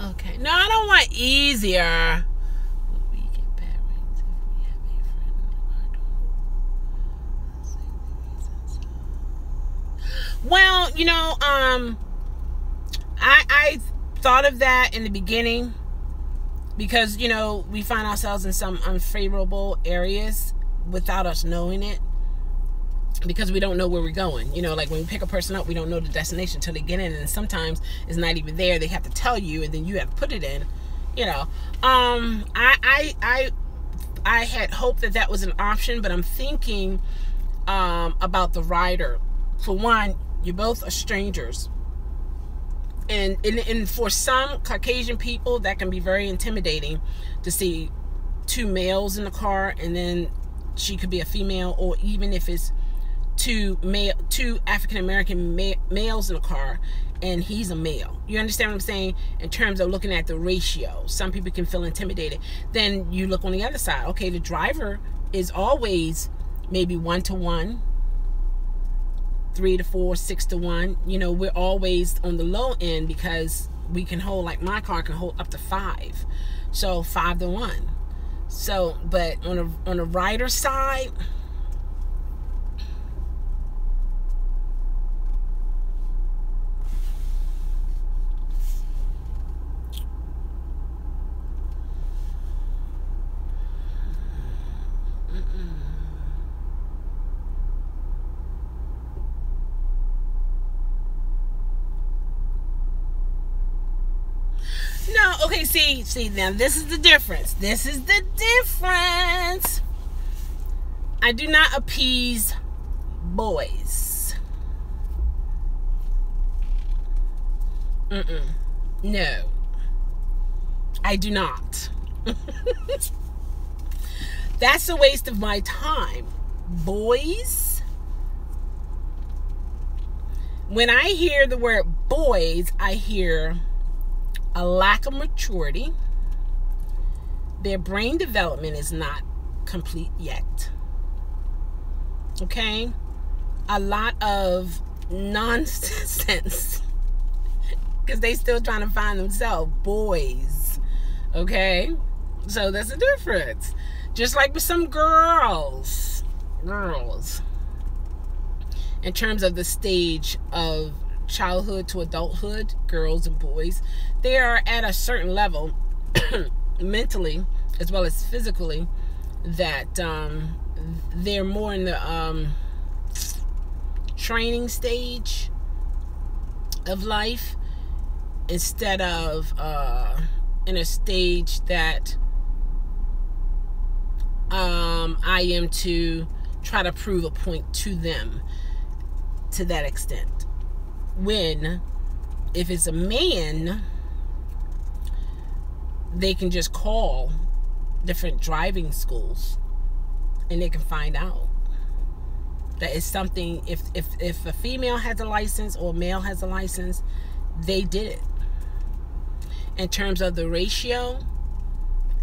A: Okay. No, I don't want easier. We get bad ratings if we have a friend. Well, you know, I thought of that in the beginning because, you know, we find ourselves in some unfavorable areas without us knowing it because we don't know where we're going. You know, like when we pick a person up, we don't know the destination until they get in, and sometimes it's not even there. They have to tell you, and then you have to put it in. You know, I had hoped that was an option, but I'm thinking about the rider. For one, you both are strangers. And for some Caucasian people, that can be very intimidating to see two males in the car, and then she could be a female, or even if it's two African American males in a car, and he's a male. You understand what I'm saying? In terms of looking at the ratio, some people can feel intimidated. Then you look on the other side. Okay, the driver is always maybe 1-to-1, 3-to-4, 6-to-1. You know, we're always on the low end because we can hold, like my car can hold up to 5, so 5-to-1. So, but on a rider side, no, okay, see, now this is the difference. This is the difference. I do not appease boys. No, I do not. That's a waste of my time. Boys, when I hear the word boys, I hear a lack of maturity. Their brain development is not complete yet. Okay? A lot of nonsense because they still trying to find themselves. Boys. Okay? So that's the difference. Just like with some girls. In terms of the stage of childhood to adulthood, girls and boys, they are at a certain level mentally as well as physically that they're more in the training stage of life instead of in a stage that I am to try to prove a point to them to that extent. When, if it's a man, they can just call different driving schools and they can find out that it's something. If a female has a license or a male has a license, they did it. In terms of the ratio,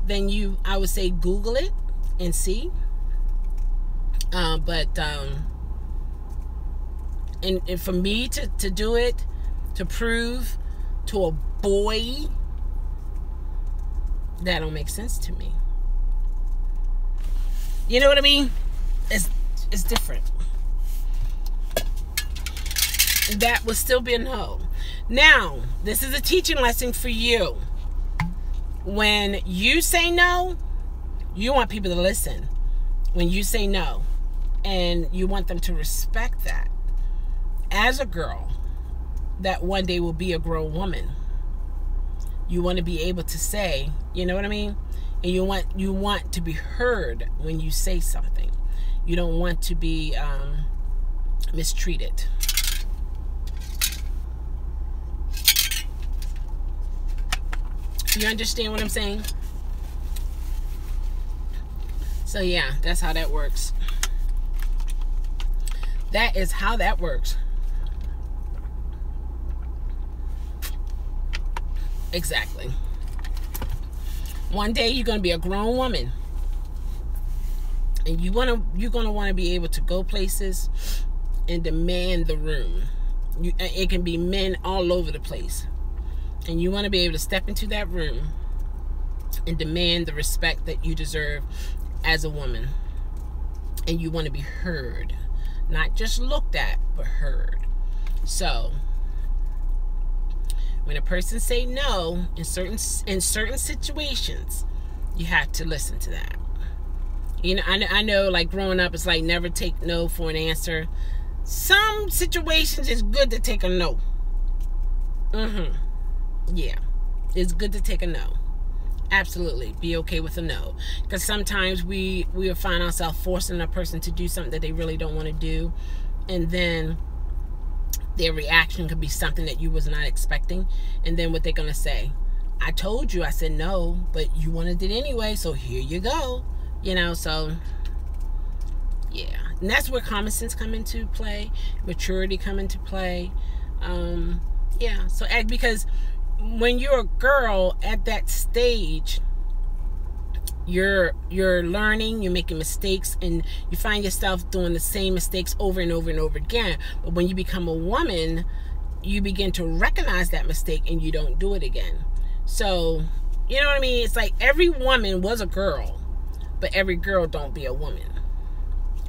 A: then I would say Google it and see. And for me to do it, to prove to a boy, that don't make sense to me. You know what I mean? It's different. That would still be a no. Now, this is a teaching lesson for you. When you say no, you want people to listen. When you say no, and you want them to respect that. As a girl that one day will be a grown woman, you want to be able to say, you know what I mean? And you want to be heard when you say something. You don't want to be mistreated. You understand what I'm saying? So yeah, that's how that works. That is how that works. Exactly. One day you're going to be a grown woman, and you're going to want to be able to go places and demand the room. It can be men all over the place, and you want to be able to step into that room and demand the respect that you deserve as a woman. And you want to be heard, not just looked at, but heard. So when a person say no in certain situations, you have to listen to that. You know, I know, like growing up, it's like never take no for an answer. Some situations it's good to take a no. Yeah, it's good to take a no. Absolutely, be okay with a no. Because sometimes we will find ourselves forcing a person to do something that they really don't want to do, and then their reaction could be something that you was not expecting. And then what they're gonna say, I told you, I said no, but you wanted it anyway, so here you go. You know, so Yeah, and that's where common sense come into play, maturity come into play. Yeah, so because when you're a girl at that stage, you're learning, you're making mistakes, and you find yourself doing the same mistakes over and over and over again. But when you become a woman, you begin to recognize that mistake and you don't do it again. So, you know what I mean? It's like every woman was a girl, but every girl don't be a woman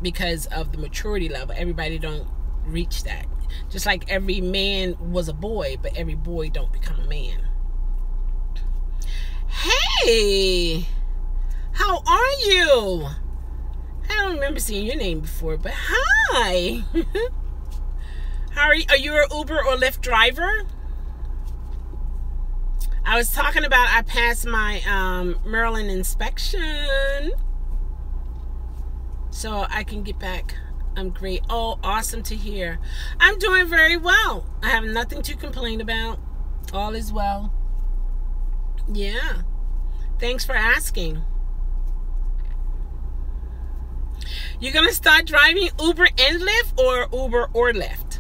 A: because of the maturity level. Everybody don't reach that. Just like every man was a boy, but every boy don't become a man. Hey, how are you? I don't remember seeing your name before, but hi. How are you? Are you an Uber or Lyft driver? I was talking about I passed my Maryland inspection, so I can get back. I'm great. Oh, awesome to hear. I'm doing very well. I have nothing to complain about. All is well. Yeah. Thanks for asking. You're going to start driving Uber and Lyft or Uber or Lyft?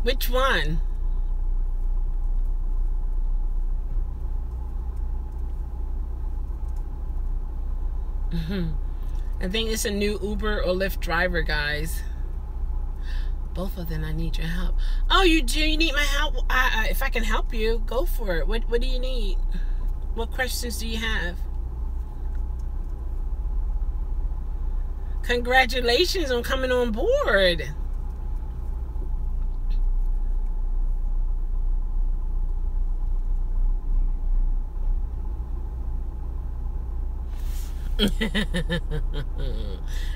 A: Which one? I think it's a new Uber or Lyft driver, guys. Both of them, I need your help. Oh, you do? You need my help? If I can help you, go for it. What do you need? What questions do you have? Congratulations on coming on board. All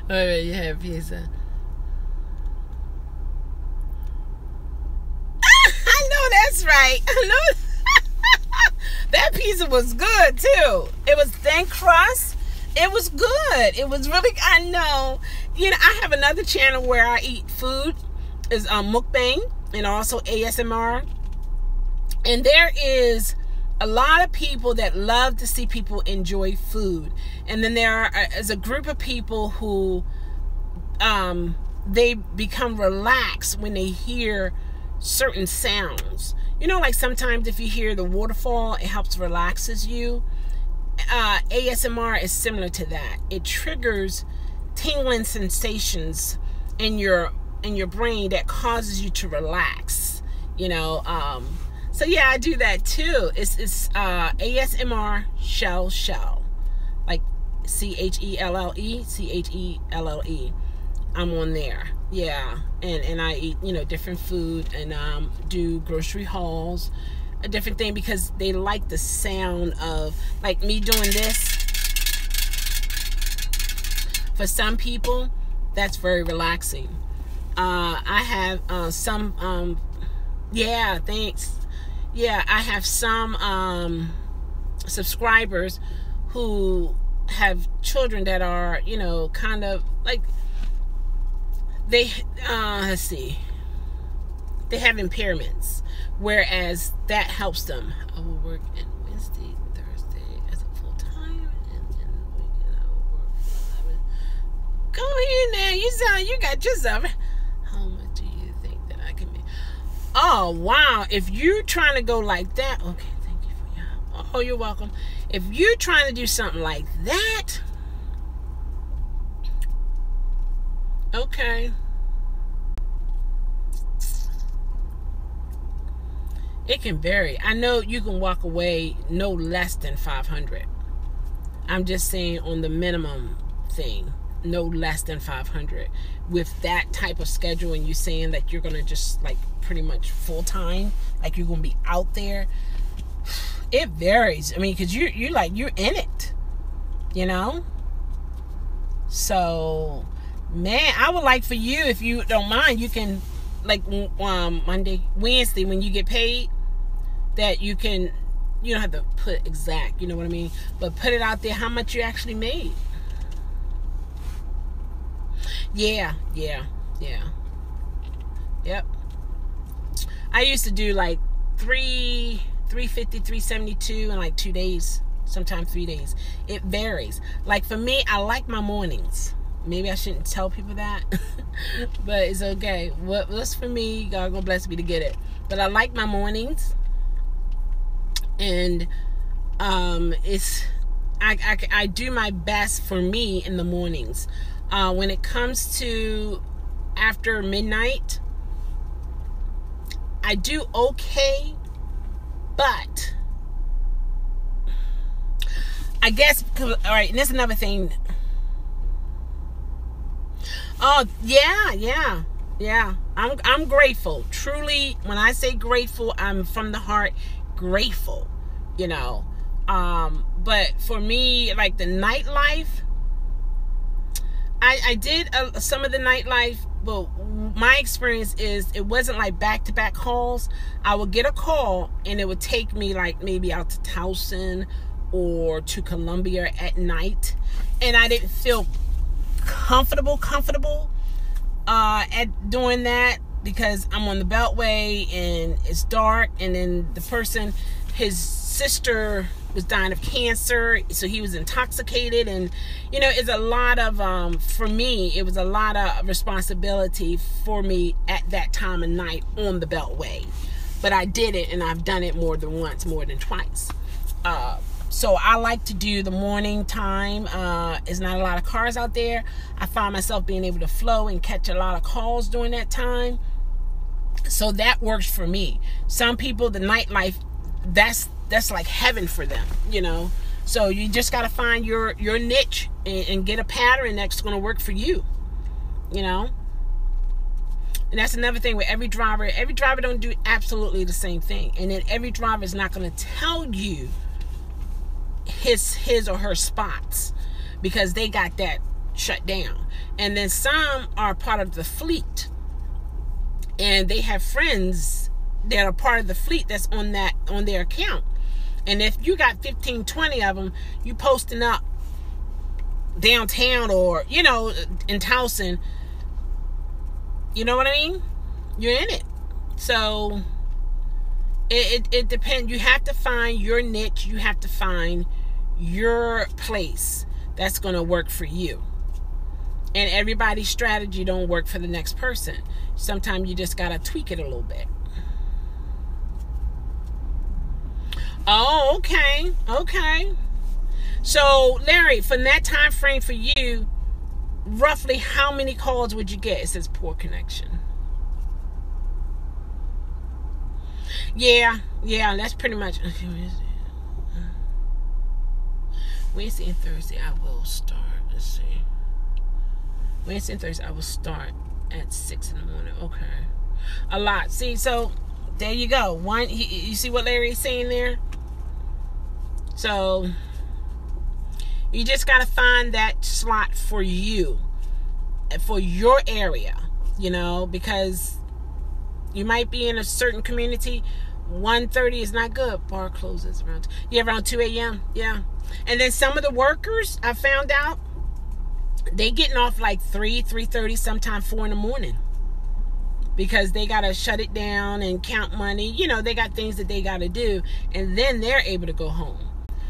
A: right, you have pizza. I know that's right. I know that pizza was good too. It was thin crust. It was good. It was really. I know. You know, I have another channel where I eat food. Is mukbang and also ASMR. And there is a lot of people that love to see people enjoy food, and then there is a group of people who they become relaxed when they hear certain sounds. You know, like sometimes if you hear the waterfall, it helps relaxes you. ASMR is similar to that. It triggers tingling sensations in your brain that causes you to relax. You know, so yeah, I do that too. It's ASMR shell, like CHELLE. I'm on there. Yeah, and I eat, you know, different food and do grocery hauls, a different thing, because they like the sound of like me doing this. For some people, that's very relaxing. I have some yeah, thanks. Yeah, I have some subscribers who have children that are, you know, kind of like they let's see, they have impairments, whereas that helps them. I will work in Wednesday, Thursday as a full-time, and then weekend I will work for 11. Go ahead now, you got yourself. How much do you think that I can make? Oh wow, if you're trying to go like that, okay, thank you for your help. Oh, you're welcome. If you're trying to do something like that, okay, it can vary. I know you can walk away no less than 500. I'm just saying on the minimum thing, no less than 500. With that type of schedule, and you saying that you're gonna just like pretty much full time, like you're gonna be out there, it varies. I mean, because you're in it, you know. So, man, I would like for you, if you don't mind, you can like Monday, Wednesday when you get paid, that you can, you don't have to put exact, you know what I mean, but put it out there how much you actually made. Yeah. Yep. I used to do like 3 350, 372 in like 2 days, sometimes 3 days. It varies. Like for me, I like my mornings. Maybe I shouldn't tell people that, but it's okay. What's for me, God gonna bless me to get it. But I like my mornings, and I do my best for me in the mornings. When it comes to after midnight, I do okay, but I guess, all right, and there's another thing. Oh, yeah. I'm grateful. Truly, when I say grateful, I'm from the heart grateful, you know. But for me, like the nightlife, I did some of the nightlife, but my experience is it wasn't like back-to-back calls. I would get a call and it would take me like maybe out to Towson or to Columbia at night, and I didn't feel comfortable at doing that because I'm on the Beltway and it's dark, and then the person, his sister was dying of cancer, so he was intoxicated, and you know, it's a lot of for me, it was a lot of responsibility for me at that time of night on the Beltway. But I did it, and I've done it more than once, more than twice. So I like to do the morning time. There's not a lot of cars out there. I find myself being able to flow and catch a lot of calls during that time. So that works for me. Some people, the nightlife, that's like heaven for them, you know. So you just got to find your niche and get a pattern that's going to work for you, you know. And that's another thing with every driver don't do absolutely the same thing. And then every driver is not going to tell you his or her spots because they got that shut down. And then some are part of the fleet, and they have friends that are part of the fleet that's on their account. And if you got 15, 20 of them, you posting up downtown or, you know, in Towson, you know what I mean? You're in it. So it depends. You have to find your niche. You have to find your place that's going to work for you. And everybody's strategy don't work for the next person. Sometimes you just got to tweak it a little bit. Oh, okay. So, Larry, from that time frame for you, roughly how many calls would you get? It says poor connection. Yeah, that's pretty much. Wednesday and Thursday I will start. Let's see. Wednesday and Thursday I will start at 6 in the morning. Okay. A lot. See, so there you go. One, you see what Larry's saying there? So you just got to find that slot for you, for your area, you know, because you might be in a certain community. 1:30 is not good. Bar closes around 2 a.m. Yeah. And then some of the workers, I found out, they getting off like 3:30, sometimes 4 in the morning, because they got to shut it down and count money. You know, they got things that they got to do, and then they're able to go home.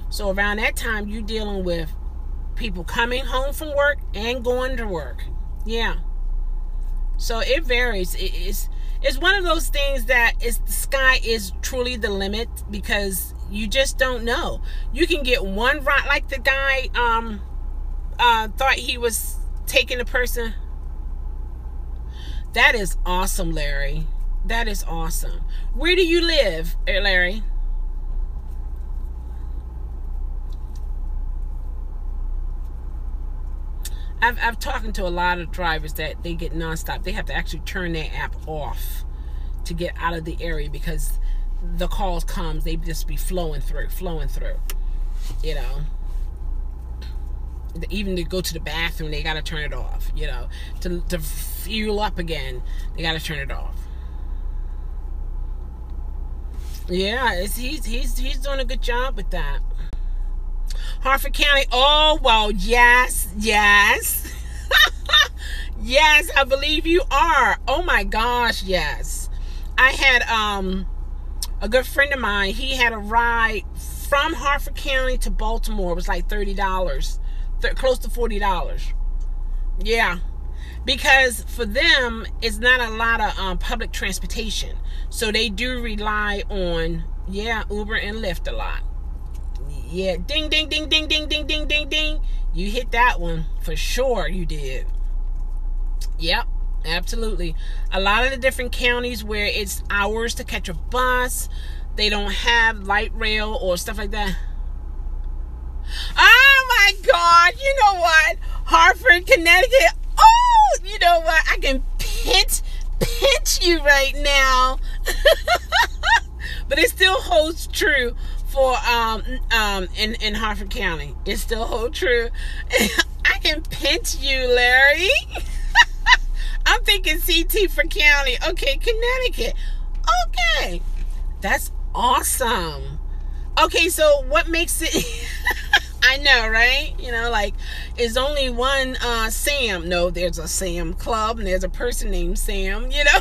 A: So around that time, you're dealing with people coming home from work and going to work. Yeah. So it varies. It's one of those things that the sky is truly the limit, because you just don't know. You can get one right, like the guy thought he was taking the person. That is awesome, Larry. That is awesome. Where do you live, Larry? I've talked to a lot of drivers that they get nonstop. They have to actually turn their app off to get out of the area, because the calls comes, they just be flowing through, you know. Even to go to the bathroom, they got to turn it off, you know. To fuel up again, they got to turn it off. Yeah, he's doing a good job with that. Harford County. Oh, well, yes. Yes, I believe you are. Oh my gosh, yes. I had A good friend of mine, he had a ride from Harford County to Baltimore. It was like $30, close to $40. Yeah, because for them, it's not a lot of public transportation. So they do rely on, Uber and Lyft a lot. Yeah, ding, ding, ding, ding, ding, ding, ding, ding, ding. You hit that one for sure. You did. Yep, absolutely. A lot of the different counties where it's hours to catch a bus, they don't have light rail or stuff like that. Oh my God! You know what? Hartford, Connecticut. Oh, you know what? I can pinch you right now. But it still holds true for in Harford County. It still holds true. I can pinch you, Larry. I'm thinking CT for county. Okay, Connecticut. Okay, that's awesome. Okay, so what makes it? I know, right? You know, like, is only one Sam. No, there's a Sam Club, and there's a person named Sam. You know,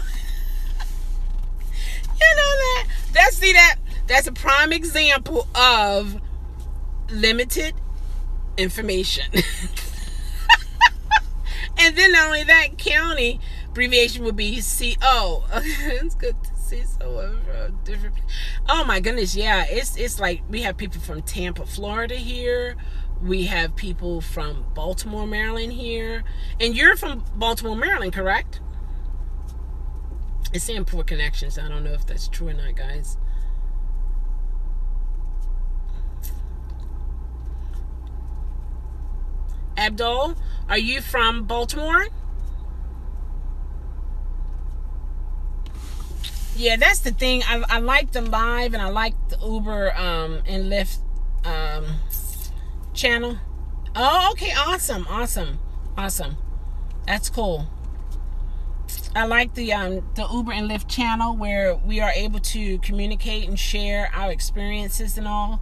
A: you know that's a prime example of limited information. And then not only that, county abbreviation would be CO. It's good to see someone from different. Oh my goodness, yeah. It's like we have people from Tampa, Florida here. We have people from Baltimore, Maryland here. And you're from Baltimore, Maryland, correct? It's saying poor connections. I don't know if that's true or not, guys. Abdul, are you from Baltimore? Yeah, that's the thing. I like the live and I like the Uber and Lyft channel. Oh, okay, awesome. That's cool. I like the Uber and Lyft channel where we are able to communicate and share our experiences and all,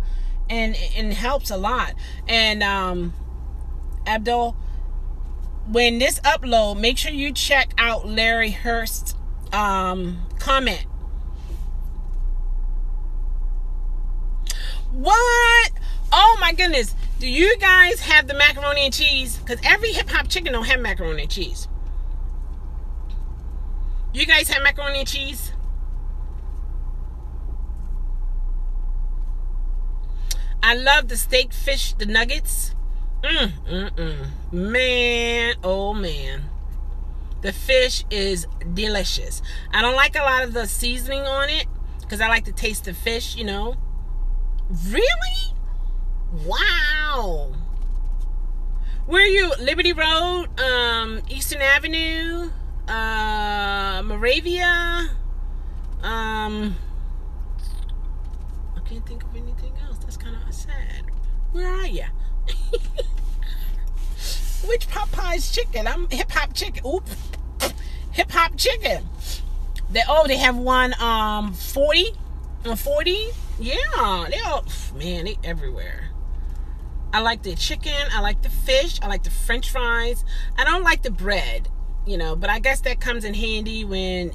A: and it helps a lot. And Abdul, when this upload, make sure you check out Larry Hurst's comment. What? Oh my goodness. Do you guys have the macaroni and cheese? Because every hip hop chicken don't have macaroni and cheese. You guys have macaroni and cheese? I love the steak, fish, the nuggets. Man, oh man. The fish is delicious. I don't like a lot of the seasoning on it because I like to taste the fish, you know. Really? Wow. Where are you? Liberty Road, Eastern Avenue, Moravia. I can't think of anything else. That's kind of sad. Where are you? Which Popeye's chicken? I'm Hip Hop Chicken. Oop. Hip Hop Chicken. They have one 40. 40? Yeah. They everywhere. I like the chicken. I like the fish. I like the French fries. I don't like the bread, you know, but I guess that comes in handy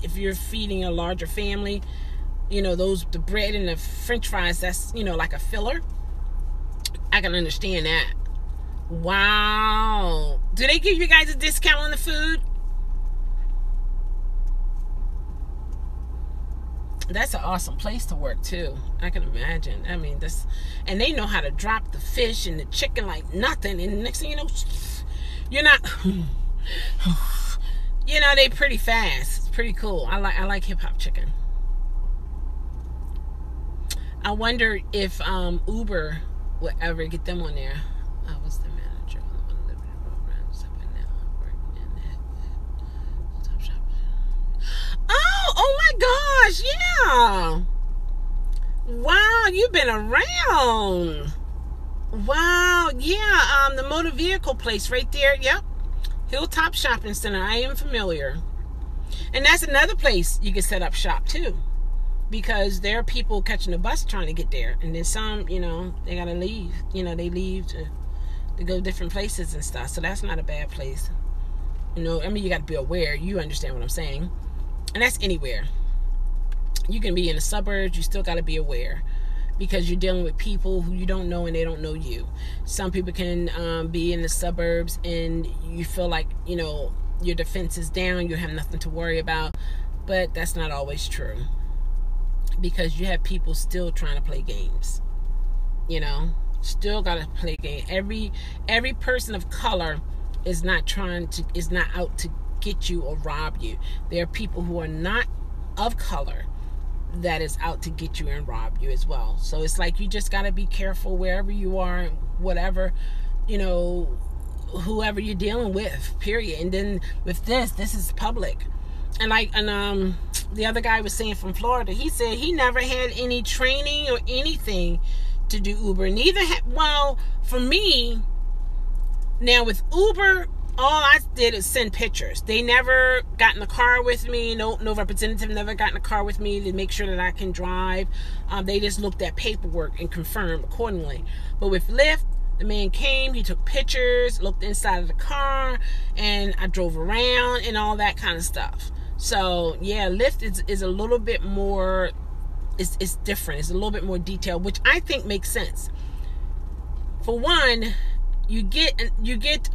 A: if you're feeding a larger family. You know, the bread and the French fries, that's, you know, like a filler. I can understand that. Wow. Do they give you guys a discount on the food? That's an awesome place to work too. I can imagine. I mean, and they know how to drop the fish and the chicken like nothing. And the next thing you know, you're not, you know, they pretty fast. It's pretty cool. I like Hip Hop Chicken. I wonder if Uber would ever get them on there. I was the manager on the Liberty program, so by now I'm working in the Top Shop. Oh my gosh, yeah. Wow, you've been around. Wow, yeah, the motor vehicle place right there. Yep. Hilltop Shopping Center. I am familiar. And that's another place you can set up shop too. Because there are people catching the bus trying to get there. And then some, you know, they got to leave. You know, they leave to go different places and stuff. So that's not a bad place. You know, I mean, you got to be aware. You understand what I'm saying. And that's anywhere. You can be in the suburbs, you still got to be aware, because you're dealing with people who you don't know and they don't know you. Some people can be in the suburbs and you feel like, your defense is down, you have nothing to worry about. But that's not always true, because you have people still trying to play games. Still got to play games. Every person of color is not out to get you or rob you. There are people who are not of color that is out to get you and rob you as well. So it's like you just got to be careful wherever you are, whatever, whoever you're dealing with, period. And then with this is public. And the other guy was saying from Florida, he said he never had any training or anything to do Uber. For me, now with Uber, all I did is send pictures. They never got in the car with me. No representative never got in the car with me to make sure that I can drive. They just looked at paperwork and confirmed accordingly. But with Lyft, the man came, he took pictures, looked inside of the car, and I drove around and all that kind of stuff. So yeah, Lyft is a little bit more, it's different. It's a little bit more detailed, which I think makes sense. For one, you get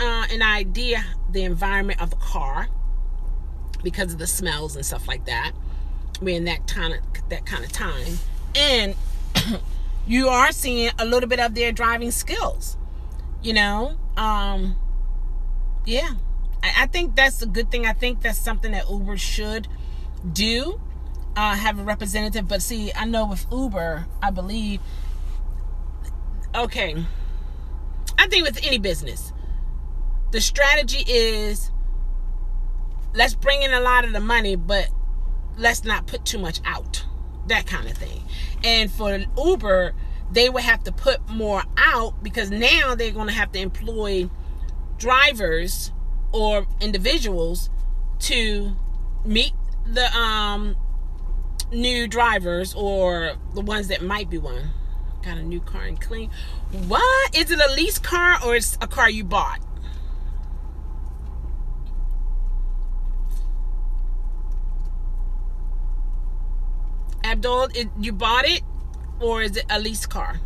A: an idea the environment of the car because of the smells and stuff like that. We're in that kind of time, and you are seeing a little bit of their driving skills. Yeah, I think that's a good thing. I think that's something that Uber should do. Have a representative, but see, I know with Uber, I believe. Okay. I think with any business, the strategy is, let's bring in a lot of the money, but let's not put too much out. That kind of thing. And for Uber, they would have to put more out, because now they're going to have to employ drivers or individuals to meet the new drivers, or the ones that might be one. Got a new car and clean. What? Is it a lease car or it's a car you bought? Abdul, you bought it, or is it a lease car?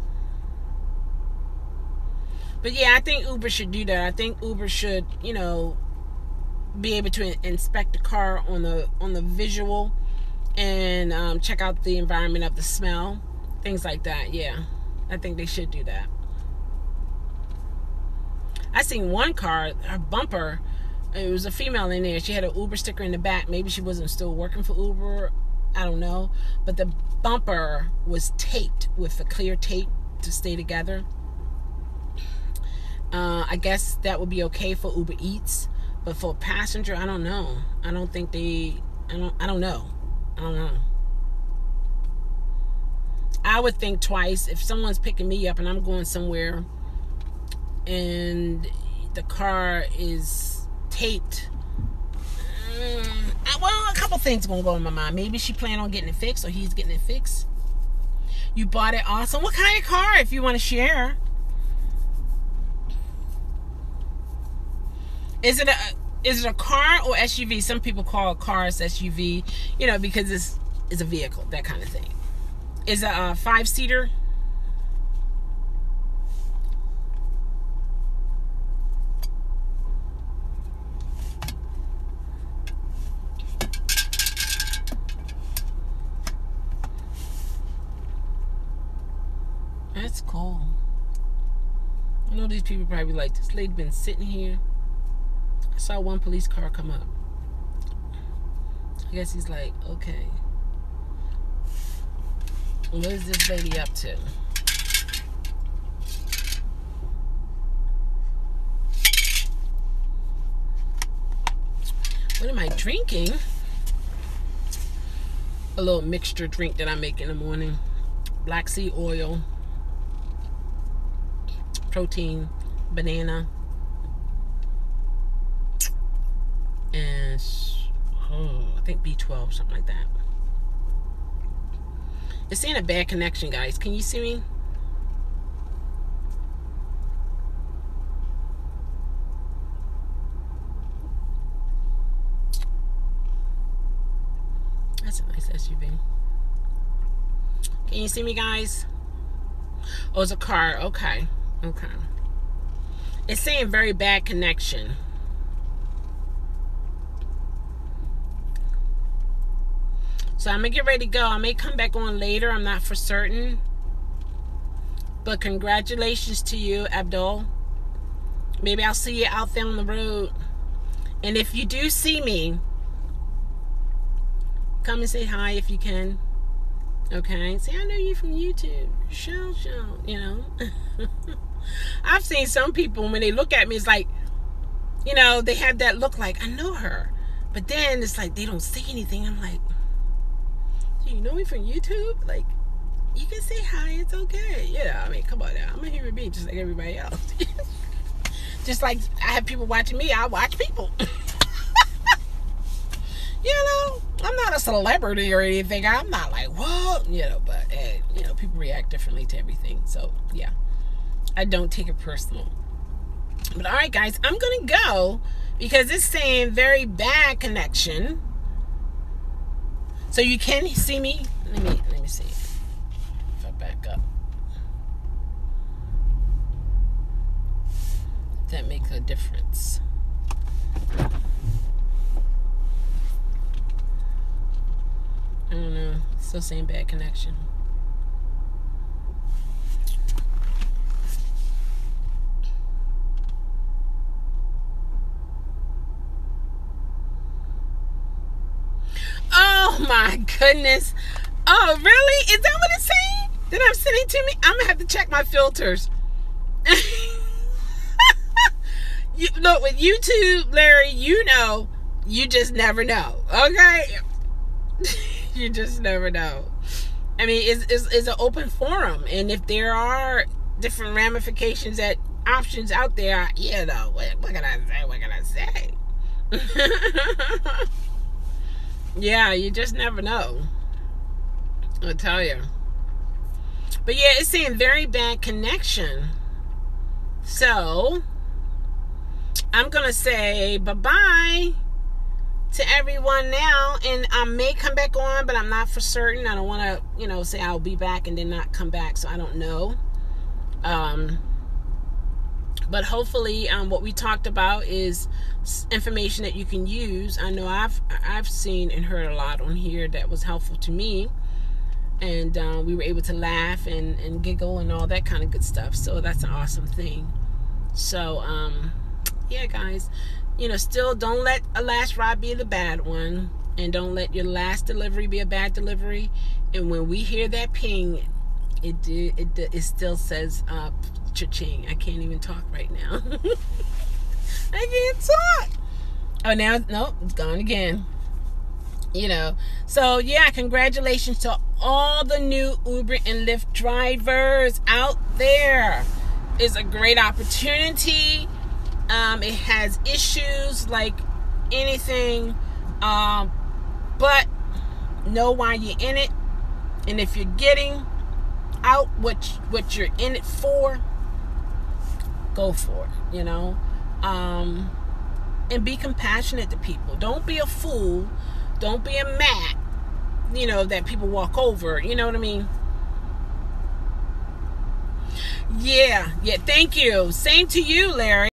A: But yeah, I think Uber should do that. I think Uber should, be able to inspect the car on the visual, and check out the environment of the smell. Things like that, yeah. I think they should do that. I seen one car, her bumper, it was a female in there. She had an Uber sticker in the back. Maybe she wasn't still working for Uber. I don't know. But the bumper was taped with a clear tape to stay together. I guess that would be okay for Uber Eats. But for a passenger, I don't know. I don't know. I would think twice. If someone's picking me up and I'm going somewhere and the car is taped, a couple things going to go in my mind. Maybe she planned on getting it fixed, or he's getting it fixed. You bought it, awesome. What kind of car, if you want to share? Is it a car or SUV? Some people call cars SUV, because it's a vehicle, that kind of thing. Is it a 5-seater? That's cool. I know these people probably like, this lady been sitting here. I saw one police car come up. I guess he's like, okay, what is this lady up to? What am I drinking? A little mixture drink that I make in the morning. Black seed oil, protein, banana, and I think B12, something like that. It's saying a bad connection, guys. Can you see me? That's a nice SUV. Can you see me, guys? Oh, it's a car. Okay. It's saying very bad connection. So I'm going to get ready to go. I may come back on later. I'm not for certain. But congratulations to you, Abdul. Maybe I'll see you out there on the road. And if you do see me, come and say hi if you can. Okay? Say, I know you from YouTube. Show, you know. I've seen some people, when they look at me, it's like, you know, they have that look like, I know her. But then it's like, they don't say anything. I'm like, do you know me from YouTube? Like, you can say hi, it's okay. Yeah, I mean, come on now. I'm a human being just like everybody else. Just like I have people watching me, I watch people. You know, I'm not a celebrity or anything. I'm not like, whoa, you know, but, you know, people react differently to everything. So, yeah, I don't take it personal. But, all right, guys, I'm going to go because it's saying very bad connection. So you can see me. Let me see if I back up. That makes a difference. I don't know. Still saying bad connection. Oh my goodness. Oh, really? Is that what it's saying? That I'm sending to me? I'm gonna have to check my filters. You look, with YouTube, Larry, you know, you just never know. Okay? You just never know. I mean, it's an open forum, and if there are different ramifications, that options out there, you know, what can I say? What can I say? Yeah, you just never know. I'll tell you. But yeah, it's saying very bad connection. So I'm gonna say bye-bye to everyone now, and I may come back on, but I'm not for certain. I don't want to, you know, say I'll be back and then not come back, so I don't know. But hopefully, what we talked about is information that you can use. I know I've seen and heard a lot on here that was helpful to me, and we were able to laugh and giggle and all that kind of good stuff. So that's an awesome thing. So yeah, guys. You know, still don't let a last ride be the bad one, and don't let your last delivery be a bad delivery. And when we hear that ping, it still says cha-ching. I can't even talk right now. I can't talk. Oh, now no, it's gone again. You know, so yeah, congratulations to all the new Uber and Lyft drivers out there. It's a great opportunity. It has issues like anything, but know why you're in it, and if you're getting out what you're in it for, go for it, you know, and be compassionate to people. Don't be a fool. Don't be a mat, you know, that people walk over. You know what I mean? Yeah. Thank you. Same to you, Larry.